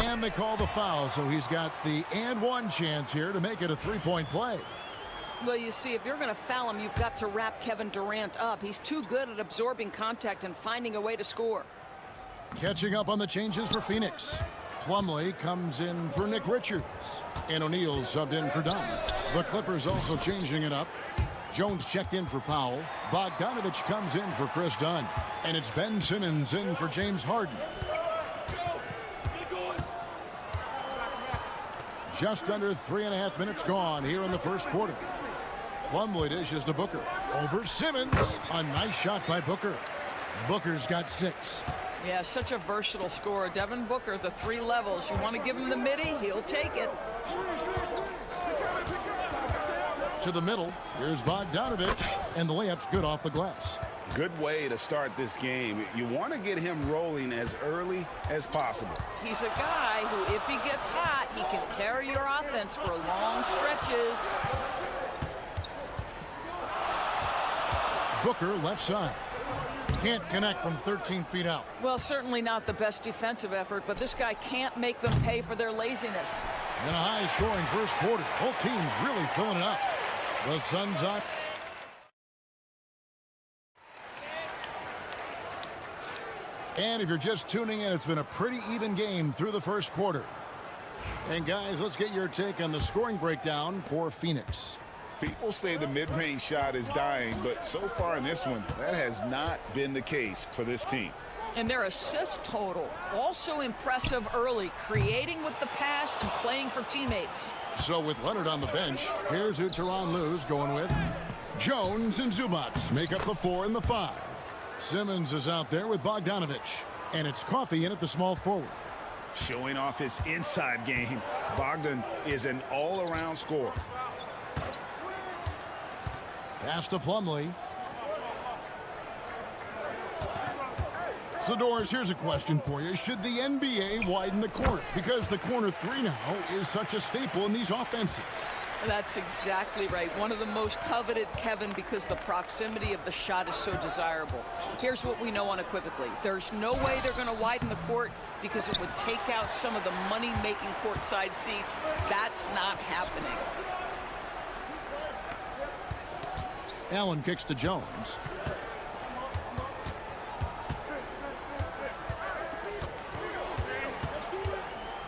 And they call the foul, so he's got the and one chance here to make it a 3-point play. Well, you see, if you're going to foul him, you've got to wrap Kevin Durant up. He's too good at absorbing contact and finding a way to score. Catching up on the changes for Phoenix. Plumlee comes in for Nick Richards. And O'Neal subbed in for Dunn. The Clippers also changing it up. Jones checked in for Powell. Bogdanovich comes in for Chris Dunn. And it's Ben Simmons in for James Harden. Just under 3.5 minutes gone here in the first quarter. Plumlee dishes to Booker. Over Simmons. A nice shot by Booker. Booker's got 6. Yeah, such a versatile scorer. Devin Booker, the 3 levels. You want to give him the midi, he'll take it. To the middle. Here's Bogdanovich. And the layup's good off the glass. Good way to start this game. You want to get him rolling as early as possible. He's a guy who, if he gets hot, he can carry your offense for long stretches. Booker left side. Can't connect from 13 feet out. Well, certainly not the best defensive effort, but this guy can't make them pay for their laziness. In a high-scoring first quarter. Both teams really filling it up. The Suns up. And if you're just tuning in, it's been a pretty even game through the first quarter. And guys, let's get your take on the scoring breakdown for Phoenix. People say the mid-range shot is dying, but so far in this one, that has not been the case for this team. And their assist total, also impressive early, creating with the pass and playing for teammates. So with Leonard on the bench, here's who Tyronn Lue's going with. Jones and Zubats make up the 4 and the 5. Simmons is out there with Bogdanovich. And it's Coffey in at the small forward. Showing off his inside game, Bogdan is an all-around scorer. Pass to Plumlee. Zadors, here's a question for you. Should the NBA widen the court? Because the corner 3 now is such a staple in these offenses. That's exactly right. One of the most coveted, Kevin, because the proximity of the shot is so desirable. Here's what we know unequivocally. There's no way they're going to widen the court because it would take out some of the money-making courtside seats. That's not happening. Allen kicks to Jones.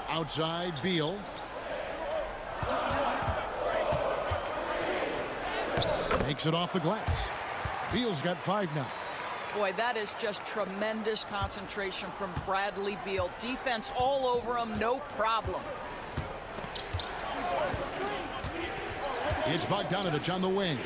Outside, Beal. Makes it off the glass. Beal's got 5 now. Boy, that is just tremendous concentration from Bradley Beal. Defense all over him, no problem. It's Bogdanovich on the wing.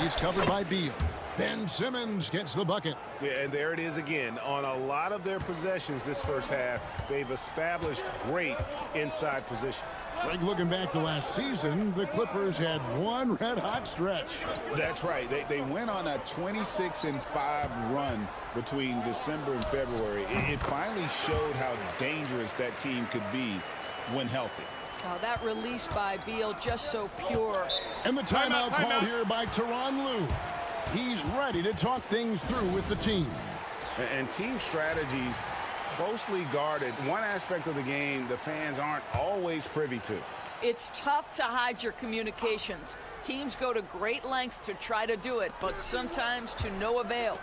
He's covered by Beal. Ben Simmons gets the bucket. Yeah, and there it is again. On a lot of their possessions this first half, they've established great inside position. Greg, looking back to last season, the Clippers had one red-hot stretch. That's right. They went on a 26-5 run between December and February. It finally showed how dangerous that team could be when healthy. Now that release by Beal just so pure. And the timeout called here by Tyronn Lue. He's ready to talk things through with the team. And team strategies closely guarded. One aspect of the game the fans aren't always privy to. It's tough to hide your communications. Teams go to great lengths to try to do it, but sometimes to no avail.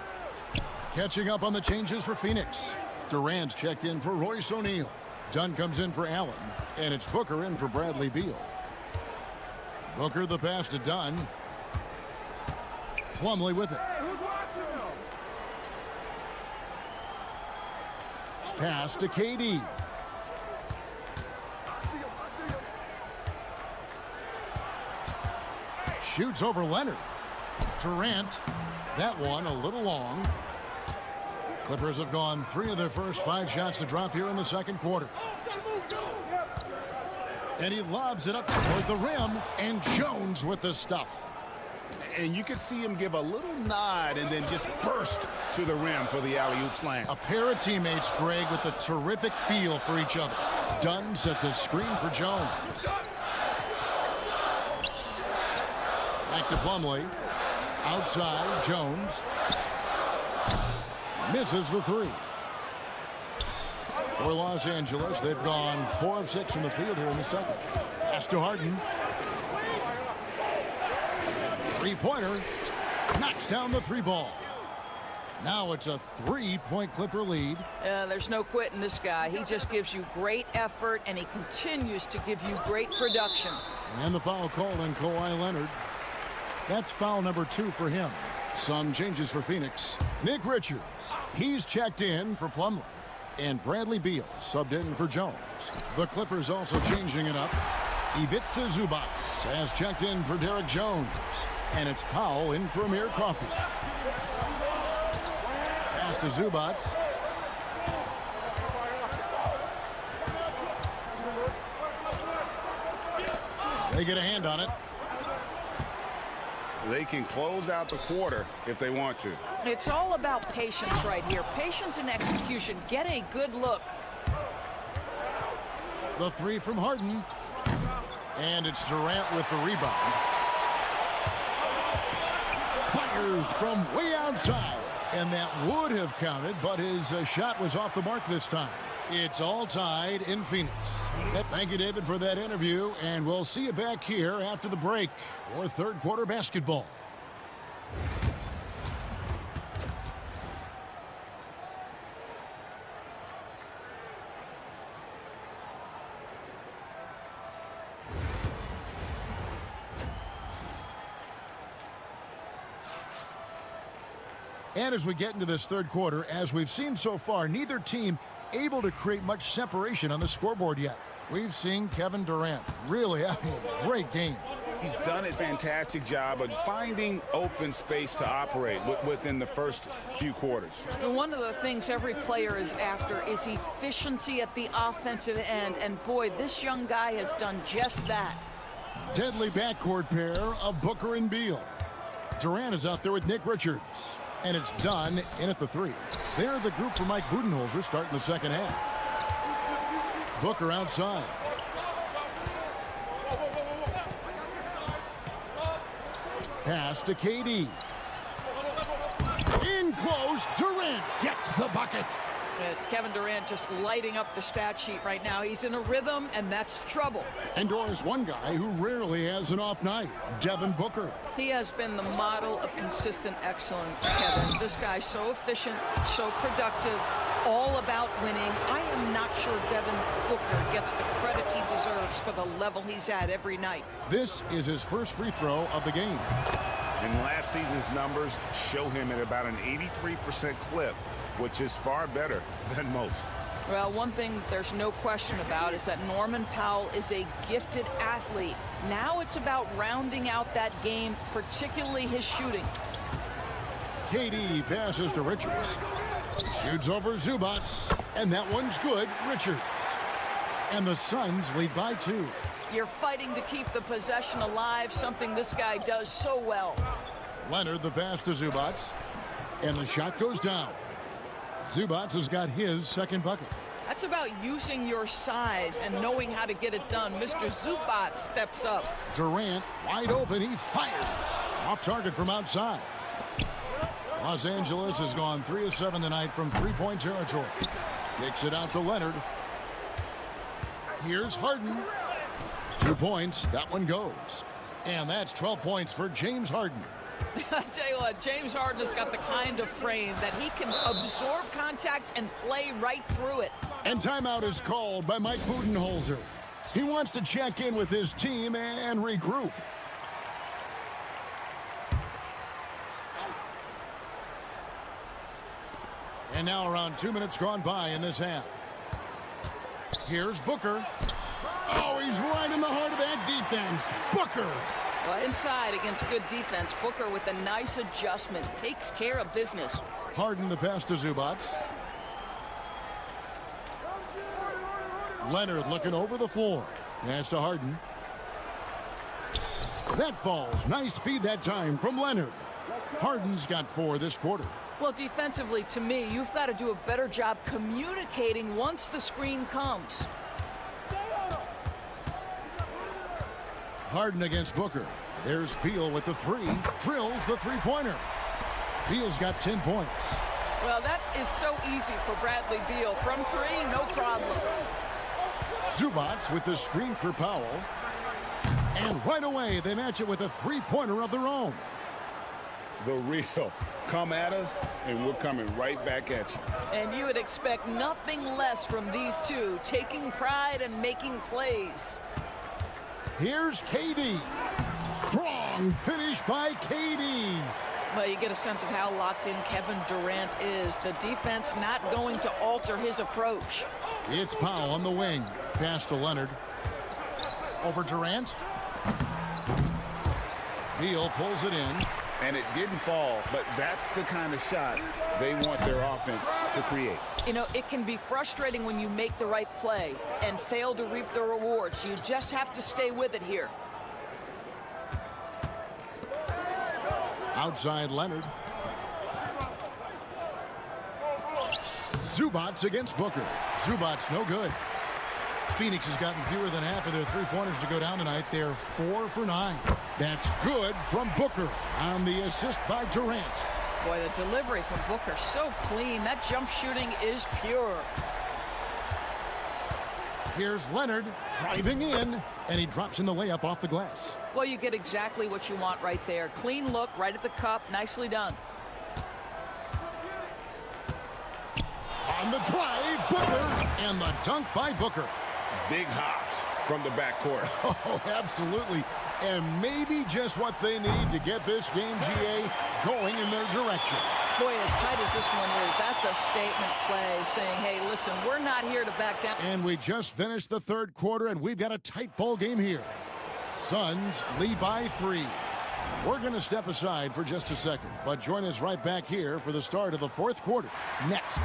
Catching up on the changes for Phoenix. Durant's checked in for Royce O'Neal. Dunn comes in for Allen, and it's Booker in for Bradley Beal. Booker the pass to Dunn. Plumlee with it. Pass to KD. Shoots over Leonard. Durant. That one a little long. Clippers have gone 3 of their first 5 shots to drop here in the second quarter. And he lobs it up toward the rim, and Jones with the stuff. And you could see him give a little nod and then just burst to the rim for the alley-oop slam. A pair of teammates, Greg, with a terrific feel for each other. Dunn sets a screen for Jones. Back to Plumlee. Outside, Jones. Misses the 3. For Los Angeles, they've gone 4 of 6 from the field here in the second. Pass to Harden. 3-pointer. Knocks down the 3 ball. Now it's a 3-point Clipper lead. There's no quitting this guy. He just gives you great effort, and he continues to give you great production. And the foul called on Kawhi Leonard. That's foul number 2 for him. Some changes for Phoenix. Nick Richards. He's checked in for Plumlee. And Bradley Beal subbed in for Jones. The Clippers also changing it up. Ivica Zubats has checked in for Derek Jones. And it's Powell in for Amir Coffey. Pass to Zubats. They get a hand on it. They can close out the quarter if they want to. It's all about patience right here. Patience and execution. Get a good look. The 3 from Harden. And it's Durant with the rebound. Fires from way outside. And that would have counted, but his shot was off the mark this time. It's all tied in Phoenix. Thank you, David, for that interview, and we'll see you back here after the break for third quarter basketball. And as we get into this third quarter, as we've seen so far, neither team able to create much separation on the scoreboard yet. We've seen Kevin Durant really having a great game. He's done a fantastic job of finding open space to operate within the first few quarters. And one of the things every player is after is efficiency at the offensive end. And boy, this young guy has done just that. Deadly backcourt pair of Booker and Beal. Durant is out there with Nick Richards. And it's done in at the three. They're the group for Mike Budenholzer starting the second half. Booker outside. Pass to KD. In close, Durant gets the bucket. Kevin Durant just lighting up the stat sheet right now. He's in a rhythm, and that's trouble. And Doris, one guy who rarely has an off night, Devin Booker. He has been the model of consistent excellence, Kevin. This guy's so efficient, so productive, all about winning. I am not sure Devin Booker gets the credit he deserves for the level he's at every night. This is his first free throw of the game. And last season's numbers show him at about an 83% clip, which is far better than most. Well, one thing there's no question about is that Norman Powell is a gifted athlete. Now it's about rounding out that game, particularly his shooting. KD passes to Richards. Shoots over Zubats, and that one's good. Richards. And the Suns lead by 2. You're fighting to keep the possession alive, something this guy does so well. Leonard, the pass to Zubats, and the shot goes down. Zubats has got his second bucket. That's about using your size and knowing how to get it done. Mr. Zubats steps up. Durant wide open. He fires. Off target from outside. Los Angeles has gone 3 of 7 tonight from three-point territory. Kicks it out to Leonard. Here's Harden. 2 points. That one goes. And that's 12 points for James Harden. I tell you what, James Harden has got the kind of frame that he can absorb contact and play right through it. And timeout is called by Mike Budenholzer. He wants to check in with his team and regroup. And now around 2 minutes gone by in this half. Here's Booker. Oh, he's right in the heart of that defense. Booker. Well, inside against good defense, Booker with a nice adjustment takes care of business. Harden the pass to Zubats. Leonard looking over the floor. Pass to Harden. That falls. Nice feed that time from Leonard. Harden's got 4 this quarter. Well, defensively, to me, you've got to do a better job communicating once the screen comes. Harden against Booker. There's Beal with the 3. Drills the three-pointer. Beal's got 10 points. Well, that is so easy for Bradley Beal. From 3, no problem. Zubats with the screen for Powell. And right away, they match it with a three-pointer of their own. The real. Come at us, and we're coming right back at you. And you would expect nothing less from these two, taking pride and making plays. Here's KD. Strong finish by KD. Well, you get a sense of how locked in Kevin Durant is. The defense not going to alter his approach. It's Powell on the wing. Pass to Leonard. Over Durant. Beal pulls it in. And it didn't fall, but that's the kind of shot they want their offense to create. You know, it can be frustrating when you make the right play and fail to reap the rewards. You just have to stay with it here. Outside Leonard. Zubats against Booker. Zubats no good. Phoenix has gotten fewer than half of their three-pointers to go down tonight. They're 4 for 9. That's good from Booker on the assist by Durant. Boy, the delivery from Booker so clean. That jump shooting is pure. Here's Leonard driving in, and he drops in the layup off the glass. Well, you get exactly what you want right there. Clean look, right at the cup. Nicely done. On the drive, Booker, and the dunk by Booker. Big hops from the backcourt. Oh, absolutely. And maybe just what they need to get this game, GA, going in their direction. Boy, as tight as this one is, that's a statement play saying, hey, listen, we're not here to back down. And we just finished the third quarter, and we've got a tight ball game here. Suns lead by 3. We're going to step aside for just a second, but join us right back here for the start of the fourth quarter next.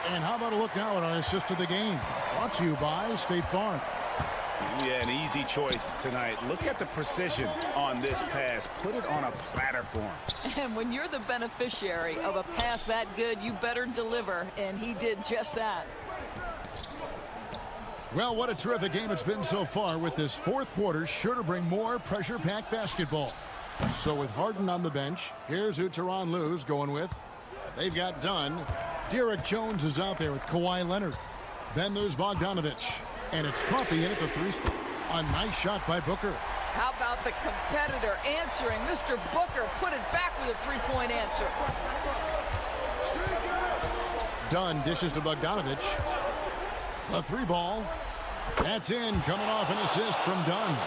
And how about a look now at our assist of the game? Brought to you by State Farm. Yeah, an easy choice tonight. Look at the precision on this pass. Put it on a platter for him. And when you're the beneficiary of a pass that good, you better deliver, and he did just that. Well, what a terrific game it's been so far, with this fourth quarter sure to bring more pressure-packed basketball. So with Harden on the bench, here's who Tyronn Lue's going with. They've got Dunn. Derek Jones is out there with Kawhi Leonard. Then there's Bogdanovich. And it's Coffey in at the 3 spot. A nice shot by Booker. How about the competitor answering? Mr. Booker put it back with a three-point answer. Dunn dishes to Bogdanovich. A 3 ball. That's in, coming off an assist from Dunn.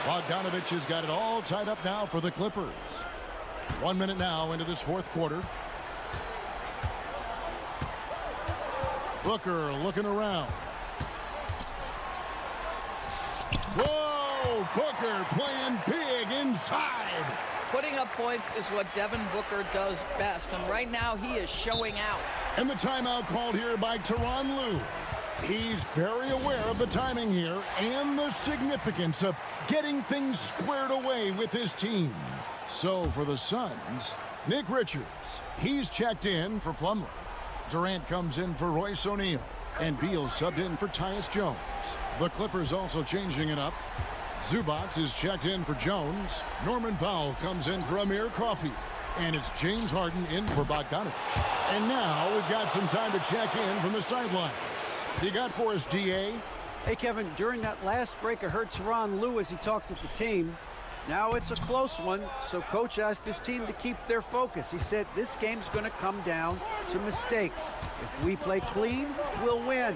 Bogdanovich has got it all tied up now for the Clippers. 1 minute now into this fourth quarter. Booker looking around. Whoa! Booker playing big inside. Putting up points is what Devin Booker does best, and right now he is showing out. And the timeout called here by Tyronn Lue. He's very aware of the timing here and the significance of getting things squared away with his team. So for the Suns, Nick Richards, he's checked in for Plumlee. Durant comes in for Royce O'Neal, and Beal subbed in for Tyus Jones. The Clippers also changing it up. Zubac is checked in for Jones. Norman Powell comes in for Amir Coffey. And it's James Harden in for Bogdanovich. And now we've got some time to check in from the sidelines. You got for us, DA? Hey, Kevin, during that last break, I heard Tyronn Lue as he talked with the team. Now it's a close one, so Coach asked his team to keep their focus. He said this game's going to come down to mistakes. If we play clean, we'll win.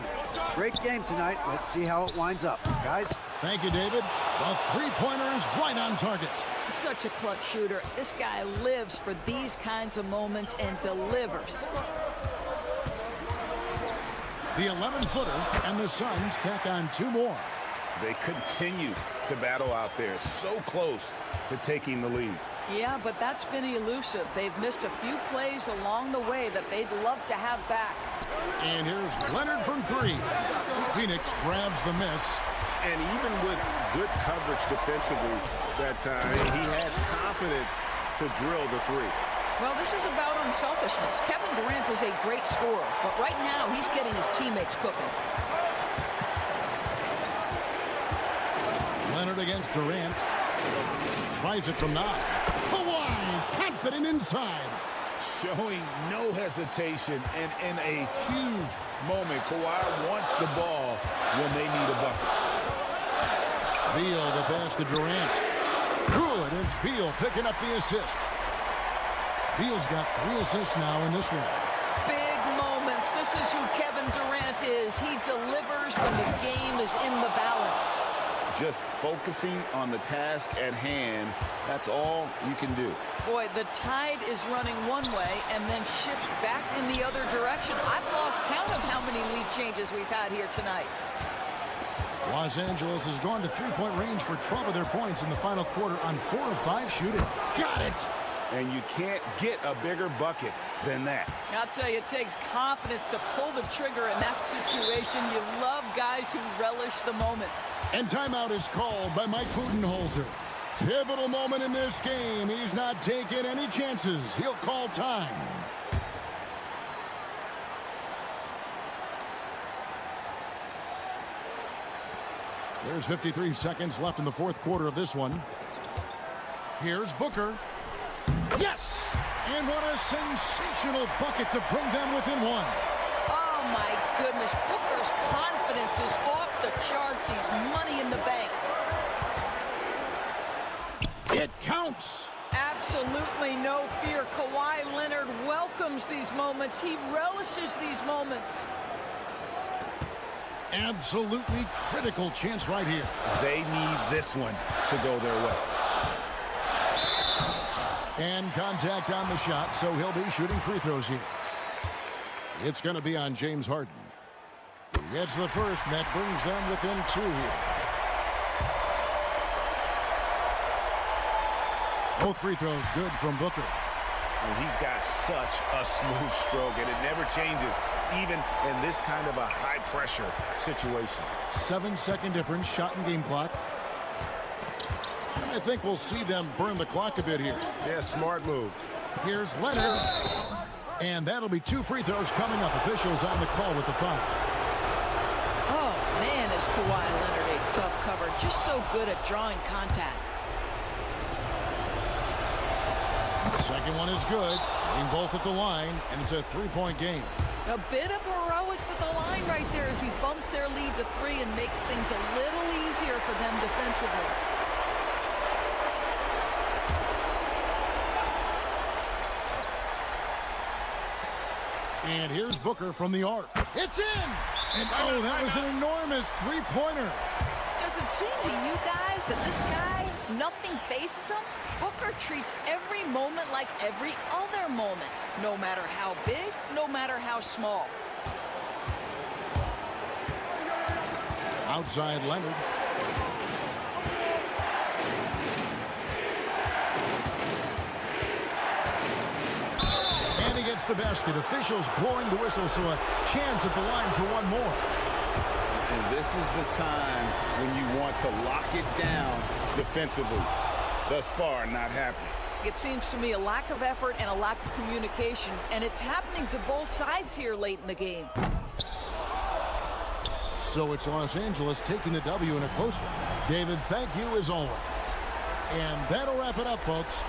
Great game tonight. Let's see how it winds up. Guys? Thank you, David. The three-pointer is right on target. Such a clutch shooter. This guy lives for these kinds of moments and delivers. The 11-footer, and the Suns tack on 2 more. They continue to battle out there, so close to taking the lead. Yeah, but that's been elusive. They've missed a few plays along the way that they'd love to have back. And here's Leonard from 3. Phoenix grabs the miss. And even with good coverage defensively that time, he has confidence to drill the 3. Well, this is about unselfishness. Kevin Durant is a great scorer, but right now he's getting his teammates cooking. Leonard against Durant. Tries it from 9. Kawhi, confident inside. Showing no hesitation, and in a huge moment, Kawhi wants the ball when they need a bucket. Beal the pass to Durant. Good, it's Beal picking up the assist. Beal's got 3 assists now in this one. Big moments. This is who Kevin Durant is. He delivers when the game is in the balance. Just focusing on the task at hand, that's all you can do. Boy, the tide is running one way and then shifts back in the other direction. I've lost count of how many lead changes we've had here tonight. Los Angeles has gone to 3-point range for 12 of their points in the final quarter on 4 of 5 shooting. Got it! And you can't get a bigger bucket than that. I'll tell you, it takes confidence to pull the trigger in that situation. You love guys who relish the moment. And timeout is called by Mike Budenholzer. Pivotal moment in this game. He's not taking any chances. He'll call time. There's 53 seconds left in the fourth quarter of this one. Here's Booker. Yes! And what a sensational bucket to bring them within 1. Oh, my goodness. Booker's confidence is off the charts. He's money in the bank. It counts! Absolutely no fear. Kawhi Leonard welcomes these moments. He relishes these moments. Absolutely critical chance right here. They need this one to go their way. And contact on the shot, so he'll be shooting free throws here. It's going to be on James Harden. He gets the first, and that brings them within 2 here. Both free throws good from Booker. And he's got such a smooth stroke, and it never changes, even in this kind of a high-pressure situation. 7-second difference, shot and game clock. And I think we'll see them burn the clock a bit here. Yeah, smart move. Here's Leonard. And that'll be 2 free throws coming up. Officials on the call with the foul. Oh, man, is Kawhi Leonard a tough cover. Just so good at drawing contact. Second one is good. Getting both at the line, and it's a 3-point game. A bit of heroics at the line right there as he bumps their lead to 3 and makes things a little easier for them defensively. And here's Booker from the arc. It's in! And oh, that was an enormous 3-pointer. Does it seem to you guys that this guy, nothing faces him? Booker treats every moment like every other moment, no matter how big, no matter how small. Outside Leonard. And he gets the basket. Officials blowing the whistle, so a chance at the line for one more. And this is the time when you want to lock it down defensively. Thus far, not happening. It seems to me a lack of effort and a lack of communication, and it's happening to both sides here late in the game. So it's Los Angeles taking the W in a close one. David, thank you as always. And that'll wrap it up, folks.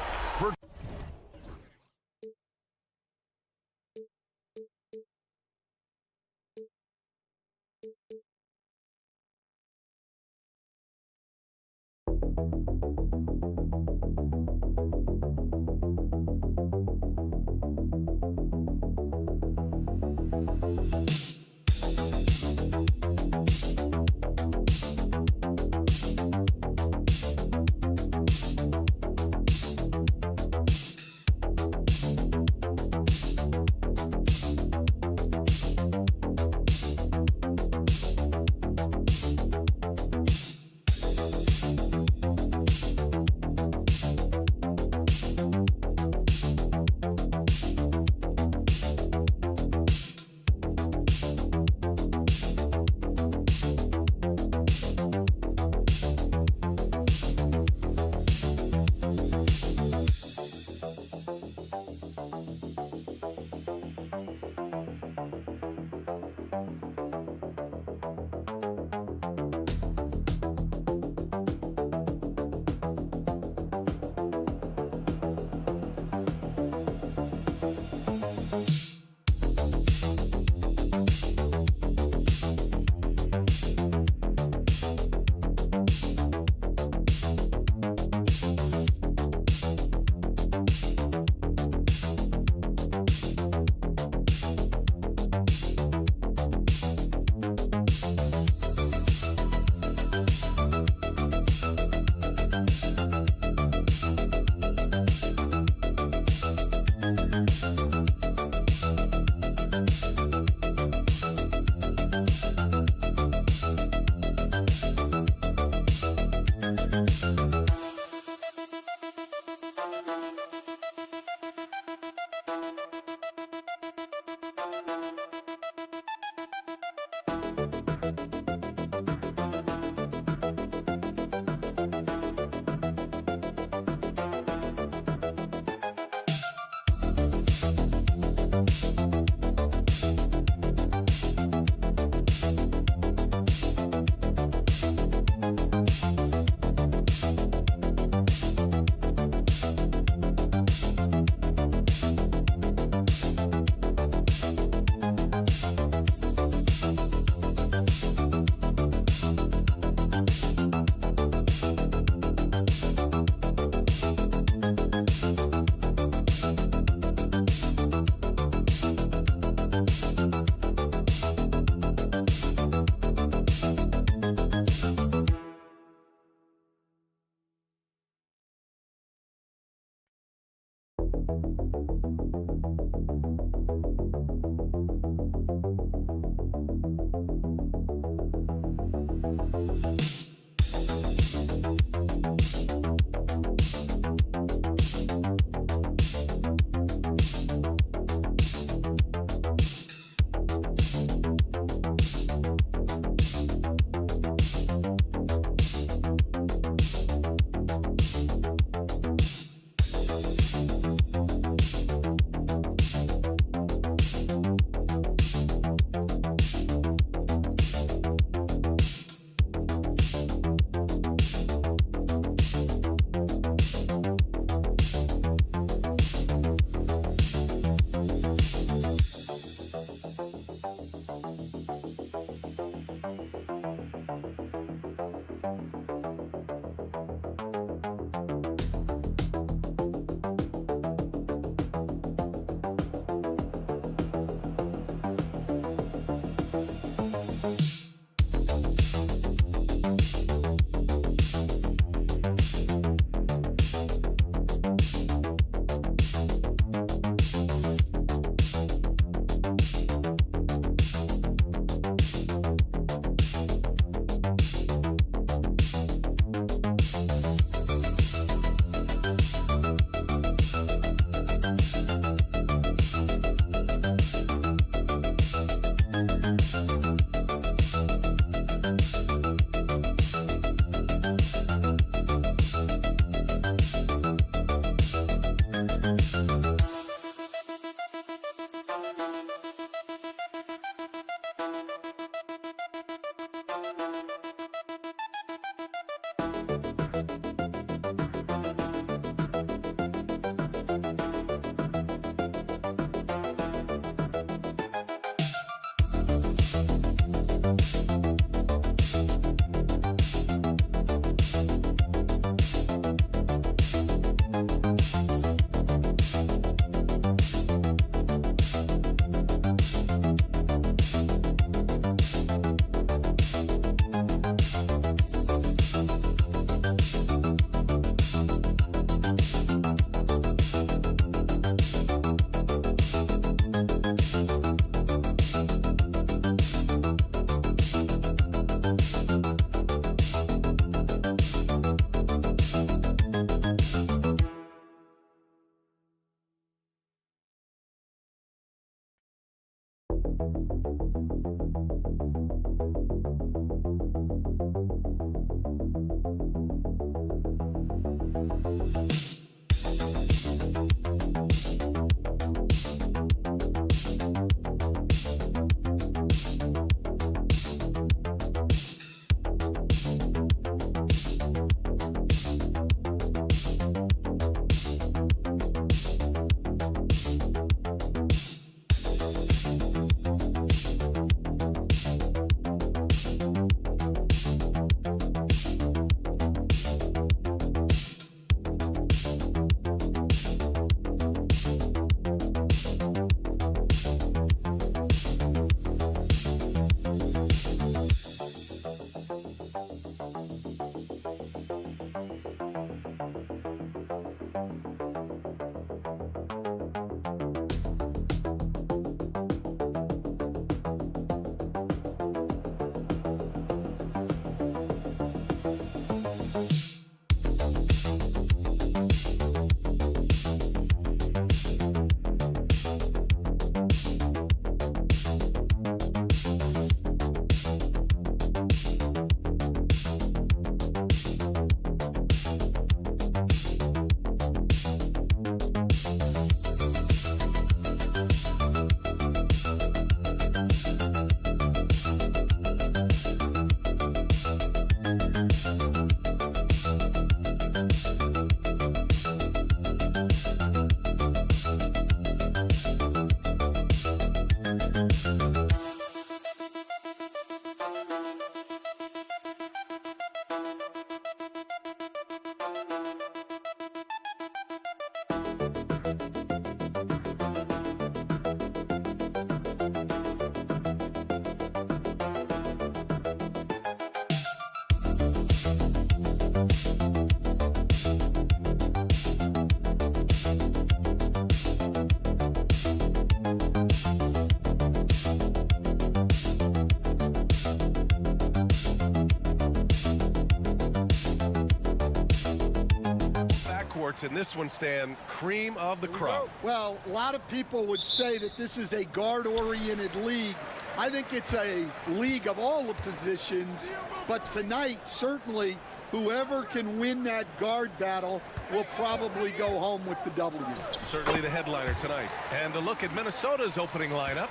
courts, and this one, Stan, cream of the crop. Well, a lot of people would say that this is a guard-oriented league. I think it's a league of all the positions, but tonight, certainly, whoever can win that guard battle will probably go home with the W. Certainly the headliner tonight. And a look at Minnesota's opening lineup.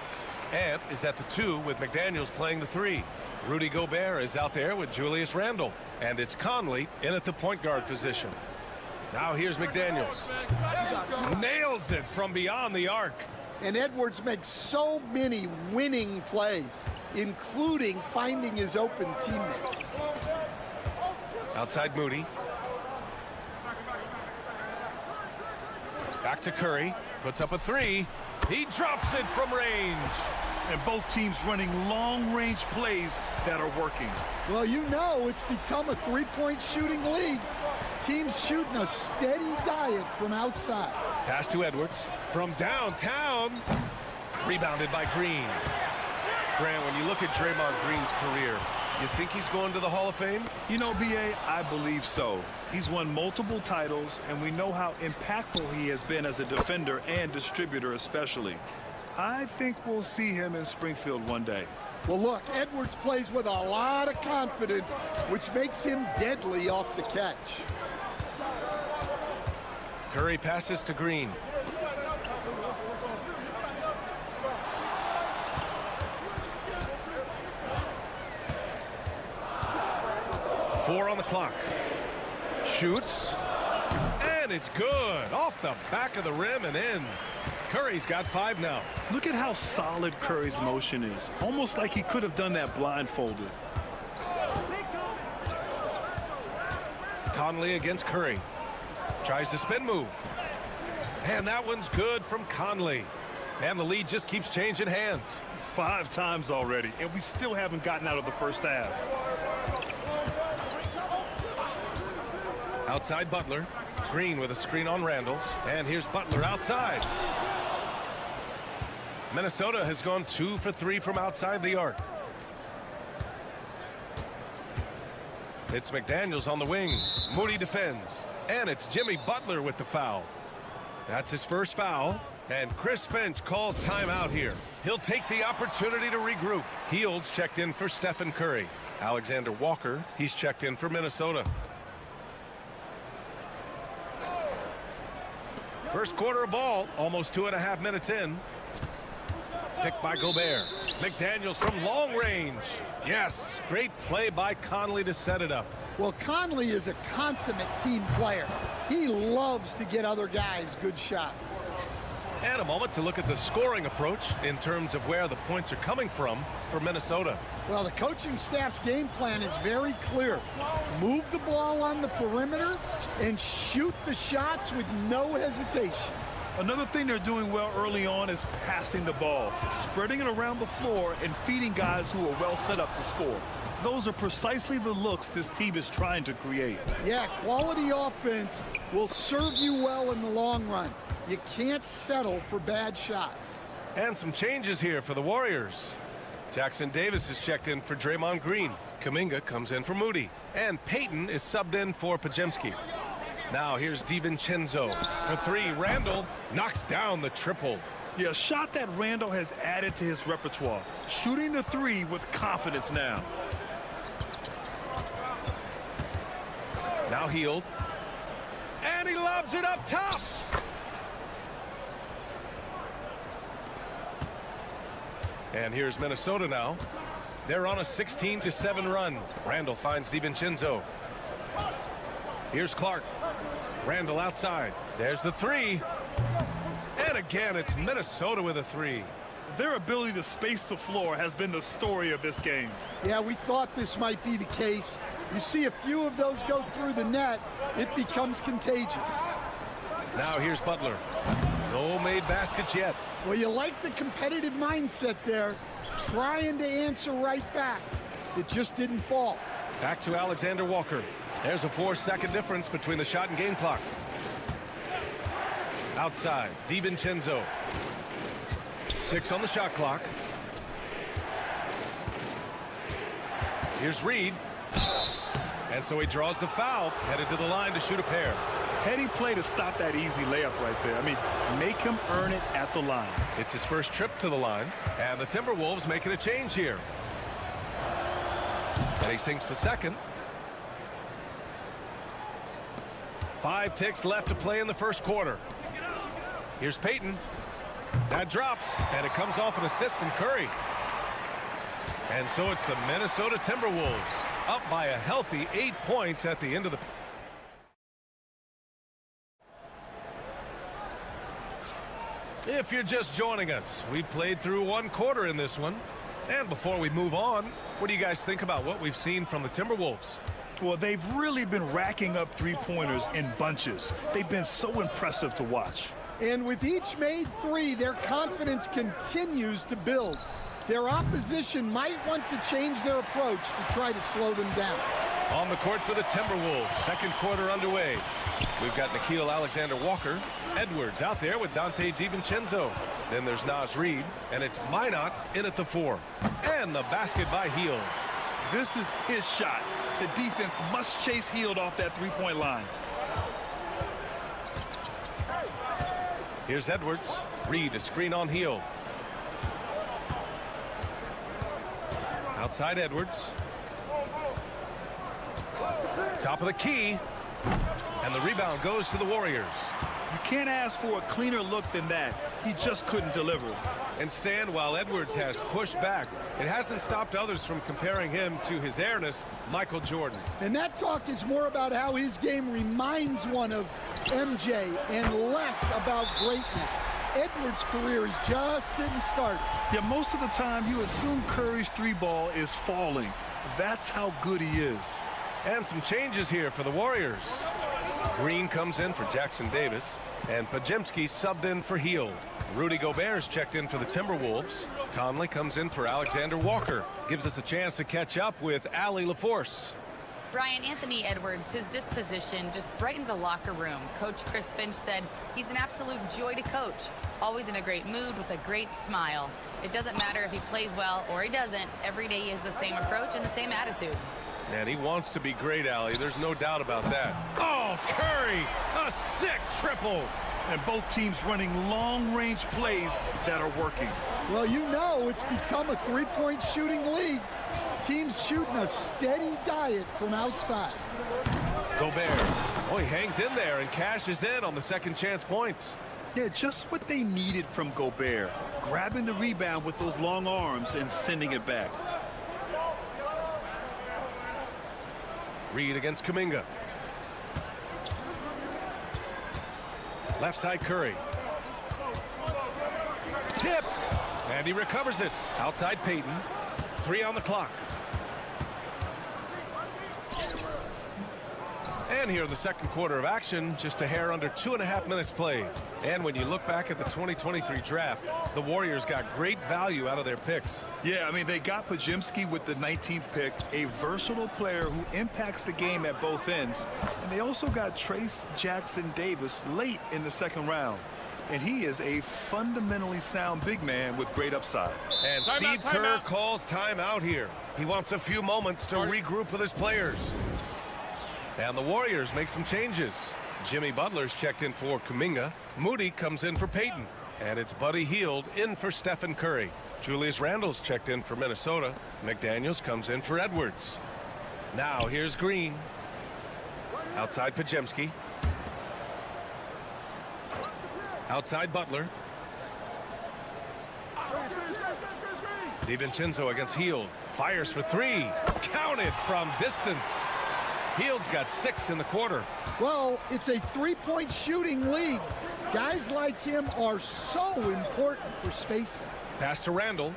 Ant is at the 2 with McDaniels playing the 3. Rudy Gobert is out there with Julius Randle. And it's Conley in at the point guard position. Now here's McDaniels. Nails it from beyond the arc. And Edwards makes so many winning plays, including finding his open teammates. Outside Moody. Back to Curry. Puts up a 3. He drops it from range. And both teams running long-range plays that are working. Well, you know it's become a three-point shooting league. Teams shooting a steady diet from outside. Pass to Edwards. From downtown. Rebounded by Green. Grant, when you look at Draymond Green's career, you think he's going to the Hall of Fame? You know, B.A., I believe so. He's won multiple titles, and we know how impactful he has been as a defender and distributor especially. I think we'll see him in Springfield one day. Well, look, Edwards plays with a lot of confidence, which makes him deadly off the catch. Curry passes to Green. Four on the clock. Shoots. And it's good. Off the back of the rim and in. Curry's got 5 now. Look at how solid Curry's motion is. Almost like he could have done that blindfolded. Conley against Curry. Tries the spin move. And that one's good from Conley. And the lead just keeps changing hands. 5 times already, and we still haven't gotten out of the first half. Outside Butler. Green with a screen on Randle. And here's Butler outside. Minnesota has gone 2 for 3 from outside the arc. It's McDaniels on the wing. Moody defends. And it's Jimmy Butler with the foul. That's his first foul. And Chris Finch calls timeout here. He'll take the opportunity to regroup. Heald's checked in for Stephen Curry. Alexander Walker, he's checked in for Minnesota. First quarter of ball, almost 2.5 minutes in. Picked by Gobert. McDaniels from long range. Yes, great play by Conley to set it up. Well, Conley is a consummate team player. He loves to get other guys good shots. And a moment to look at the scoring approach in terms of where the points are coming from for Minnesota. Well, the coaching staff's game plan is very clear. Move the ball on the perimeter and shoot the shots with no hesitation. Another thing they're doing well early on is passing the ball, spreading it around the floor and feeding guys who are well set up to score. Those are precisely the looks this team is trying to create. Yeah, quality offense will serve you well in the long run. You can't settle for bad shots. And some changes here for the Warriors. Jackson Davis is checked in for Draymond Green. Kuminga comes in for Moody. And Payton is subbed in for Pajemski. Now here's DiVincenzo. For 3, Randle knocks down the triple. Yeah, a shot that Randle has added to his repertoire. Shooting the 3 with confidence now. Now Hield. And he lobs it up top. And here's Minnesota now. They're on a 16-7 run. Randle finds DiVincenzo. Here's Clark. Randle outside. There's the 3. And again, it's Minnesota with a 3. Their ability to space the floor has been the story of this game. Yeah, we thought this might be the case. You see a few of those go through the net, it becomes contagious. Now here's Butler. No made baskets yet. Well, you like the competitive mindset there, trying to answer right back. It just didn't fall. Back to Alexander Walker. There's a 4-second difference between the shot and game clock. Outside, DiVincenzo. 6 on the shot clock. Here's Reed. And so he draws the foul, headed to the line to shoot a pair. Heady play to stop that easy layup right there. I mean, make him earn it at the line. It's his first trip to the line, and the Timberwolves making a change here. And he sinks the second. 5 ticks left to play in the first quarter. Here's Payton. That drops, and it comes off an assist from Curry. And so it's the Minnesota Timberwolves up by a healthy 8 points at the end of the. If you're just joining us, we played through 1 quarter in this one. And before we move on, what do you guys think about what we've seen from the Timberwolves? Well, they've really been racking up three-pointers in bunches. They've been so impressive to watch. And with each made 3, their confidence continues to build. Their opposition might want to change their approach to try to slow them down. On the court for the Timberwolves, second quarter underway. We've got Nickeil Alexander-Walker. Edwards out there with Dante DiVincenzo. Then there's Naz Reid, and it's Minot in at the 4. And the basket by Hield. This is his shot. The defense must chase Hield off that three-point line. Here's Edwards. Reid, a screen on Hield. Outside Edwards. Top of the key. And the rebound goes to the Warriors. You can't ask for a cleaner look than that. He just couldn't deliver. And stand while Edwards has pushed back. It hasn't stopped others from comparing him to his airness, Michael Jordan. And that talk is more about how his game reminds one of MJ and less about greatness. Edwards' career is just getting started. Yeah, most of the time you assume Curry's 3-ball is falling. That's how good he is. And some changes here for the Warriors. Green comes in for Jackson Davis, and Podziemski subbed in for Hield. Rudy Gobert's checked in for the Timberwolves. Conley comes in for Alexander Walker. Gives us a chance to catch up with Allie LaForce. Brian, Anthony Edwards, his disposition just brightens a locker room. Coach Chris Finch said he's an absolute joy to coach. Always in a great mood with a great smile. It doesn't matter if he plays well or he doesn't. Every day he has the same approach and the same attitude. And he wants to be great, Allie. There's no doubt about that. Oh, Curry! A sick triple! And both teams running long-range plays that are working. Well, you know it's become a three-point shooting league. Teams shooting a steady diet from outside. Gobert. Oh, he hangs in there and cashes in on the second chance points. Yeah, just what they needed from Gobert. Grabbing the rebound with those long arms and sending it back. Reid against Kuminga. Left side Curry. Tipped. And he recovers it. Outside Payton. 3 on the clock. And here in the second quarter of action, just a hair under 2.5 minutes played. And when you look back at the 2023 draft, the Warriors got great value out of their picks. Yeah, I mean, they got Podziemski with the 19th pick, a versatile player who impacts the game at both ends. And they also got Trace Jackson Davis late in the second round. And he is a fundamentally sound big man with great upside. And Steve Kerr calls timeout here. He wants a few moments to regroup with his players. And the Warriors make some changes. Jimmy Butler's checked in for Kuminga. Moody comes in for Payton. And it's Buddy Hield in for Stephen Curry. Julius Randle's checked in for Minnesota. McDaniels comes in for Edwards. Now here's Green. Outside Podziemski. Outside Butler. DiVincenzo against Hield. Fires for 3. Counted from distance. Hield's got 6 in the quarter. Well, it's a three-point shooting league. Guys like him are so important for spacing. Pass to Randle.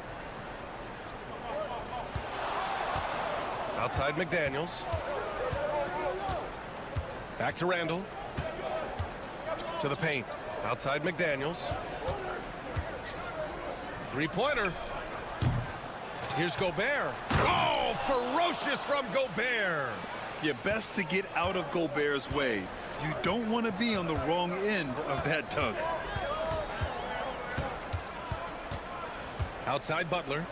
Outside McDaniels. Back to Randle. To the paint. Outside McDaniels. Three-pointer. Here's Gobert. Oh, ferocious from Gobert. You're best to get out of Gobert's way. You don't want to be on the wrong end of that dunk. Outside Butler.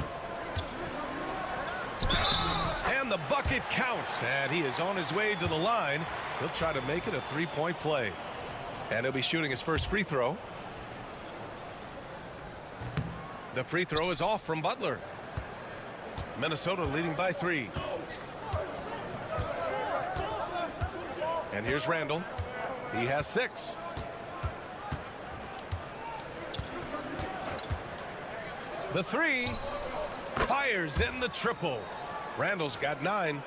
And the bucket counts. And he is on his way to the line. He'll try to make it a three-point play. And he'll be shooting his first free throw. The free throw is off from Butler. Minnesota leading by 3. And here's Randall. He has 6. The 3 fires in the triple. Randall's got 9.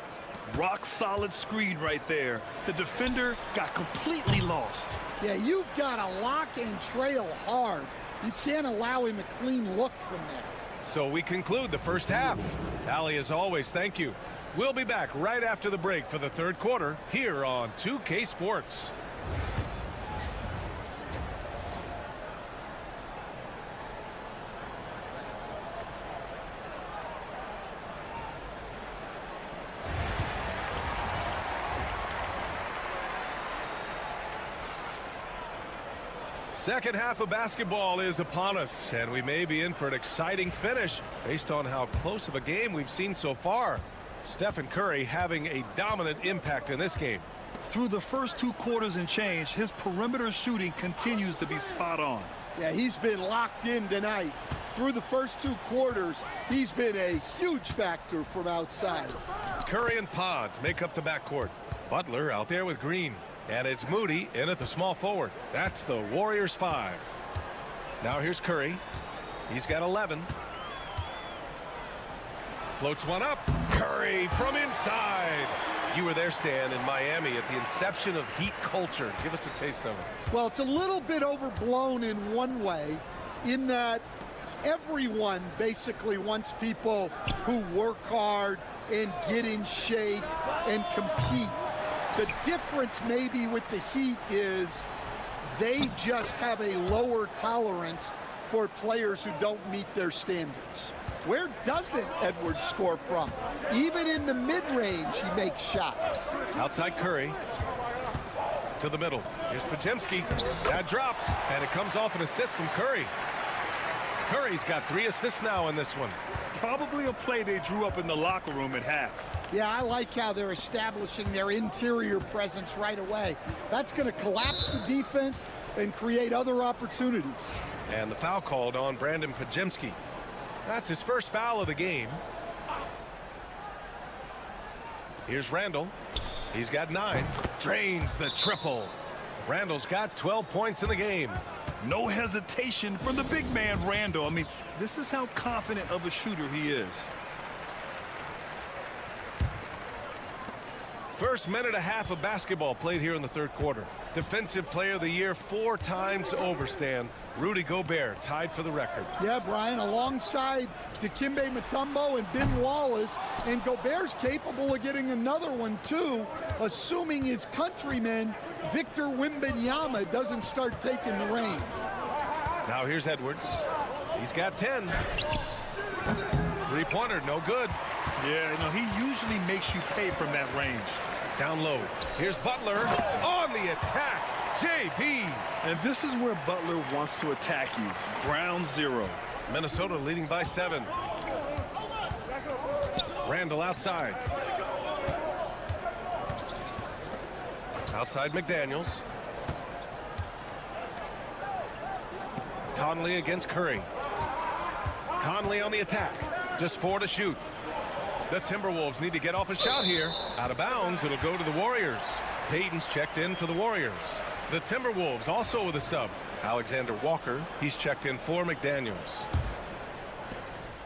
Rock solid screen right there. The defender got completely lost. Yeah, you've got to lock and trail hard. You can't allow him a clean look from there. So we conclude the first half. Allie, as always, thank you. We'll be back right after the break for the third quarter here on 2K Sports. Second half of basketball is upon us, and we may be in for an exciting finish based on how close of a game we've seen so far. Stephen Curry having a dominant impact in this game. Through the first 2 quarters and change, his perimeter shooting continues to be spot on. Yeah, he's been locked in tonight. Through the first 2 quarters, he's been a huge factor from outside. Curry and Pods make up the backcourt. Butler out there with Green. And it's Moody in at the small forward. That's the Warriors 5. Now here's Curry. He's got 11. Floats one up. Curry from inside. You were there, Stan, in Miami at the inception of Heat culture. Give us a taste of it. Well, it's a little bit overblown in one way, in that everyone basically wants people who work hard and get in shape and compete. The difference maybe with the Heat is they just have a lower tolerance for players who don't meet their standards. Where doesn't Edwards score from? Even in the mid-range, he makes shots. Outside Curry. To the middle. Here's Podziemski. That drops, and it comes off an assist from Curry. Curry's got 3 assists now in this one. Probably a play they drew up in the locker room at half. Yeah, I like how they're establishing their interior presence right away. That's going to collapse the defense and create other opportunities. And the foul called on Brandon Podziemski. That's his first foul of the game. Here's Randall. He's got 9. Drains the triple. Randall's got 12 points in the game. No hesitation from the big man, Randall. I mean, this is how confident of a shooter he is. First minute and a half of basketball played here in the third quarter. Defensive Player of the Year 4 times over, Stan. Rudy Gobert tied for the record. Yeah, Brian, alongside Dikembe Mutombo and Ben Wallace, and Gobert's capable of getting another one too, assuming his countryman Victor Wembanyama doesn't start taking the reins. Now here's Edwards. He's got 10. Three-pointer, no good. Yeah, you know, he usually makes you pay from that range. Down low. Here's Butler on the attack. JB. And this is where Butler wants to attack you. Ground 0. Minnesota leading by 7. Randall outside. Outside McDaniels. Conley against Curry. Conley on the attack. Just 4 to shoot. The Timberwolves need to get off a shot here. Out of bounds, it'll go to the Warriors. Payton's checked in for the Warriors. The Timberwolves also with a sub. Alexander Walker, he's checked in for McDaniels.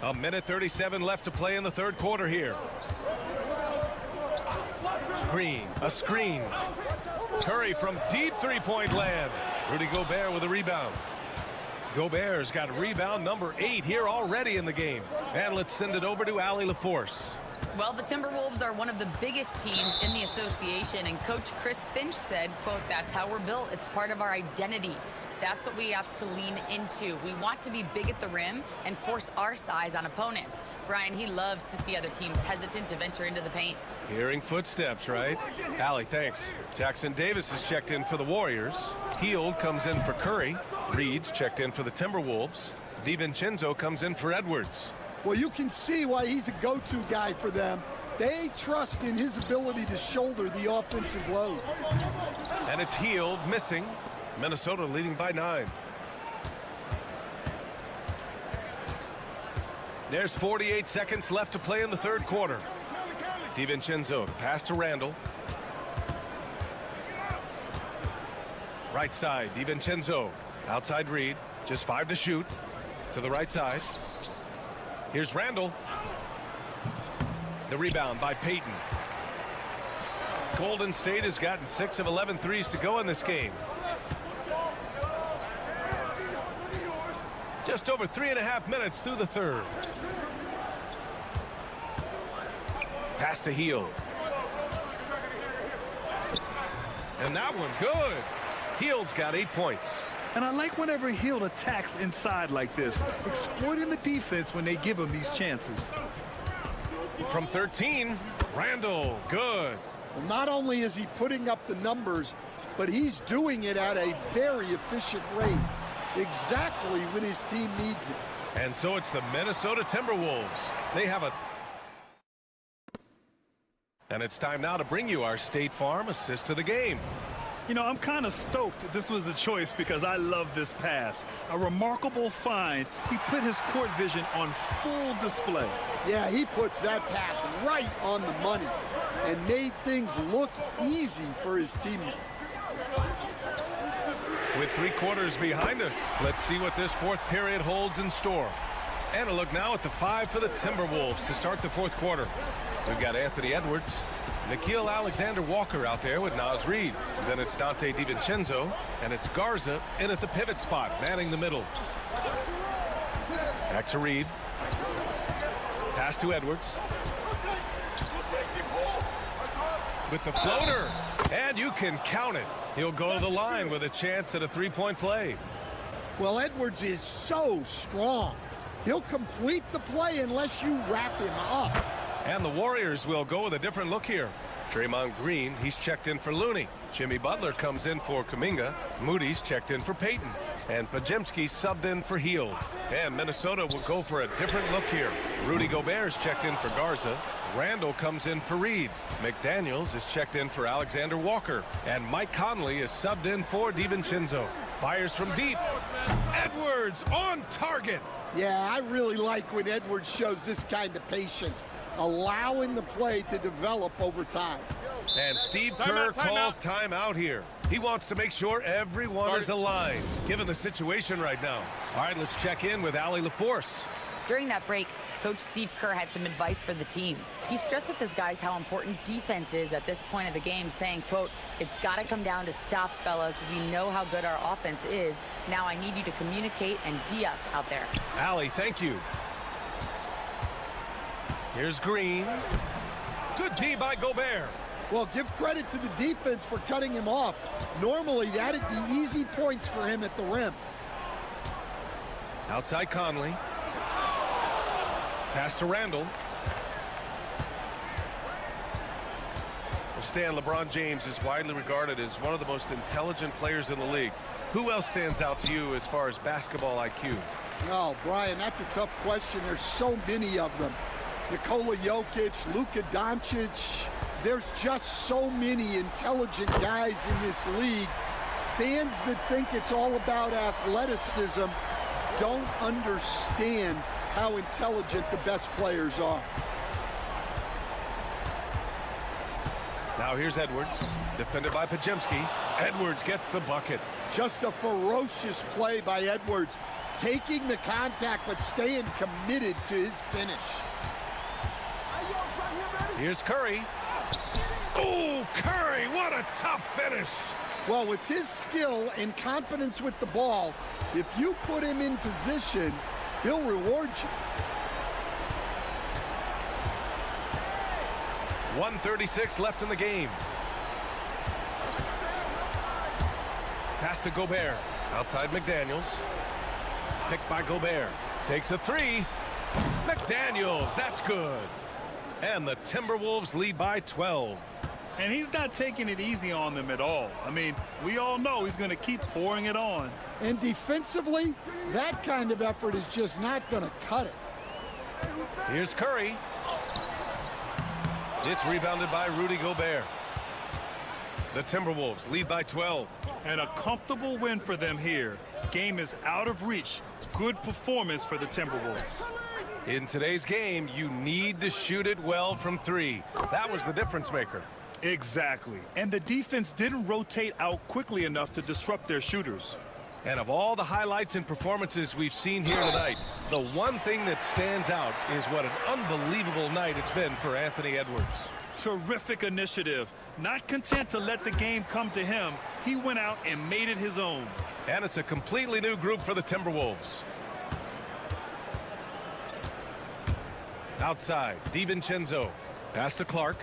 A minute 37 left to play in the third quarter here. Green, a screen. Curry from deep three-point land. Rudy Gobert with a rebound. Gobert's got rebound number 8 here already in the game. And let's send it over to Allie LaForce. Well, the Timberwolves are one of the biggest teams in the association, and Coach Chris Finch said, quote, "That's how we're built. It's part of our identity. That's what we have to lean into. We want to be big at the rim and force our size on opponents." Brian, he loves to see other teams hesitant to venture into the paint. Hearing footsteps, right? Allie, thanks. Jackson Davis is checked in for the Warriors. Hield comes in for Curry. Reed's checked in for the Timberwolves. DiVincenzo comes in for Edwards. Well, you can see why he's a go-to guy for them. They trust in his ability to shoulder the offensive load. And it's Hield missing. Minnesota leading by 9. There's 48 seconds left to play in the third quarter. DiVincenzo, pass to Randall. Right side, DiVincenzo. Outside Reed, just 5 to shoot. To the right side. Here's Randall. The rebound by Payton. Golden State has gotten 6 of 11 threes to go in this game. Just over 3.5 minutes through the third. Pass to Hield. And that one good. Hield's got 8 points. And I like whenever Hield attacks inside like this, exploiting the defense when they give him these chances. From 13, Randall, good. Well, not only is he putting up the numbers, but he's doing it at a very efficient rate, exactly when his team needs it. And so it's the Minnesota Timberwolves. They have a... And it's time now to bring you our State Farm assist of the game. You know, I'm kind of stoked that this was a choice because I love this pass. A remarkable find. He put his court vision on full display. Yeah, he puts that pass right on the money and made things look easy for his teammate. With 3 quarters behind us, let's see what this fourth period holds in store. And a look now at the 5 for the Timberwolves to start the fourth quarter. We've got Anthony Edwards, Nickeil Alexander-Walker out there with Naz Reid. Then it's Dante DiVincenzo, and it's Garza in at the pivot spot, manning the middle. Back to Reid. Pass to Edwards. With the floater, and you can count it. He'll go to the line with a chance at a 3-point play. Well, Edwards is so strong. He'll complete the play unless you wrap him up. And the Warriors will go with a different look here. Draymond Green, he's checked in for Looney. Jimmy Butler comes in for Kuminga. Moody's checked in for Payton. And Podziemski subbed in for Hield. And Minnesota will go for a different look here. Rudy Gobert's checked in for Garza. Randall comes in for Reed. McDaniels is checked in for Alexander Walker. And Mike Conley is subbed in for DiVincenzo. Fires from deep. Edwards on target. Yeah, I really like when Edwards shows this kind of patience, allowing the play to develop over time. And Steve Kerr calls timeout here. He wants to make sure everyone is aligned, given the situation right now. All right, let's check in with Allie LaForce. During that break, Coach Steve Kerr had some advice for the team. He stressed with his guys how important defense is at this point of the game, saying, quote, "It's got to come down to stops, fellas. We know how good our offense is. Now I need you to communicate and D-up out there." Allie, thank you. Here's Green. Good D by Gobert. Well, give credit to the defense for cutting him off. Normally, that'd be easy points for him at the rim. Outside Conley. Pass to Randall. Well, Stan, LeBron James is widely regarded as one of the most intelligent players in the league. Who else stands out to you as far as basketball IQ? Oh, Brian, that's a tough question. There's so many of them. Nikola Jokic, Luka Doncic. There's just so many intelligent guys in this league. Fans that think it's all about athleticism don't understand how intelligent the best players are. Now here's Edwards, defended by Podziemski. Edwards gets the bucket. Just a ferocious play by Edwards, taking the contact but staying committed to his finish. Here's Curry. Oh, Curry, what a tough finish. Well, with his skill and confidence with the ball, if you put him in position, he'll reward you. 1:36 left in the game. Pass to Gobert. Outside McDaniels. Picked by Gobert. Takes a 3. McDaniels, that's good. And the Timberwolves lead by 12. And he's not taking it easy on them at all. I mean, we all know he's going to keep pouring it on. And defensively, that kind of effort is just not going to cut it. Here's Curry. It's rebounded by Rudy Gobert. The Timberwolves lead by 12. And a comfortable win for them here. Game is out of reach. Good performance for the Timberwolves. In today's game, you need to shoot it well from three. That was the difference maker. Exactly. And the defense didn't rotate out quickly enough to disrupt their shooters. And of all the highlights and performances we've seen here tonight, the one thing that stands out is what an unbelievable night it's been for Anthony Edwards. Terrific initiative. Not content to let the game come to him, he went out and made it his own. And it's a completely new group for the Timberwolves. Outside, DiVincenzo. Pass to Clark.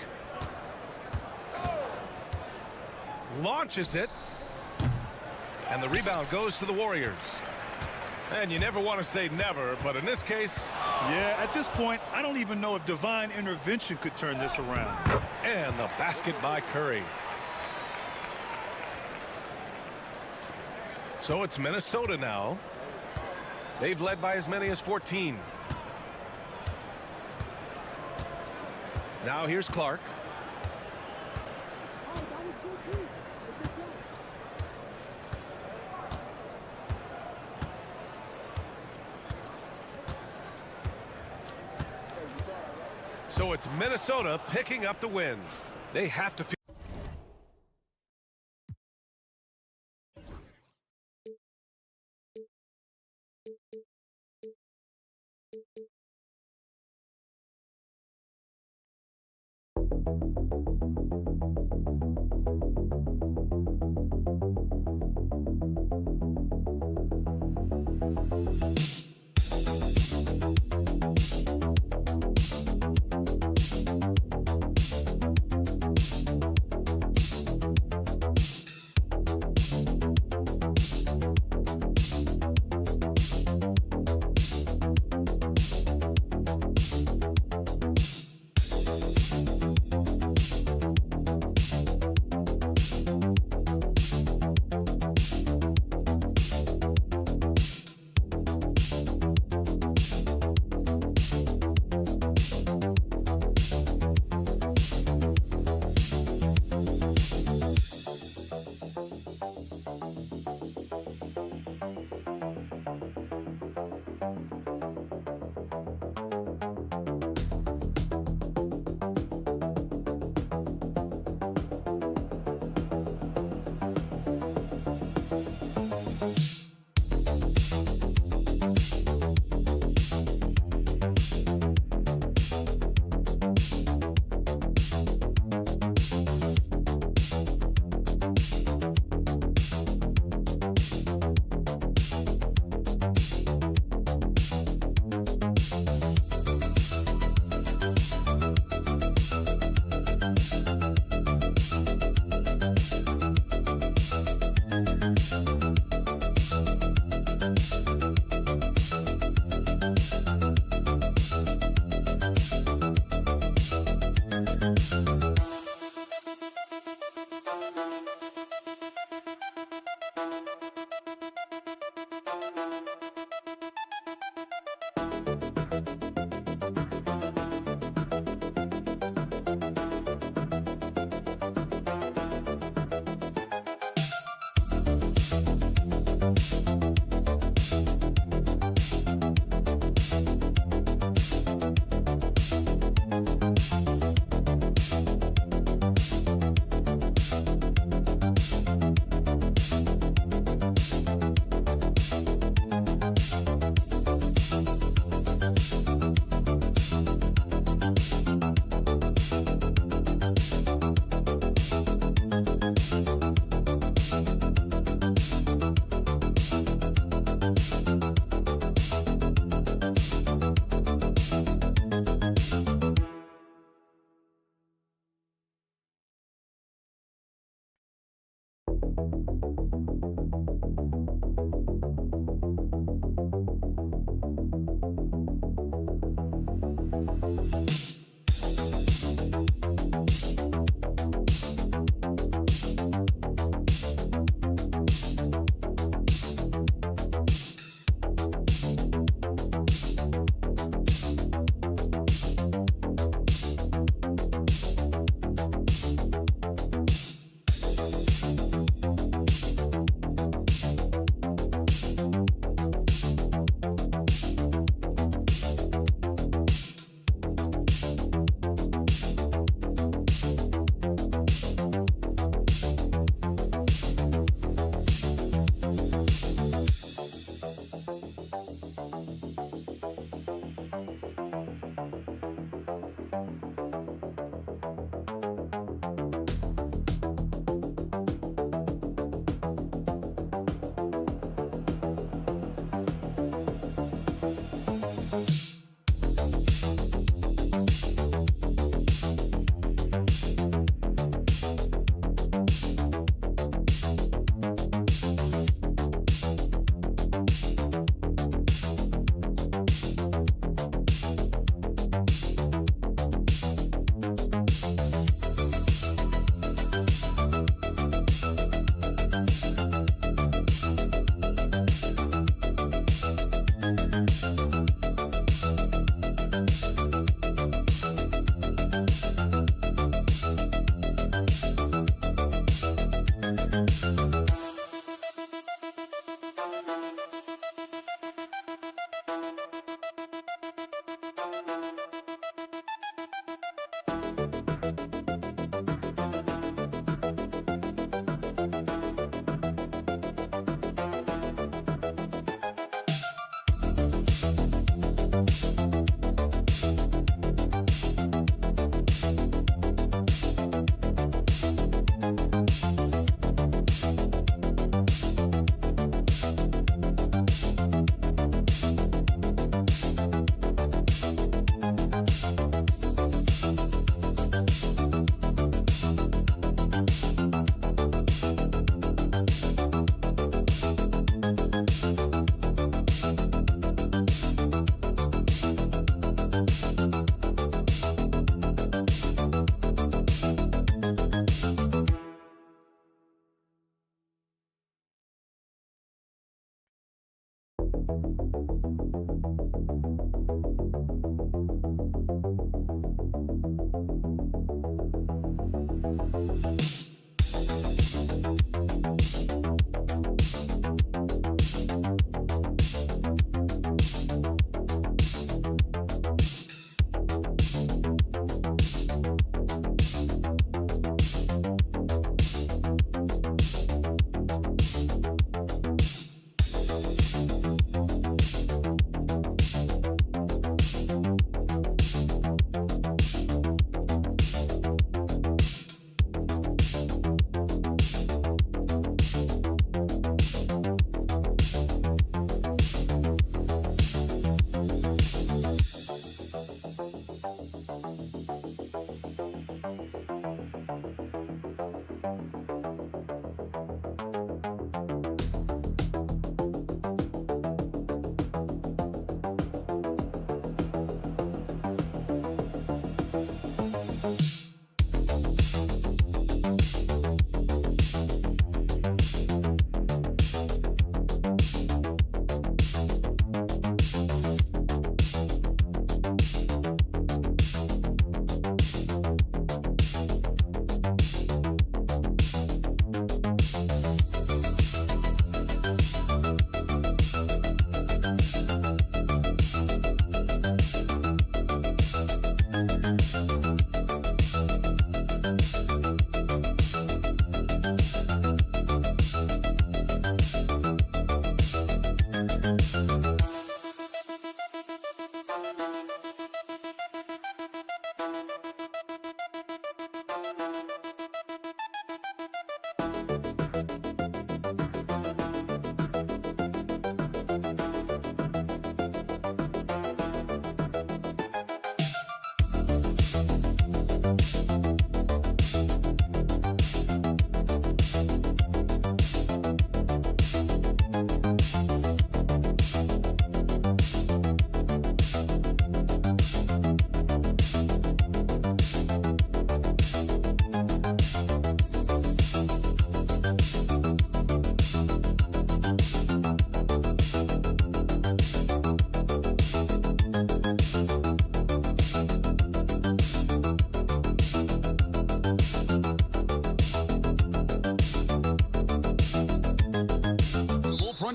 Launches it. And the rebound goes to the Warriors. And you never want to say never, but in this case... Yeah, at this point, I don't even know if divine intervention could turn this around. And the basket by Curry. So it's Minnesota now. They've led by as many as 14. Now here's Clark. So it's Minnesota picking up the win. They have to feel.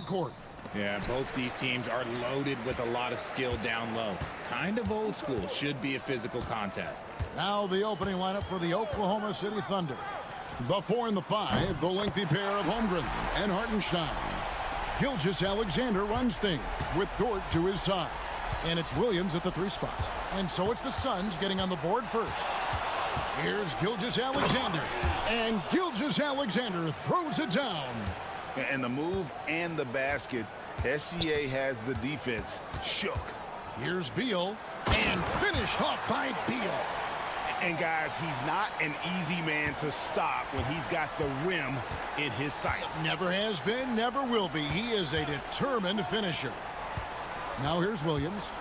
court. Yeah, both these teams are loaded with a lot of skill down low. Kind of old school. Should be a physical contest. Now the opening lineup for the Oklahoma City Thunder. The 4 and the 5, the lengthy pair of Holmgren and Hartenstein. Gilgeous-Alexander runs things with Dort to his side. And it's Williams at the 3 spot. And so it's the Suns getting on the board first. Here's Gilgeous-Alexander. And Gilgeous-Alexander throws it down. And the move and the basket, SGA has the defense shook. Here's Beal, and finished off by Beal. And guys, he's not an easy man to stop when he's got the rim in his sights. Never has been, never will be. He is a determined finisher. Now here's Williams.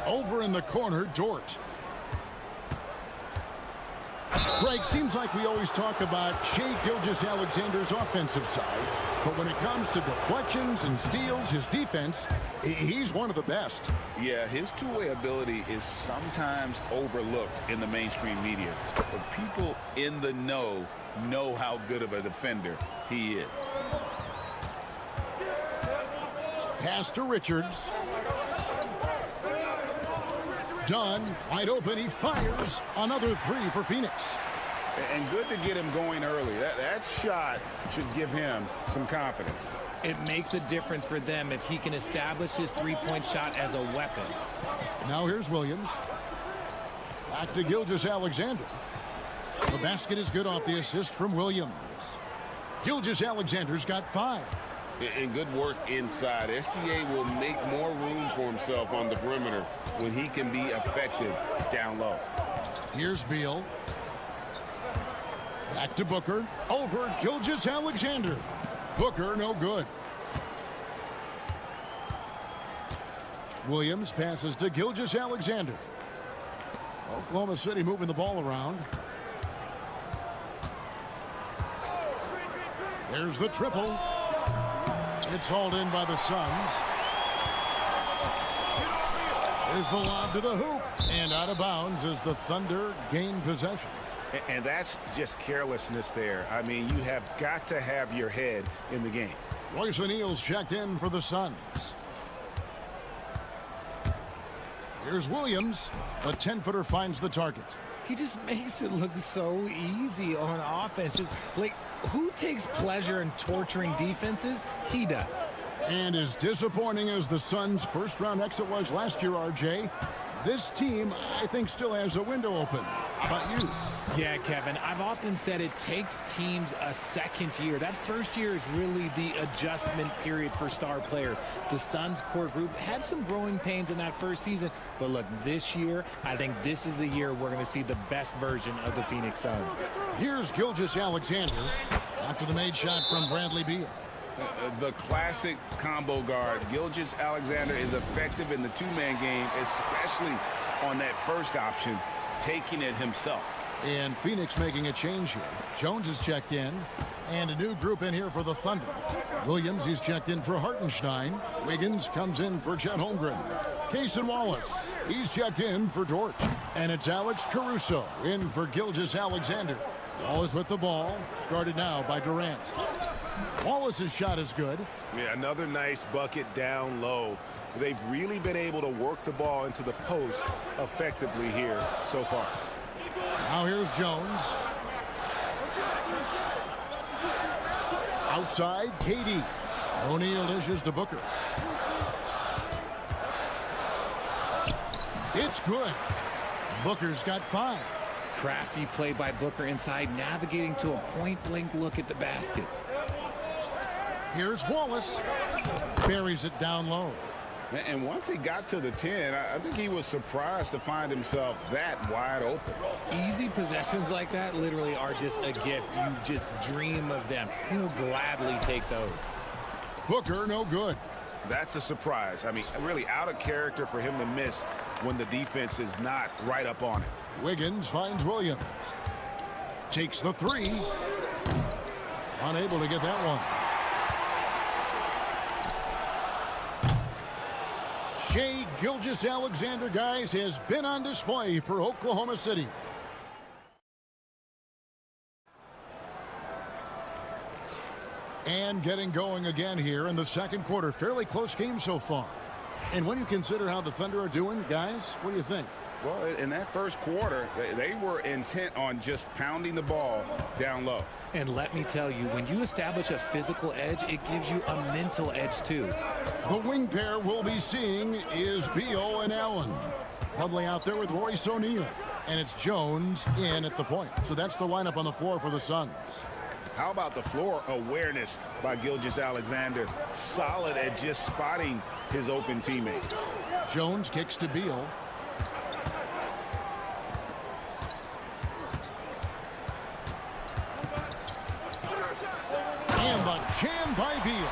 Over in the corner, Dort. Greg, seems like we always talk about Shai Gilgeous-Alexander's offensive side, but when it comes to deflections and steals, his defense, he's one of the best. Yeah, his two-way ability is sometimes overlooked in the mainstream media, but people in the know how good of a defender he is. Pass to Richards. Dunn, wide open, he fires. Another three for Phoenix. And good to get him going early. That shot should give him some confidence. It makes a difference for them if he can establish his three-point shot as a weapon. Now here's Williams. Back to Gilgeous-Alexander. The basket is good off the assist from Williams. Gilgeous-Alexander's got 5. And good work inside. SGA will make more room for himself on the perimeter when he can be effective down low. Here's Beal. Back to Booker. Over Gilgeous-Alexander. Booker, no good. Williams passes to Gilgeous-Alexander. Oklahoma City moving the ball around. There's the triple. It's hauled in by the Suns. There's the lob to the hoop. And out of bounds as the Thunder gain possession. And that's just carelessness there. I mean, you have got to have your head in the game. Royce O'Neal's checked in for the Suns. Here's Williams. The 10-footer finds the target. He just makes it look so easy on offense. Like, who takes pleasure in torturing defenses? He does. And as disappointing as the Suns' first-round exit was last year, RJ, this team, I think, still has a window open. How about you? Yeah, Kevin, I've often said it takes teams a second year. That first year is really the adjustment period for star players. The Suns core group had some growing pains in that first season, but look, this year, I think this is the year we're going to see the best version of the Phoenix Suns. Here's Gilgeous-Alexander after the made shot from Bradley Beal. The classic combo guard. Gilgeous-Alexander is effective in the two-man game, especially on that first option, taking it himself. And Phoenix making a change here. Jones is checked in, and a new group in here for the Thunder. Williams, he's checked in for Hartenstein. Wiggins comes in for Chet Holmgren. Cason Wallace, he's checked in for Dort. And it's Alex Caruso in for Gilgeous-Alexander. Wallace with the ball, guarded now by Durant. Wallace's shot is good. Yeah, another nice bucket down low. They've really been able to work the ball into the post effectively here so far. Now here's Jones. Outside, KD. O'Neal dishes to Booker. It's good. Booker's got 5. Crafty play by Booker inside, navigating to a point-blank look at the basket. Here's Wallace. Buries it down low. And once he got to the 10, I think he was surprised to find himself that wide open. Easy possessions like that literally are just a gift. You just dream of them. He'll gladly take those. Booker, no good. That's a surprise. I mean, really out of character for him to miss when the defense is not right up on it. Wiggins finds Williams. Takes the 3. Unable to get that one. Shai Gilgeous-Alexander, guys, has been on display for Oklahoma City. And getting going again here in the second quarter. Fairly close game so far. And when you consider how the Thunder are doing, guys, what do you think? Well, in that first quarter, they were intent on just pounding the ball down low. And let me tell you, when you establish a physical edge, it gives you a mental edge too. The wing pair we'll be seeing is Beal and Allen. Dudley out there with Royce O'Neal. And it's Jones in at the point. So that's the lineup on the floor for the Suns. How about the floor awareness by Gilgeous-Alexander? Solid at just spotting his open teammate. Jones kicks to Beal. And the jam by Beal.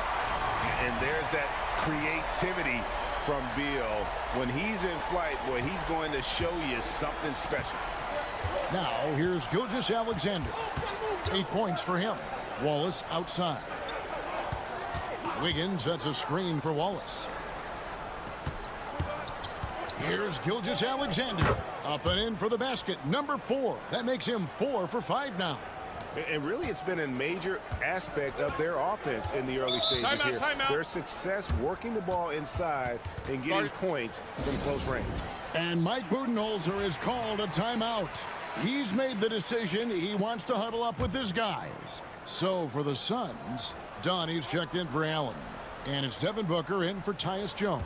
And there's that creativity from Beal. When he's in flight, boy, he's going to show you something special. Now here's Gilgeous-Alexander. 8 points for him. Wallace outside. Wiggins sets a screen for Wallace. Here's Gilgeous-Alexander. Up and in for the basket. Number 4. That makes him 4 for 5 now. And really, it's been a major aspect of their offense in the early stages here. Their success working the ball inside and getting points from close range. And Mike Budenholzer has called a timeout. He's made the decision. He wants to huddle up with his guys. So for the Suns, Donnie's checked in for Allen. And it's Devin Booker in for Tyus Jones.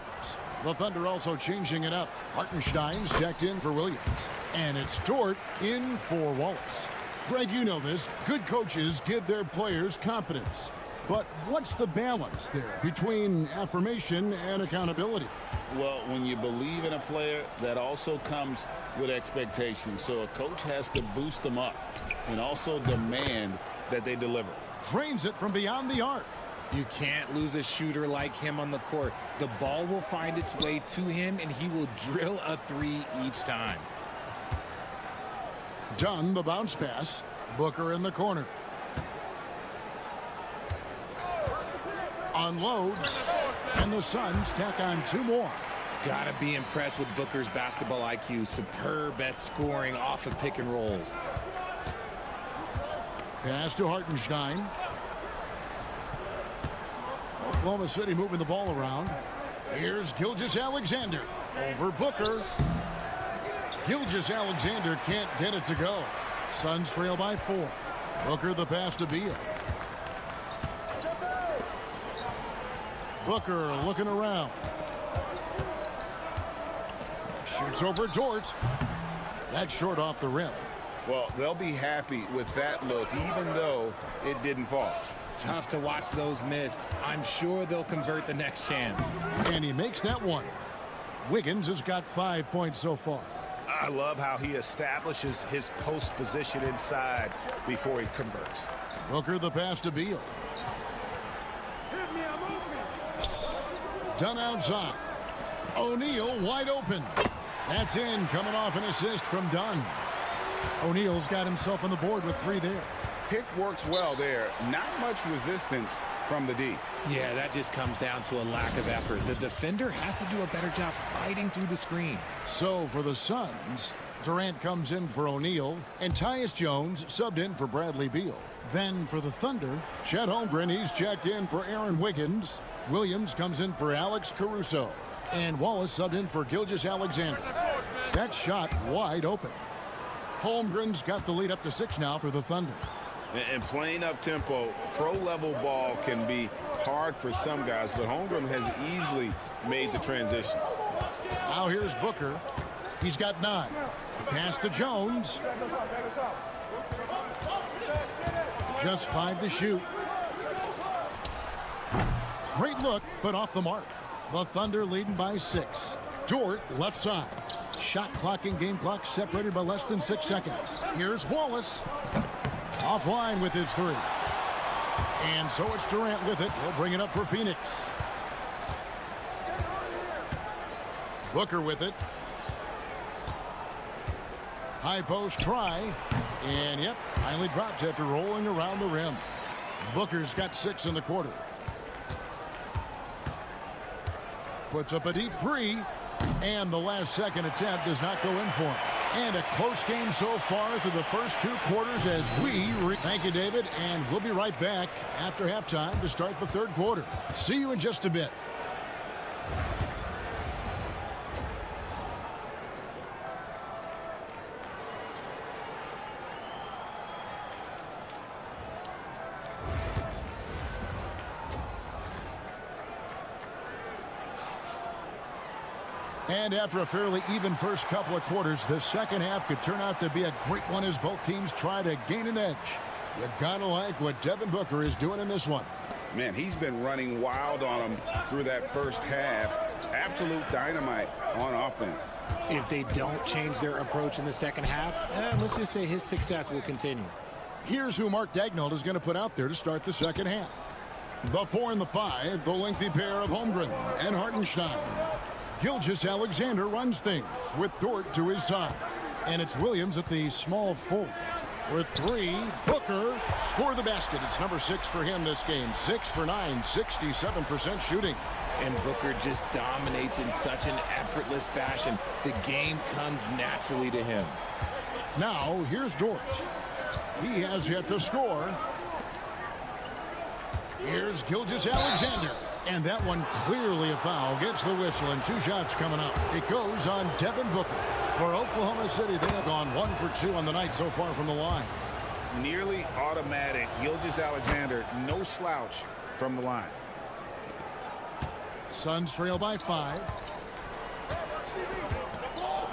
The Thunder also changing it up. Hartenstein's checked in for Williams. And it's Dort in for Wallace. Greg, you know this. Good coaches give their players confidence. But what's the balance there between affirmation and accountability? Well, when you believe in a player, that also comes with expectations. So a coach has to boost them up and also demand that they deliver. Drains it from beyond the arc. You can't lose a shooter like him on the court. The ball will find its way to him, and he will drill a 3 each time. Dunn, the bounce pass. Booker in the corner. Unloads. And the Suns tack on 2 more. Gotta be impressed with Booker's basketball IQ. Superb at scoring off of pick and rolls. Pass to Hartenstein. Oklahoma City moving the ball around. Here's Gilgeous-Alexander over Booker. Gilgeous-Alexander can't get it to go. Suns trail by 4. Booker the pass to Beal. Booker looking around. Shoots over Dort. That's short off the rim. Well, they'll be happy with that look, even though it didn't fall. Tough to watch those miss. I'm sure they'll convert the next chance. And he makes that one. Wiggins has got 5 points so far. I love how he establishes his post position inside before he converts. Booker the pass to Beal. Dunn outside. O'Neal wide open. That's in, coming off an assist from Dunn. O'Neal's got himself on the board with 3 there. Pick works well there. Not much resistance from the D. Yeah, that just comes down to a lack of effort. The defender has to do a better job fighting through the screen. So for the Suns, Durant comes in for O'Neal, and Tyus Jones subbed in for Bradley Beal. Then for the Thunder, Chet Holmgren, he's checked in for Aaron Wiggins. Williams comes in for Alex Caruso. And Wallace subbed in for Gilgeous-Alexander. That shot wide open. Holmgren's got the lead up to 6 now for the Thunder. And playing up tempo, pro-level ball can be hard for some guys, but Holmgren has easily made the transition. Now here's Booker. He's got 9. Pass to Jones. Just 5 to shoot. Great look, but off the mark. The Thunder leading by 6. Dort left side. Shot clock and game clock separated by less than 6 seconds. Here's Wallace. Offline with his 3. And so it's Durant with it. He'll bring it up for Phoenix. Booker with it. High post try. And yep, finally drops after rolling around the rim. Booker's got 6 in the quarter. Puts up a deep 3. And the last second attempt does not go in for him. And a close game so far through the first 2 quarters as we... Thank you, David. And we'll be right back after halftime to start the 3rd quarter. See you in just a bit. And after a fairly even first couple of quarters, the second half could turn out to be a great one as both teams try to gain an edge. You gotta like what Devin Booker is doing in this one. Man, he's been running wild on him through that first half. Absolute dynamite on offense. If they don't change their approach in the second half, let's just say his success will continue. Here's who Mark Daigneault is going to put out there to start the second half. The 4 and the 5, the lengthy pair of Holmgren and Hartenstein. Gilgeous-Alexander runs things with Dort to his side. And it's Williams at the small forward. With 3, Booker score the basket. It's number 6 for him this game. 6 for 9, 67% shooting. And Booker just dominates in such an effortless fashion. The game comes naturally to him. Now, here's Dort. He has yet to score. Here's Gilgeous-Alexander. And that one clearly a foul. Gets the whistle and 2 shots coming up. It goes on Devin Booker. For Oklahoma City, they have gone 1 for 2 on the night so far from the line. Nearly automatic. Gilgeous-Alexander, no slouch from the line. Suns trail by 5.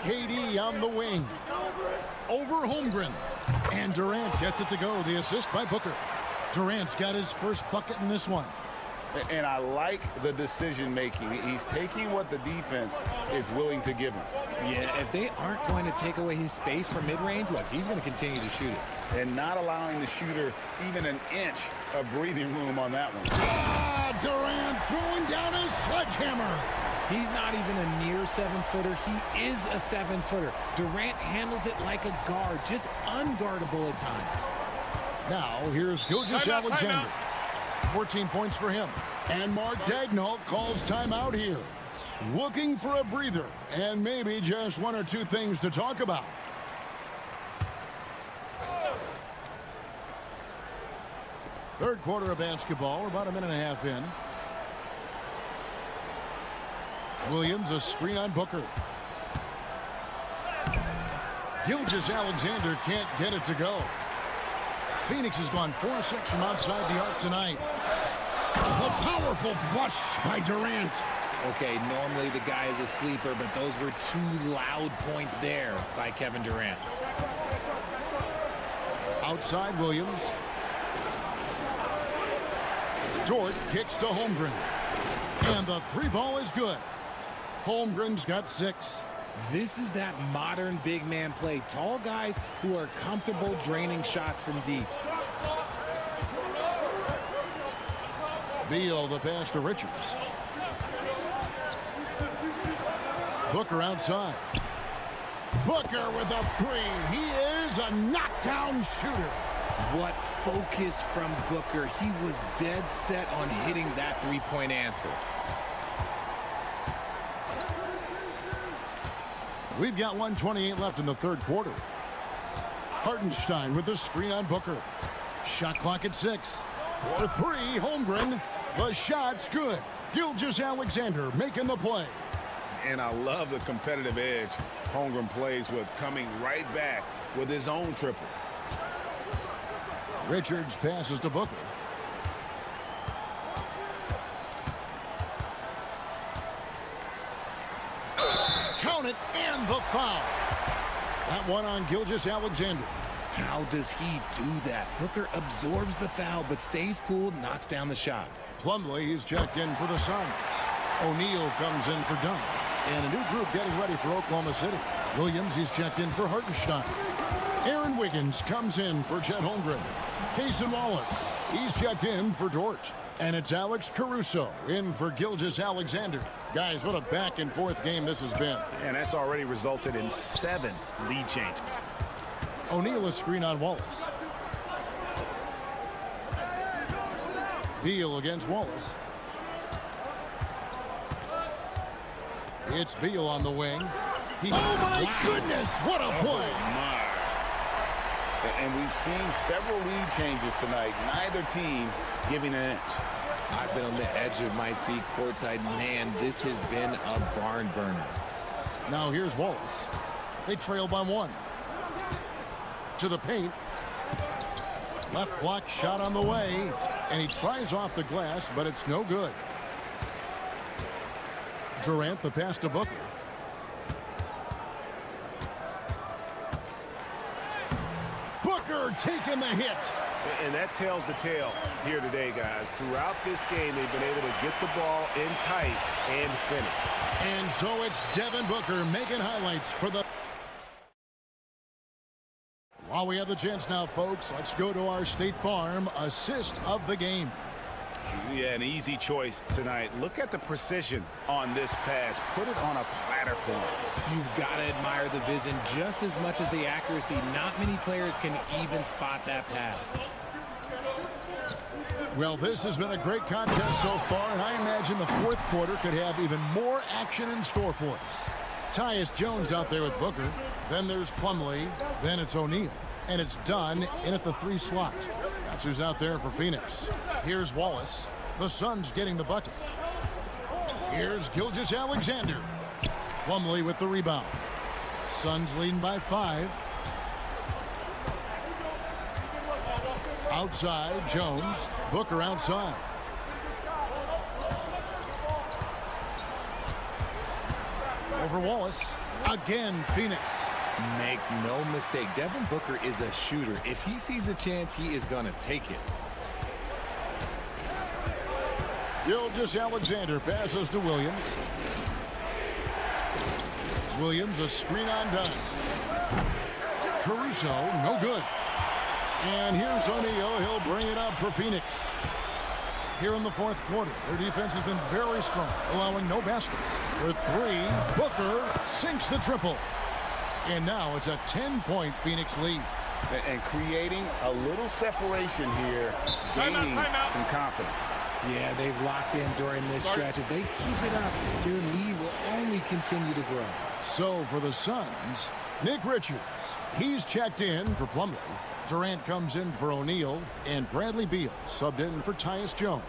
KD on the wing. Over Holmgren. And Durant gets it to go. The assist by Booker. Durant's got his first bucket in this one. And I like the decision making. He's taking what the defense is willing to give him. Yeah, if they aren't going to take away his space from mid-range, look, he's going to continue to shoot it. And not allowing the shooter even an inch of breathing room on that one. Durant throwing down his sledgehammer. He's not even a near 7-footer. He is a 7-footer. Durant handles it like a guard, just unguardable at times. Now, here's Gilgeous-Alexander. 14 points for him. And Mark Daigneault calls timeout here. Looking for a breather and maybe just 1 or 2 things to talk about. Third quarter of basketball. We're about a minute and a half in. Williams, a screen on Booker. Gilgeous-Alexander can't get it to go. Phoenix has gone 4-6 from outside the arc tonight. A powerful flush by Durant. Okay, normally the guy is a sleeper, but those were 2 loud points there by Kevin Durant. Outside Williams. Dort kicks to Holmgren. And the 3-ball is good. Holmgren's got 6. This is that modern big man play. Tall guys who are comfortable draining shots from deep. Beal the pass to Richards. Booker outside. Booker with a 3. He is a knockdown shooter. What focus from Booker. He was dead set on hitting that 3-point answer. We've got 1:28 left in the third quarter. Hartenstein with a screen on Booker. Shot clock at 6. For 3, Holmgren. The shot's good. Gilgeous-Alexander making the play. And I love the competitive edge Holmgren plays with, coming right back with his own triple. Richards passes to Booker. Count it, and the foul. That one on Gilgeous-Alexander. How does he do that? Booker absorbs the foul, but stays cool, knocks down the shot. Plumlee is checked in for the Suns. O'Neal comes in for Dunn. And a new group getting ready for Oklahoma City. Williams is checked in for Hartenstein. Aaron Wiggins comes in for Chet Holmgren. Cason Wallace, he's checked in for Dort. And it's Alex Caruso in for Gilgeous-Alexander. Guys, what a back-and-forth game this has been. And that's already resulted in 7 lead changes. O'Neal a screen on Wallace. Beal against Wallace. It's Beal on the wing. Oh, my goodness! What a play! My. And we've seen several lead changes tonight. Neither team giving an inch. I've been on the edge of my seat courtside. Man, this has been a barn burner. Now here's Wallace. They trail by 1. To the paint. Left block shot on the way. And he tries off the glass, but it's no good. Durant the pass to Booker. Booker taking the hit. And that tells the tale here today, guys. Throughout this game, they've been able to get the ball in tight and finish. And so it's Devin Booker making highlights for the... While we have the chance now, folks, let's go to our State Farm assist of the game. Yeah, an easy choice tonight. Look at the precision on this pass. Put it on a platter for him. You've got to admire the vision just as much as the accuracy. Not many players can even spot that pass. Well, this has been a great contest so far, and I imagine the fourth quarter could have even more action in store for us. Tyus Jones out there with Booker. Then there's Plumlee. Then it's O'Neal. And it's done in at the 3 slot. That's who's out there for Phoenix. Here's Wallace. The Suns getting the bucket. Here's Gilgeous-Alexander. Plumlee with the rebound. Suns leading by 5. Outside, Jones. Booker outside. Over Wallace. Again, Phoenix. Make no mistake, Devin Booker is a shooter. If he sees a chance, he is going to take it. Gilgeous-Alexander passes to Williams. Williams, a screen on done. Caruso, no good. And here's O'Neal. He'll bring it up for Phoenix. Here in the fourth quarter, their defense has been very strong, allowing no baskets. For 3, Booker sinks the triple. And now it's a 10-point Phoenix lead. And creating a little separation here, gaining some confidence. Yeah, they've locked in during this stretch. If they keep it up, their lead will only continue to grow. So for the Suns, Nick Richards. He's checked in for Plumlee. Durant comes in for O'Neal. And Bradley Beal subbed in for Tyus Jones.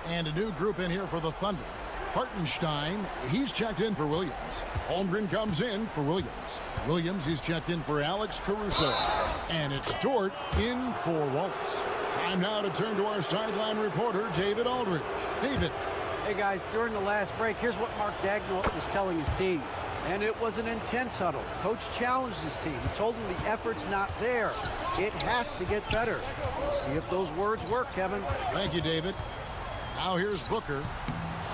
And a new group in here for the Thunder. Hartenstein, he's checked in for Williams. Holmgren comes in for Williams. Williams, he's checked in for Alex Caruso. And it's Dort in for Wallace. Time now to turn to our sideline reporter, David Aldridge. David. Hey, guys, during the last break, here's what Mark Dagnall was telling his team. And it was an intense huddle. Coach challenged his team. He told them the effort's not there. It has to get better. See if those words work, Kevin. Thank you, David. Now here's Booker.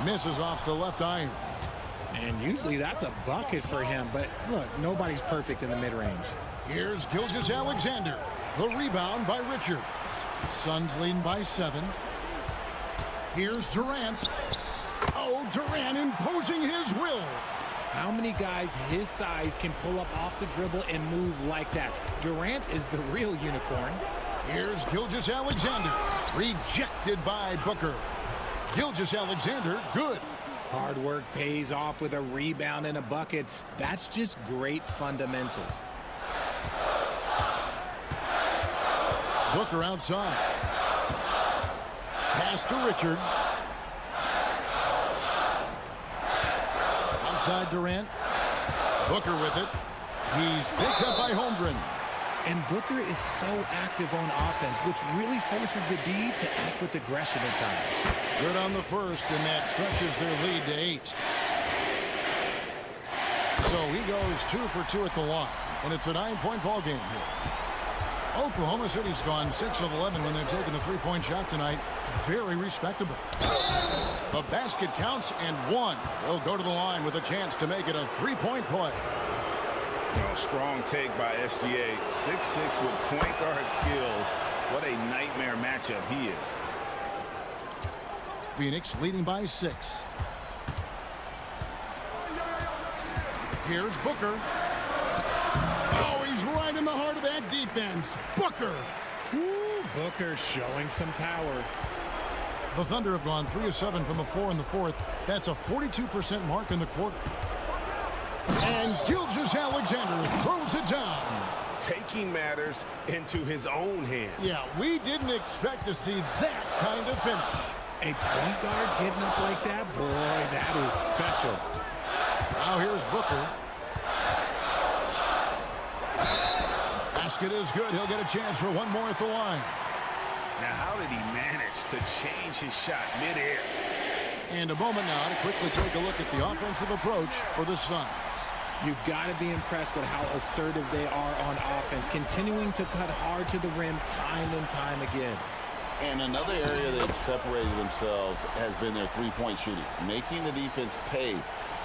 Misses off the left iron. And usually that's a bucket for him. But look, nobody's perfect in the mid-range. Here's Gilgeous-Alexander. The rebound by Richards. Suns leading by 7. Here's Durant. Oh, Durant imposing his will. How many guys his size can pull up off the dribble and move like that? Durant is the real unicorn. Here's Gilgeous-Alexander. Rejected by Booker. Gilgeous-Alexander, good. Hard work pays off with a rebound and a bucket. That's just great fundamentals. Booker outside. Pass to Richards. Outside Durant. Booker with it. He's picked up by Holmgren. And Booker is so active on offense, which really forces the D to act with aggression at times. Good on the first, and that stretches their lead to 8. So he goes 2 for 2 at the line, and it's a 9-point ball game here. Oklahoma City's gone 6 of 11 when they're taking the 3-point shot tonight. Very respectable. The basket counts and 1. They'll go to the line with a chance to make it a 3-point play. Strong take by SGA. 6'6" with point guard skills. What a nightmare matchup he is. Phoenix leading by 6. Here's Booker. Oh, he's right in the heart of that defense. Booker. Ooh, Booker showing some power. The Thunder have gone 3 of 7 from the floor in the fourth. That's a 42% mark in the quarter. And Gilgeous-Alexander throws it down. Taking matters into his own hands. Yeah, we didn't expect to see that kind of finish. A point guard getting up like that, boy, that is special. Now here's Booker. Basket is good. He'll get a chance for one more at the line. Now, how did he manage to change his shot midair? And a moment now to quickly take a look at the offensive approach for the Suns. You've got to be impressed with how assertive they are on offense, continuing to cut hard to the rim time and time again. And another area they've separated themselves has been their three-point shooting, making the defense pay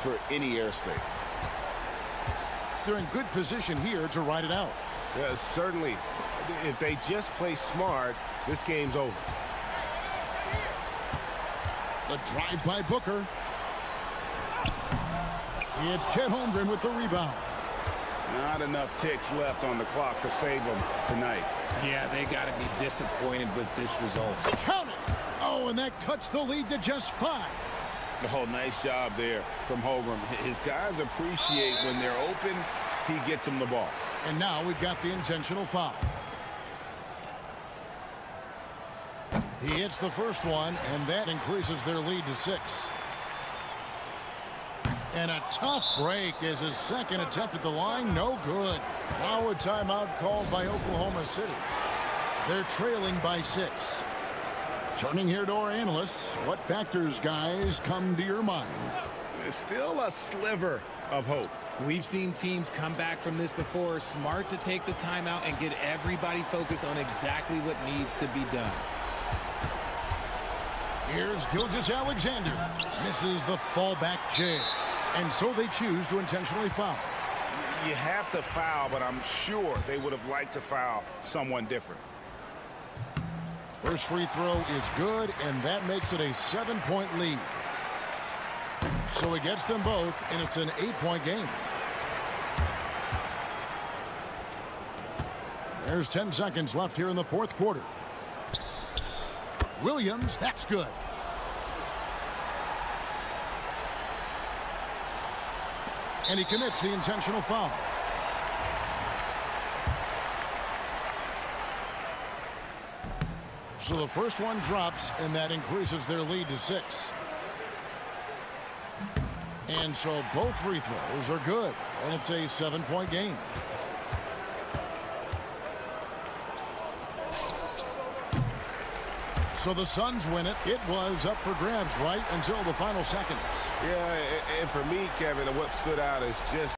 for any airspace. They're in good position here to ride it out. Yeah, certainly. If they just play smart, this game's over. The drive by Booker. It's Chet Holmgren with the rebound. Not enough ticks left on the clock to save them tonight. Yeah, they got to be disappointed with this result. Count it! Oh, and that cuts the lead to just 5. Oh, nice job there from Holmgren. His guys appreciate when they're open, he gets them the ball. And now we've got the intentional foul. He hits the first one, and that increases their lead to 6. And a tough break as his second attempt at the line, no good. Now a timeout called by Oklahoma City. They're trailing by 6. Turning here to our analysts, what factors, guys, come to your mind? There's still a sliver of hope. We've seen teams come back from this before, smart to take the timeout and get everybody focused on exactly what needs to be done. Here's Gilgeous-Alexander. Misses the fallback J. And so they choose to intentionally foul. You have to foul, but I'm sure they would have liked to foul someone different. First free throw is good, and that makes it a 7-point lead. So he gets them both, and it's an 8-point game. There's 10 seconds left here in the fourth quarter. Williams, that's good. And he commits the intentional foul. So the first one drops, and that increases their lead to 6. And so both free throws are good, and it's a 7-point game. So the Suns win it. It was up for grabs right until the final seconds. Yeah, and for me, Kevin, what stood out is just